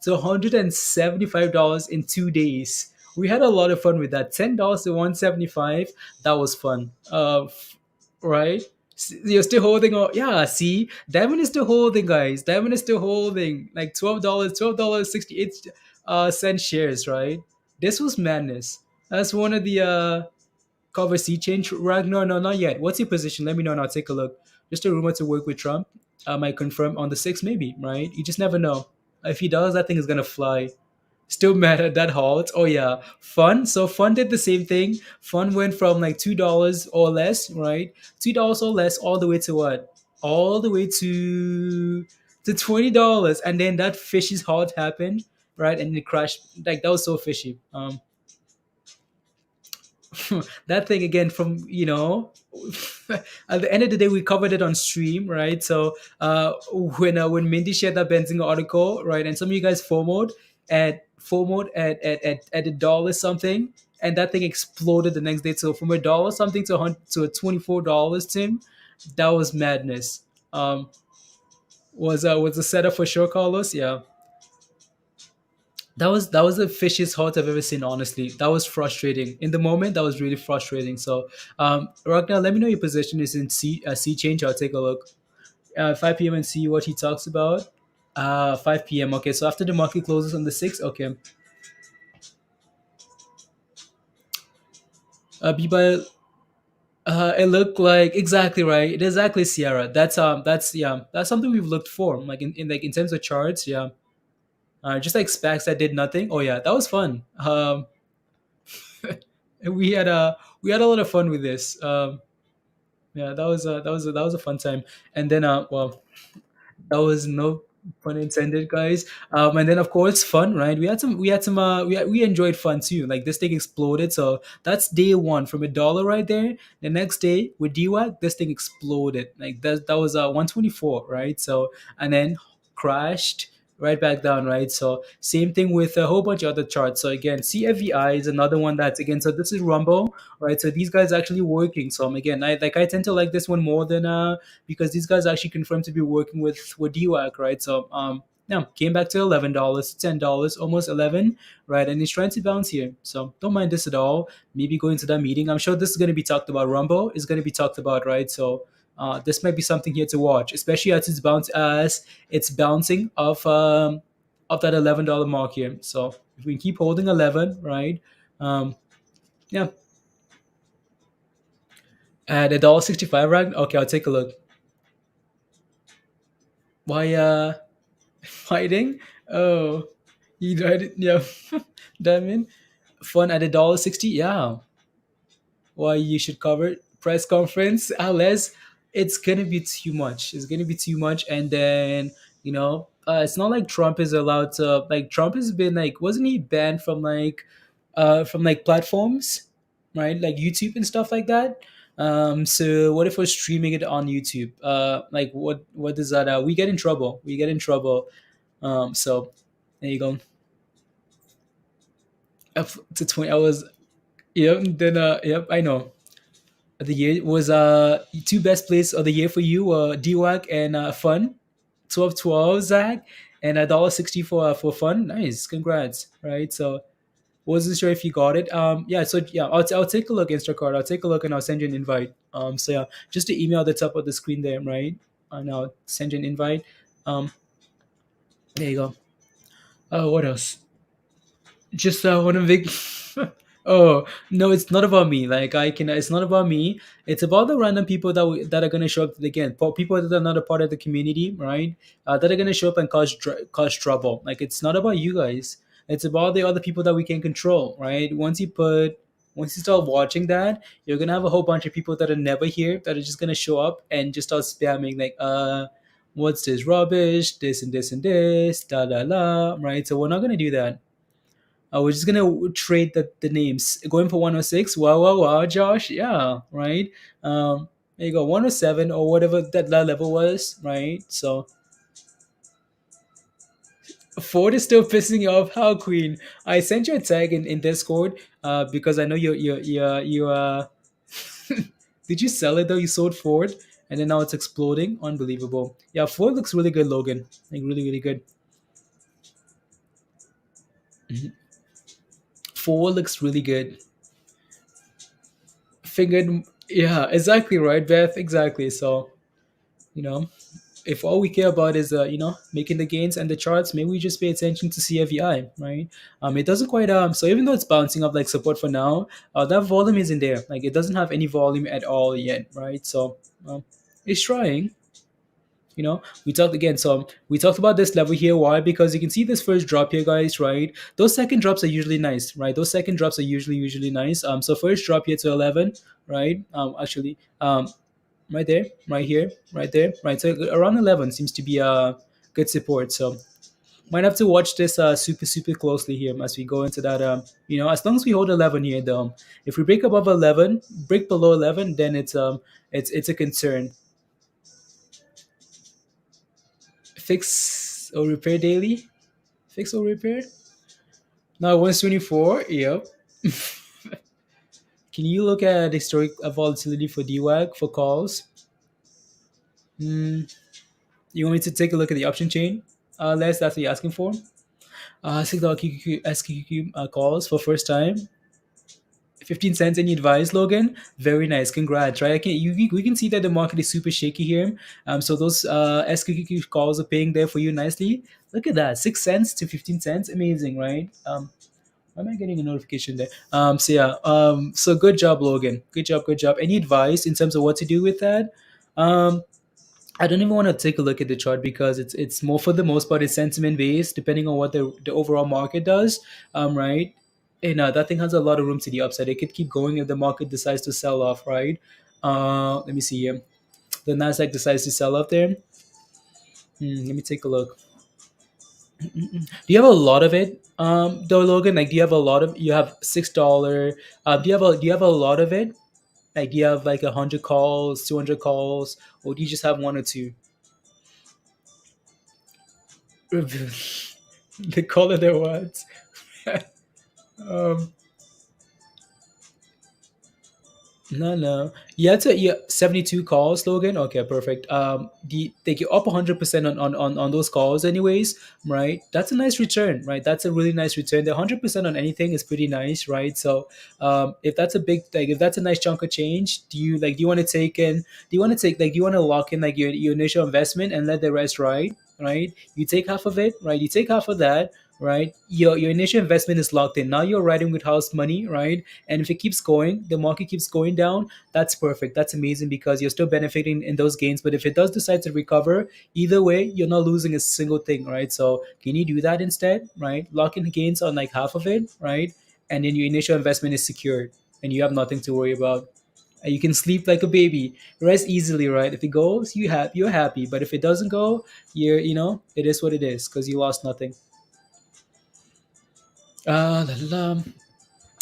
to $175 in 2 days. We had a lot of fun with that. $10 to 175. That was fun. Right? You're still holding on. Yeah, see, Diamond is still holding, guys. Diamond is still holding like $12, $68 cent shares, right? This was madness. That's one of the cover C change. Ragnar, no, not yet. What's your position? Let me know and I'll take a look. Just a rumor to work with Trump. I might confirm on the 6th, maybe, right? You just never know. If he does, that thing is gonna fly. Still mad at that halt. Oh yeah, Fun. So Fun did the same thing. Fun went from like $2 or less, right? $2 or less, all the way to what? All the way to $20, and then that fishy's halt happened, right? And it crashed. Like that was so fishy. that thing again from at the end of the day we covered it on stream, right? So when Mindy shared that Benzinger article, right, and some of you guys FOMOed at a dollar something, and that thing exploded the next day. So from a dollar something to $24, Tim, that was madness. Was a setup for sure, Carlos? Yeah, that was the fishiest Hoth I've ever seen. Honestly, that was frustrating in the moment. That was really frustrating. So, Ragnar, let me know your position is in C change. I'll take a look. 5 p.m. and see what he talks about. 5 p.m. Okay, so after the market closes on the 6th, okay. Biba, it looked like exactly right. It is exactly Sierra. That's yeah. That's something we've looked for. Like in terms of charts, yeah. Just like specs that did nothing. Oh yeah, that was fun. We had a lot of fun with this. Yeah, that was a fun time. And then well, that was no pun intended, guys. And then of course fun, right? We enjoyed fun too. Like this thing exploded. So that's day one from a dollar right there. The next day with DWAC, this thing exploded. Like that was 124, right? So and then crashed right back down, right? So same thing with a whole bunch of other charts. So again, CFVI is another one that's again. So this is Rumble, right? So these guys actually working. So again, I tend to like this one more than because these guys actually confirmed to be working with DWAC, right? So yeah, came back to $11, $10, almost 11, right? And he's trying to bounce here, so don't mind this at all. Maybe going to that meeting. I'm sure this is going to be talked about. Rumble is going to be talked about, right? So this might be something here to watch, especially as it's bouncing off that $11 mark here. So if we keep holding 11, right? Yeah, at $1.65, right? Okay, I'll take a look. Why fighting? Oh, you tried it? Yeah. Diamond. Fun at $1.60? Yeah. Why you should cover it? Press conference? Unless it's gonna be too much. It's gonna be too much, and then it's not like Trump is allowed to. Like Trump has been like, wasn't he banned from like platforms, right? Like YouTube and stuff like that. So what if we're streaming it on YouTube? Like what does that? We get in trouble. We get in trouble. So there you go. Up to 20 hours. Yep. Then yep, I know. The year was two best plays of the year for you, DWAC and Fun. 12-12, Zach, and $1.60 for Fun. Nice, congrats. Right. So wasn't sure if you got it. Yeah, so yeah, I'll take a look, Instacart. I'll take a look and I'll send you an invite. So yeah, just the email at the top of the screen there, right? And I'll send you an invite. There you go. What else? Just one of big. Oh no, it's not about me. Like I can, it's not about me. It's about the random people that are gonna show up again. People that are not a part of the community, right? That are gonna show up and cause trouble. Like it's not about you guys. It's about the other people that we can control, right? Once you start watching that, you're gonna have a whole bunch of people that are never here that are just gonna show up and just start spamming like what's this rubbish, this and this and this, da da la, right? So we're not gonna do that. We're just gonna trade the names. Going for 106. Wow, wow, wow, Josh. Yeah, right. There you go. 107 or whatever that level was, right? So Ford is still pissing you off. How Queen? I sent you a tag in Discord because I know you did you sell it though? You sold Ford and then now it's exploding. Unbelievable. Yeah, Ford looks really good, Logan. Like really, really good. Mhm. Ford looks really good. Figured, yeah, exactly right, Beth. Exactly. So, you know, if all we care about is making the gains and the charts, maybe we just pay attention to CFEI, right? It doesn't quite so even though it's bouncing up like support for now, that volume isn't there. Like it doesn't have any volume at all yet, right? So it's trying. We talked again. So we talked about this level here. Why? Because you can see this first drop here, guys, right? Those second drops are usually nice, right? Those second drops are usually nice. So first drop here to 11, right? Actually, right there, right here, right there, right. So around 11 seems to be a good support. So Might have to watch this super closely here as we go into that. As long as we hold 11 here, though, if we break above 11, break below 11, then it's a concern. Fix or repair daily. Fix or repair. Now 124. Yep. Can you look at historic volatility for DWAG for calls? Hmm. You want me to take a look at the option chain? Les, that's what you're asking for. $6 QQQ, SQQQ calls for first time. 15 cents. Any advice, Logan? Very nice. Congrats. Right? We can see that the market is super shaky here. So those SQQQ calls are paying there for you nicely. Look at that. 6 cents to 15 cents. Amazing, right? Why am I getting a notification there? So yeah. So good job, Logan. Good job. Good job. Any advice in terms of what to do with that? Um, I don't even want to take a look at the chart because it's more for the most part it's sentiment based, depending on what the overall market does, right? And that thing has a lot of room to the upside. It could keep going if the market decides to sell off, right? Let me see here. The Nasdaq decides to sell off there. Let me take a look. Do you have a lot of it, though, Logan? Like, do you have a lot of? You have $6. Do you have a lot of it? Like, do you have like 100 calls, 200 calls, or do you just have one or two? The color there was. um, no, no. You had to 72 calls, Logan. Okay, perfect. They get up 100% on those calls, anyways, right? That's a nice return, right? That's a really nice return. The 100% on anything is pretty nice, right? So, if that's a big like, if that's a nice chunk of change, do you want to take in? Do you want to take like, do you want to lock in like your initial investment and let the rest ride, right? You take half of it, right? You take half of that, right? Your initial investment is locked in. Now you're riding with house money, right? And if it keeps going, the market keeps going down, that's perfect. That's amazing because you're still benefiting in those gains. But if it does decide to recover, either way, you're not losing a single thing, right? So can you do that instead, right? Lock in gains on like half of it, right? And then your initial investment is secured and you have nothing to worry about. And you can sleep like a baby, rest easily, right? If it goes, you're happy. But if it doesn't go, it is what it is because you lost nothing. La, la, la.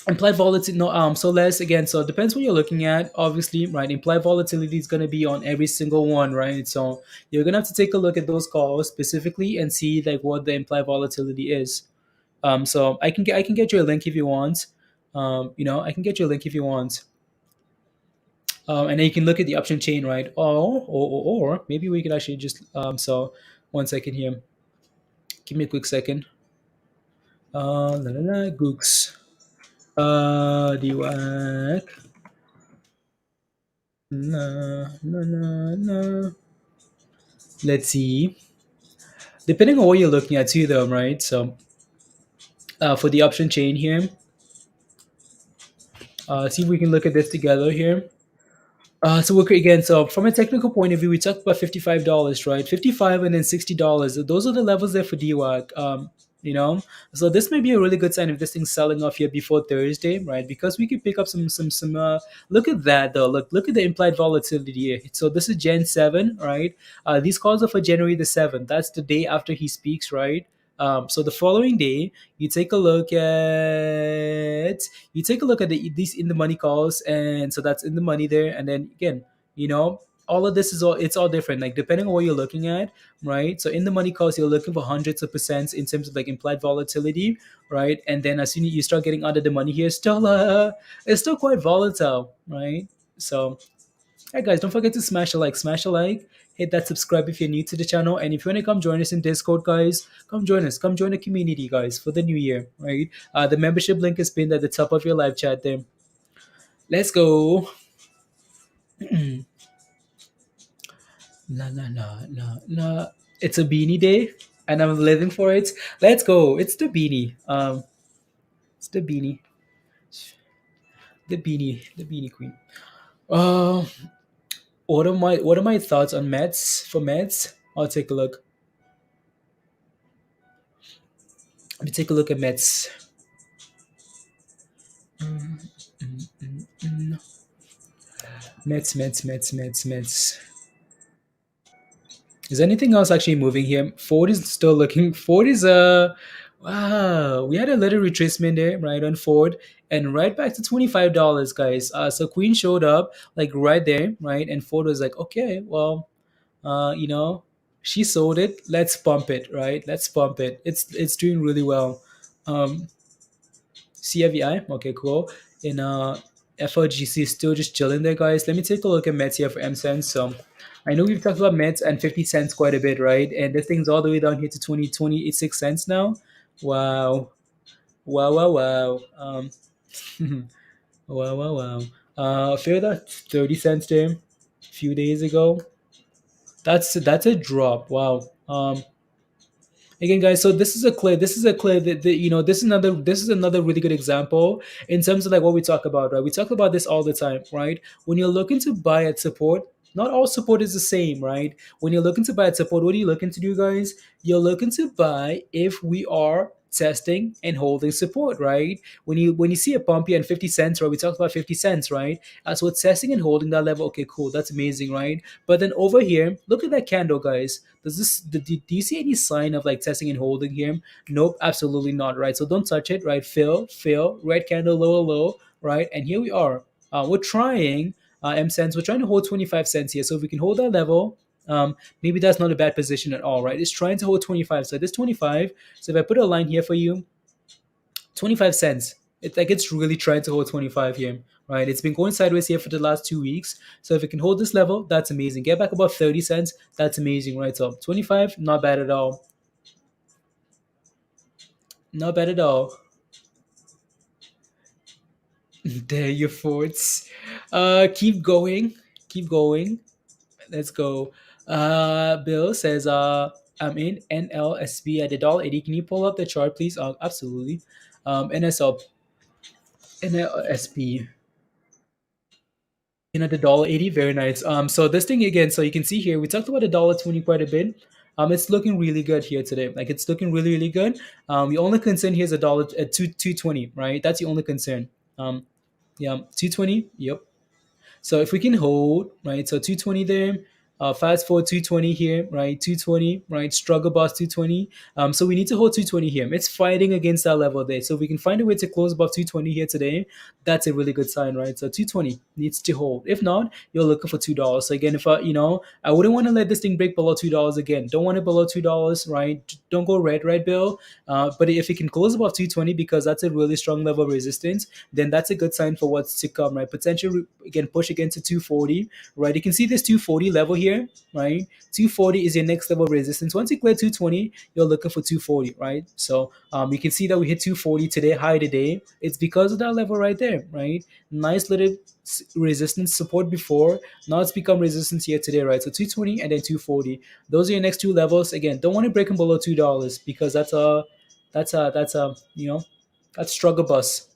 Implied volatility, no, so less again, so it depends what you're looking at, obviously, right? Implied volatility is going to be on every single one, right? So you're going to have to take a look at those calls specifically and see like what the implied volatility is. So I can get you a link if you want. I can get you a link if you want. And then you can look at the option chain, right? Or maybe we could actually just so 1 second here. Give me a quick second. Gooks. DWAC. No, no, no, no. Let's see. Depending on what you're looking at too, though, right? So, for the option chain here, see if we can look at this together here. So we're again. So from a technical point of view, we talked about $55, right? 55 and then $60. Those are the levels there for DWAC. You know, so this may be a really good sign if this thing's selling off here before Thursday, right? Because we could pick up some. Look at that though. Look at the implied volatility here. So this is Gen 7, right? These calls are for January the 7th. That's the day after he speaks, right? So the following day, you take a look at these in the money calls, and so that's in the money there. And then again, all of this is it's all different, like depending on what you're looking at, right? So in the money calls, you're looking for hundreds of percents in terms of like implied volatility, right? And then as soon as you start getting under the money here, it's still quite volatile, right? So hey guys, don't forget to smash a like, hit that subscribe if you're new to the channel, and if you want to come join us in Discord, guys, come join us, come join the community, guys, for the new year, right? The membership link is pinned at the top of your live chat there. Let's go. No. It's a beanie day, and I'm living for it. Let's go. It's the beanie. It's the beanie queen. Uh, what are my thoughts on meds for meds? I'll take a look. Let me take a look at meds. Meds. Is anything else actually moving here? Ford is still looking. Ford is wow. We had a little retracement there, right, on Ford, and right back to $25, guys. So Queen showed up like right there, right, and Ford was like, okay, well, you know, she sold it. Let's pump it, right? Let's pump it. It's doing really well. Um, CFVI, okay, cool. In FLGC still just chilling there, guys. Let me take a look at Mets here for M cents. So I know we've talked about Mets and 50 cents quite a bit, right? And this thing's all the way down here to 26 cents now. Wow. Wow, wow, wow. Wow, wow, wow. Figured that 30 cents there a few days ago. That's a drop. Wow. Again, guys, so this is a clear that this is another really good example in terms of like what we talk about, right? We talk about this all the time, right? When you're looking to buy at support, not all support is the same, right? When you're looking to buy at support, what are you looking to do, guys? You're looking to buy if we are testing and holding support, right? When you see a pump here and 50 cents, right? We talked about 50 cents, right? So it's testing and holding that level. Okay, cool, that's amazing, right? But then over here, look at that candle, guys. Do you see any sign of like testing and holding here? Nope, absolutely not, right? So don't touch it, right? Fill, red candle, lower low, right? And here we are. We're trying M cents. We're trying to hold 25 cents here. So if we can hold that level, maybe that's not a bad position at all, right? It's trying to hold 25. So this 25. So if I put a line here for you, 25 cents. It's really trying to hold 25 here, right? It's been going sideways here for the last 2 weeks. So if it can hold this level, that's amazing. Get back above 30 cents, that's amazing, right? So 25, not bad at all. Not bad at all. There you forts. Keep going. Keep going. Let's go. Bill says I'm in NLSB at $1.80. Can you pull up the chart, please? Absolutely. NSL NLSB. At $1.80, very nice. So this thing again, so you can see here, we talked about $1.20 quite a bit. It's looking really good here today. Like it's looking really, really good. The only concern here is a dollar at 220, right? That's the only concern. Yeah, 220. Yep. So if we can hold, right? So 220 there. Fast forward 220 here, right? 220, right? Struggle boss 220. So we need to hold 220 here. It's fighting against that level there. So if we can find a way to close above 220 here today, that's a really good sign, right? So 220 needs to hold. If not, you're looking for $2. So again, if I wouldn't want to let this thing break below $2 again. Don't want it below $2, right? Don't go red, right, Bill? But if it can close above 220 because that's a really strong level of resistance, then that's a good sign for what's to come, right? Potential again push against the 240, right? You can see this 240 level here, right? 240 is your next level of resistance. Once you clear 220, you're looking for 240, right? So you can see that we hit 240 today, high today. It's because of that level right there, right? Nice little resistance support before. Now it's become resistance here today, right? So 220 and then 240. Those are your next two levels. Again, don't want to break them below $2 because that's struggle bus.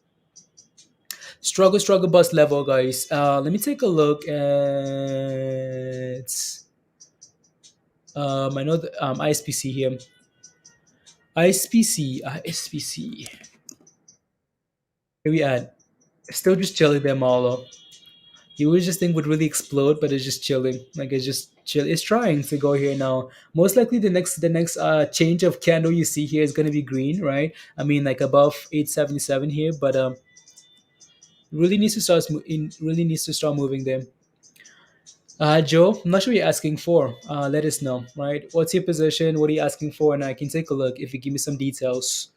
Struggle bus level, guys. Let me take a look at I know the ISPC here. ISPC. Here we at. Still just chilling there, Marlo. You would just think would really explode, but it's just chilling. Like it's just chill. It's trying to go here now. Most likely the next change of candle you see here is gonna be green, right? I mean like above 877 here, but really needs to start moving there. Joe, I'm not sure what you're asking for. Let us know, right? What's your position? What are you asking for? And I can take a look if you give me some details.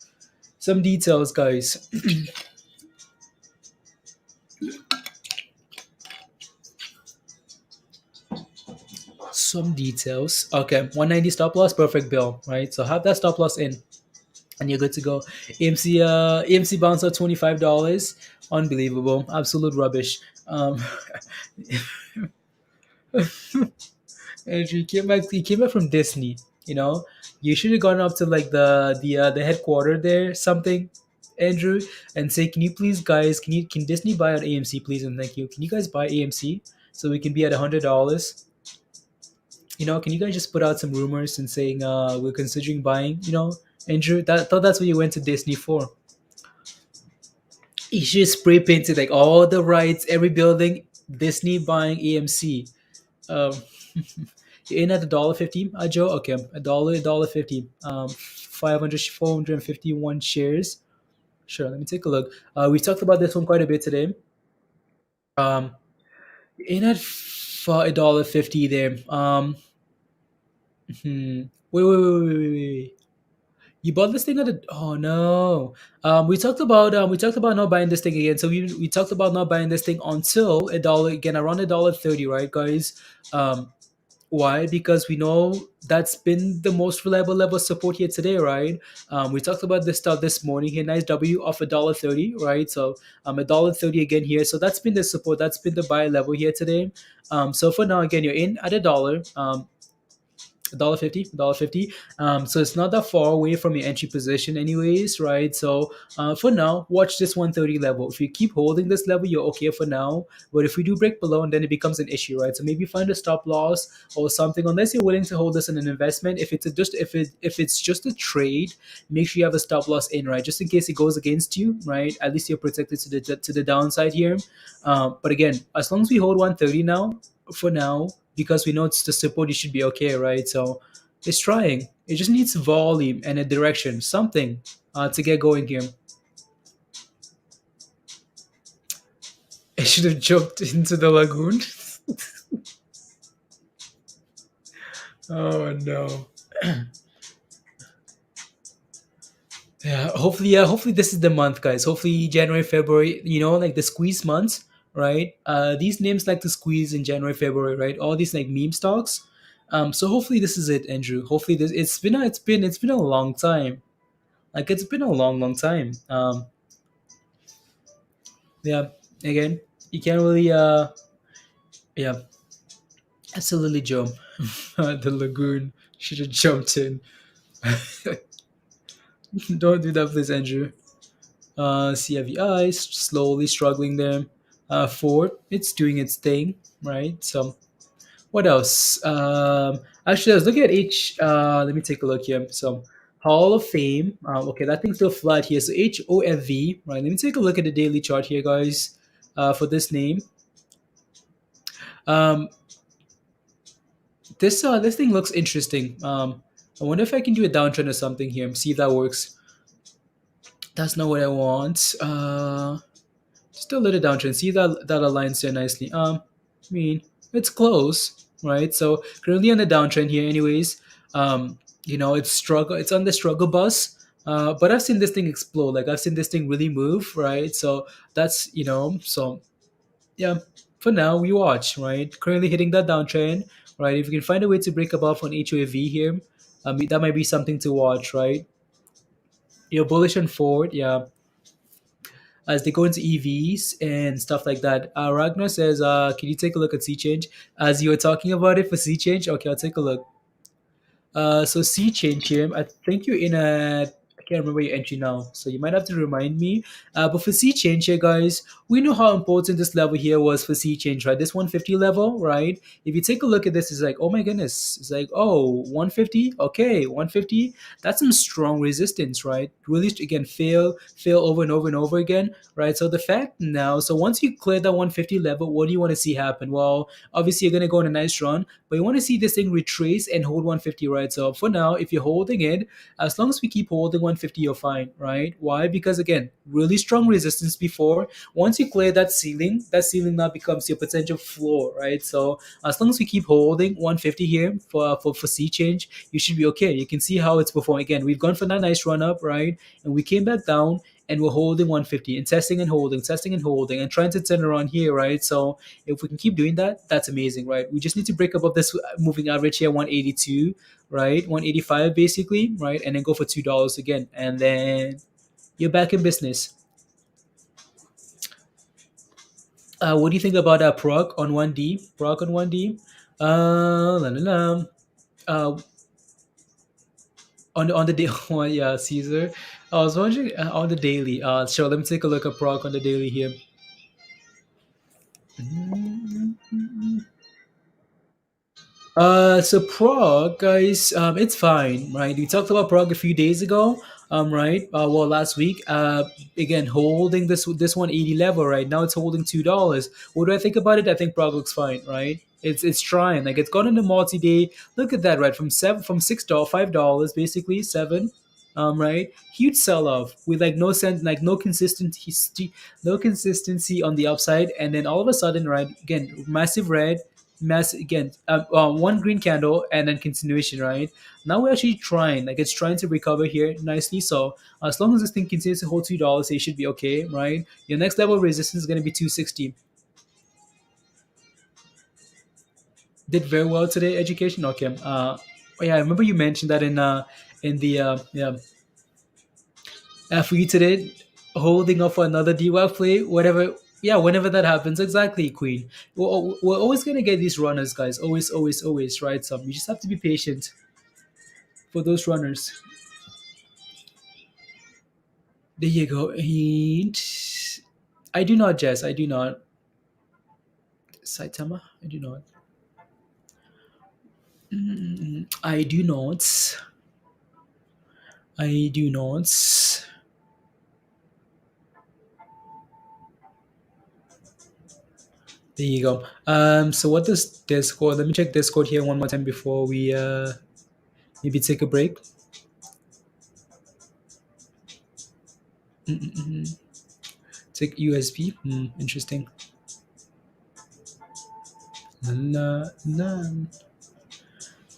Some details, guys. Some details. Okay, 190 stop loss, perfect, Bill. Right, so have that stop loss in, and you're good to go. AMC bounce out $25. Unbelievable, absolute rubbish. And he came back from Disney. You know, you should have gone up to like the headquarter there, something, Andrew, and say, can you please, guys, can Disney buy out AMC, please, and thank you. Can you guys buy AMC so we can be at $100? Can you guys just put out some rumors and saying we're considering buying? Andrew, thought that's what you went to Disney for. You should spray painted like all the rights, every building, Disney buying AMC. Um, you're in at $1.50, Joe. Okay, a dollar 50. 500, 451 shares. Sure, let me take a look. We talked about this one quite a bit today. Um, in at $1.50 there. Wait. You bought this thing at a, oh no. We talked about not buying this thing again. So we talked about not buying this thing until a dollar again, around $1.30, right, guys? Um, why? Because we know that's been the most reliable level of support here today, right? We talked about this stuff this morning here. Nice W off $1.30, right? So $1.30 again here. So that's been the support. That's been the buy level here today. So for now, again, you're in at a dollar. $1.50. So it's not that far away from your entry position, anyways, right? So for now, watch this 130 level. If you keep holding this level, you're okay for now. But if we do break below, and then it becomes an issue, right? So maybe find a stop loss or something. Unless you're willing to hold this in an investment, if it's just a trade, make sure you have a stop loss in, right? Just in case it goes against you, right? At least you're protected to the downside here. But again, as long as we hold 130 now, for now, because we know it's the support, you should be okay, right? So it's trying. It just needs volume and a direction, something to get going here. It should have jumped into the lagoon. Oh no. Hopefully this is the month, guys. Hopefully January, February, like the squeeze months, right? These names like to squeeze in January, February, right? All these like meme stocks. So hopefully this is it, Andrew. Hopefully this it's been a long time. Like it's been a long time. Yeah, again, you can't really yeah, absolutely jump. The lagoon should have jumped in. Don't do that, please, Andrew. CFVI slowly struggling there. Ford, it's doing its thing, right? So what else? Actually, I was looking at each. Let me take a look here. So Hall of Fame. Okay, that thing's still flat here. So HOFV, right? Let me take a look at the daily chart here, guys. For this name. Um, this thing looks interesting. I wonder if I can do a downtrend or something here. See if that works. That's not what I want. Just a little downtrend. See that aligns there nicely. I mean, it's close, right? So currently on the downtrend here, anyways. It's on the struggle bus. But I've seen this thing explode. Like I've seen this thing really move, right? So that's so yeah. For now, we watch, right? Currently hitting that downtrend, right? If you can find a way to break above on HOV here, that might be something to watch, right? You're bullish on Ford, yeah, as they go into EVs and stuff like that. Ragnar says, can you take a look at Sea Change? As you were talking about it for Sea Change, okay, I'll take a look. So Sea Change here, I think you're in at, I can't remember your entry now, so you might have to remind me. But for Sea Change here, guys, we know how important this level here was for Sea Change, right? This 150 level, right? If you take a look at this, it's like, oh my goodness, it's like, oh, 150, okay, 150, that's some strong resistance, right? Really, again, fail over and over and over again, right? So the fact now, so once you clear that 150 level, what do you want to see happen? Well, obviously you're going to go on a nice run, but you want to see this thing retrace and hold 150, right? So for now, if you're holding it, as long as we keep holding 150, you're fine, right? Why? Because again, really strong resistance before. Once you clear that ceiling now becomes your potential floor, right? So as long as we keep holding 150 here for Sea Change, you should be okay. You can see how it's performing. Again, we've gone for that nice run up, right? And we came back down and we're holding 150 and testing and holding and trying to turn around here, right? So if we can keep doing that, that's amazing, right? We just need to break above this moving average here, 182, right? 185 basically, right? And then go for $2 again. And then you're back in business. What do you think about prog on 1D? Prog on 1D? La, la, la. Uh, on the day one, yeah, Caesar. I was wondering on the daily. Sure, let me take a look at prog on the daily here. So Prague, guys, it's fine, right? We talked about Prague a few days ago, right? Well, last week, again, holding this 180 level, right? Now it's holding $2. What do I think about it? I think Prague looks fine, right? It's trying. Like it's gone into multi-day. Look at that, right? From $6, $5, basically seven. Right, huge sell-off with like no sense, like no consistency on the upside, and then all of a sudden, right, again, massive red, again, one green candle, and then continuation, right. Now we're actually trying, like it's trying to recover here nicely. So as long as this thing continues to hold $2, it should be okay, right. Your next level of resistance is going to be 260. Did very well today, education. Okay. Oh yeah, I remember you mentioned that in the yeah, for you today, holding up for another DWAP play, whatever. Yeah, whenever that happens, exactly, Queen. We're always gonna get these runners, guys. Always, always, always, right? So you just have to be patient for those runners. There you go. And I do not, Jess. I do not. Saitama. I do not. I do not. I do not. There you go. So what does Discord? Let me check Discord here one more time before we maybe take a break. Take USB. Interesting. La, la.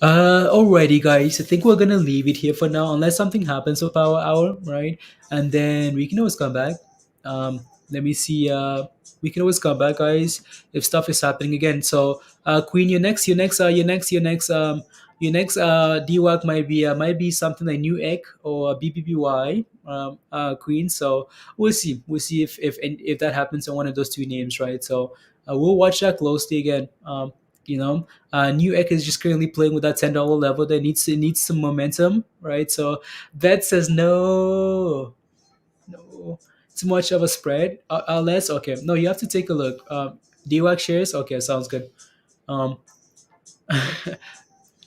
Alrighty, guys. I think we're gonna leave it here for now, unless something happens with Power Hour, right? And then we can always come back. Let me see. We can always come back, guys, if stuff is happening again. So, Queen, your next DWAC might be something like New Egg or BBBY, Queen. So we'll see if that happens on one of those two names, right? So we'll watch that closely again. You know, New Egg is just currently playing with that $10 level that needs some momentum, right? So that says no, no, too much of a spread. Less okay. No, you have to take a look. DWAC shares. Okay, sounds good. Um,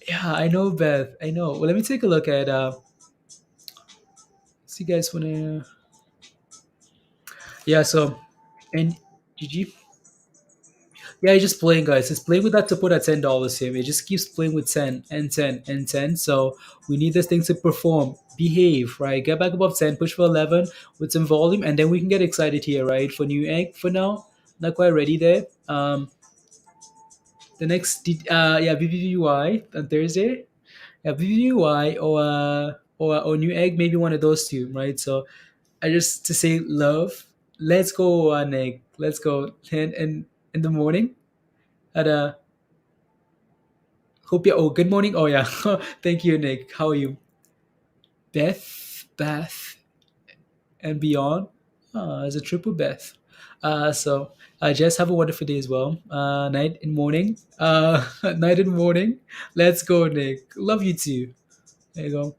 yeah, I know, Beth. I know. Well, let me take a look at. See, you guys wanna. Yeah. So, and GG. Yeah, he's just playing, guys. He's playing with that to put at $10 here. It just keeps playing with 10 and 10 and 10. So we need this thing to perform, behave, right? Get back above 10, push for 11 with some volume, and then we can get excited here, right? For New Egg for now, not quite ready there. The next, yeah, BBBY on Thursday. Yeah, BBBY or New Egg, maybe one of those two, right? So I just to say love. Let's go, Nick. Let's go. 10 in the morning at hope you. Oh, good morning. Oh yeah, thank you, Nick. How are you, Beth, and beyond? It's a triple Beth. So Jess, have a wonderful day as well. Night and morning. Night and morning. Let's go, Nick. Love you too. There you go.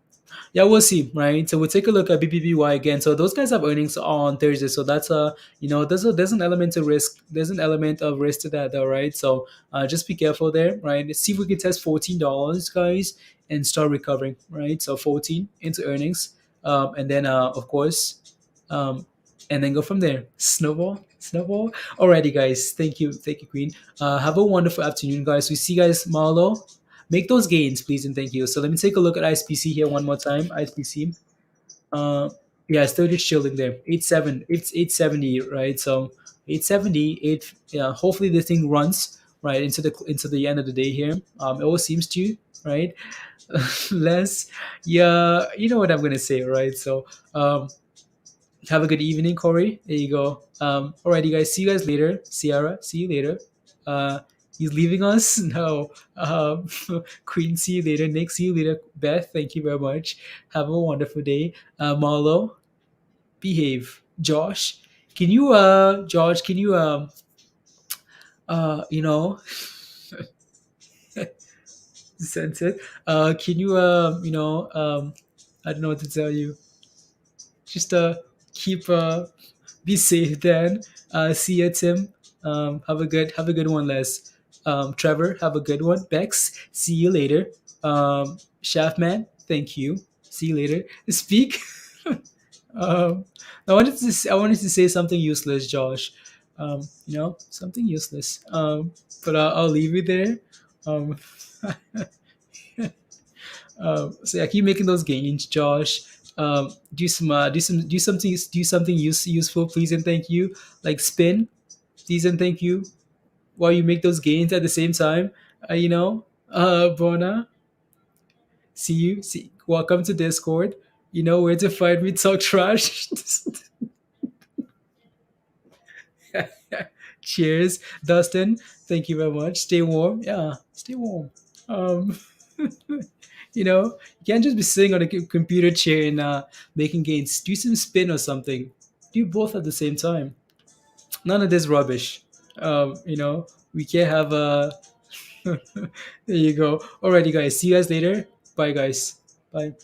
Yeah, we'll see, right? So we'll take a look at BBBY again. So those guys have earnings on Thursday. So that's there's an element of risk. There's an element of risk to that, though, right? So just be careful there, right? Let's see if we can test $14, guys, and start recovering, right? So 14 into earnings, and then of course, um, and then go from there. Snowball, snowball. Alrighty, guys. Thank you, Queen. Have a wonderful afternoon, guys. We see you guys, Marlo. Make those gains, please, and thank you. So let me take a look at ISPC here one more time. ISPC. Yeah, still just chilling there. 870, right? So 870, yeah, hopefully this thing runs right into the end of the day here. It always seems to, right? Less, yeah, you know what I'm gonna say, right? So have a good evening, Corey. There you go. Alrighty, guys. See you guys later. Sierra, see you later. He's leaving us. No. Queen, see you later. Nick, see you later. Beth, thank you very much. Have a wonderful day. Marlo, behave. Josh, can you you know, sense it? Can you I don't know what to tell you. Just keep be safe then. See you, Tim. Have a good one, Les. Trevor, have a good one. Bex, see you later. Shaftman, thank you. See you later. Speak. um, I wanted to say something useless, Josh. Something useless. But I'll leave it there. Um, so yeah, keep making those gains, Josh. Do something useful, please and thank you. Like spin, please and thank you. While you make those gains at the same time, Bona, see you. See, welcome to Discord. You know where to find me. Talk trash. Cheers, Dustin. Thank you very much. Stay warm. Yeah, stay warm. Um, you can't just be sitting on a computer chair and making gains. Do some spin or something. Do both at the same time. None of this rubbish. We can't have a. There you go. Alrighty, guys. See you guys later. Bye, guys. Bye.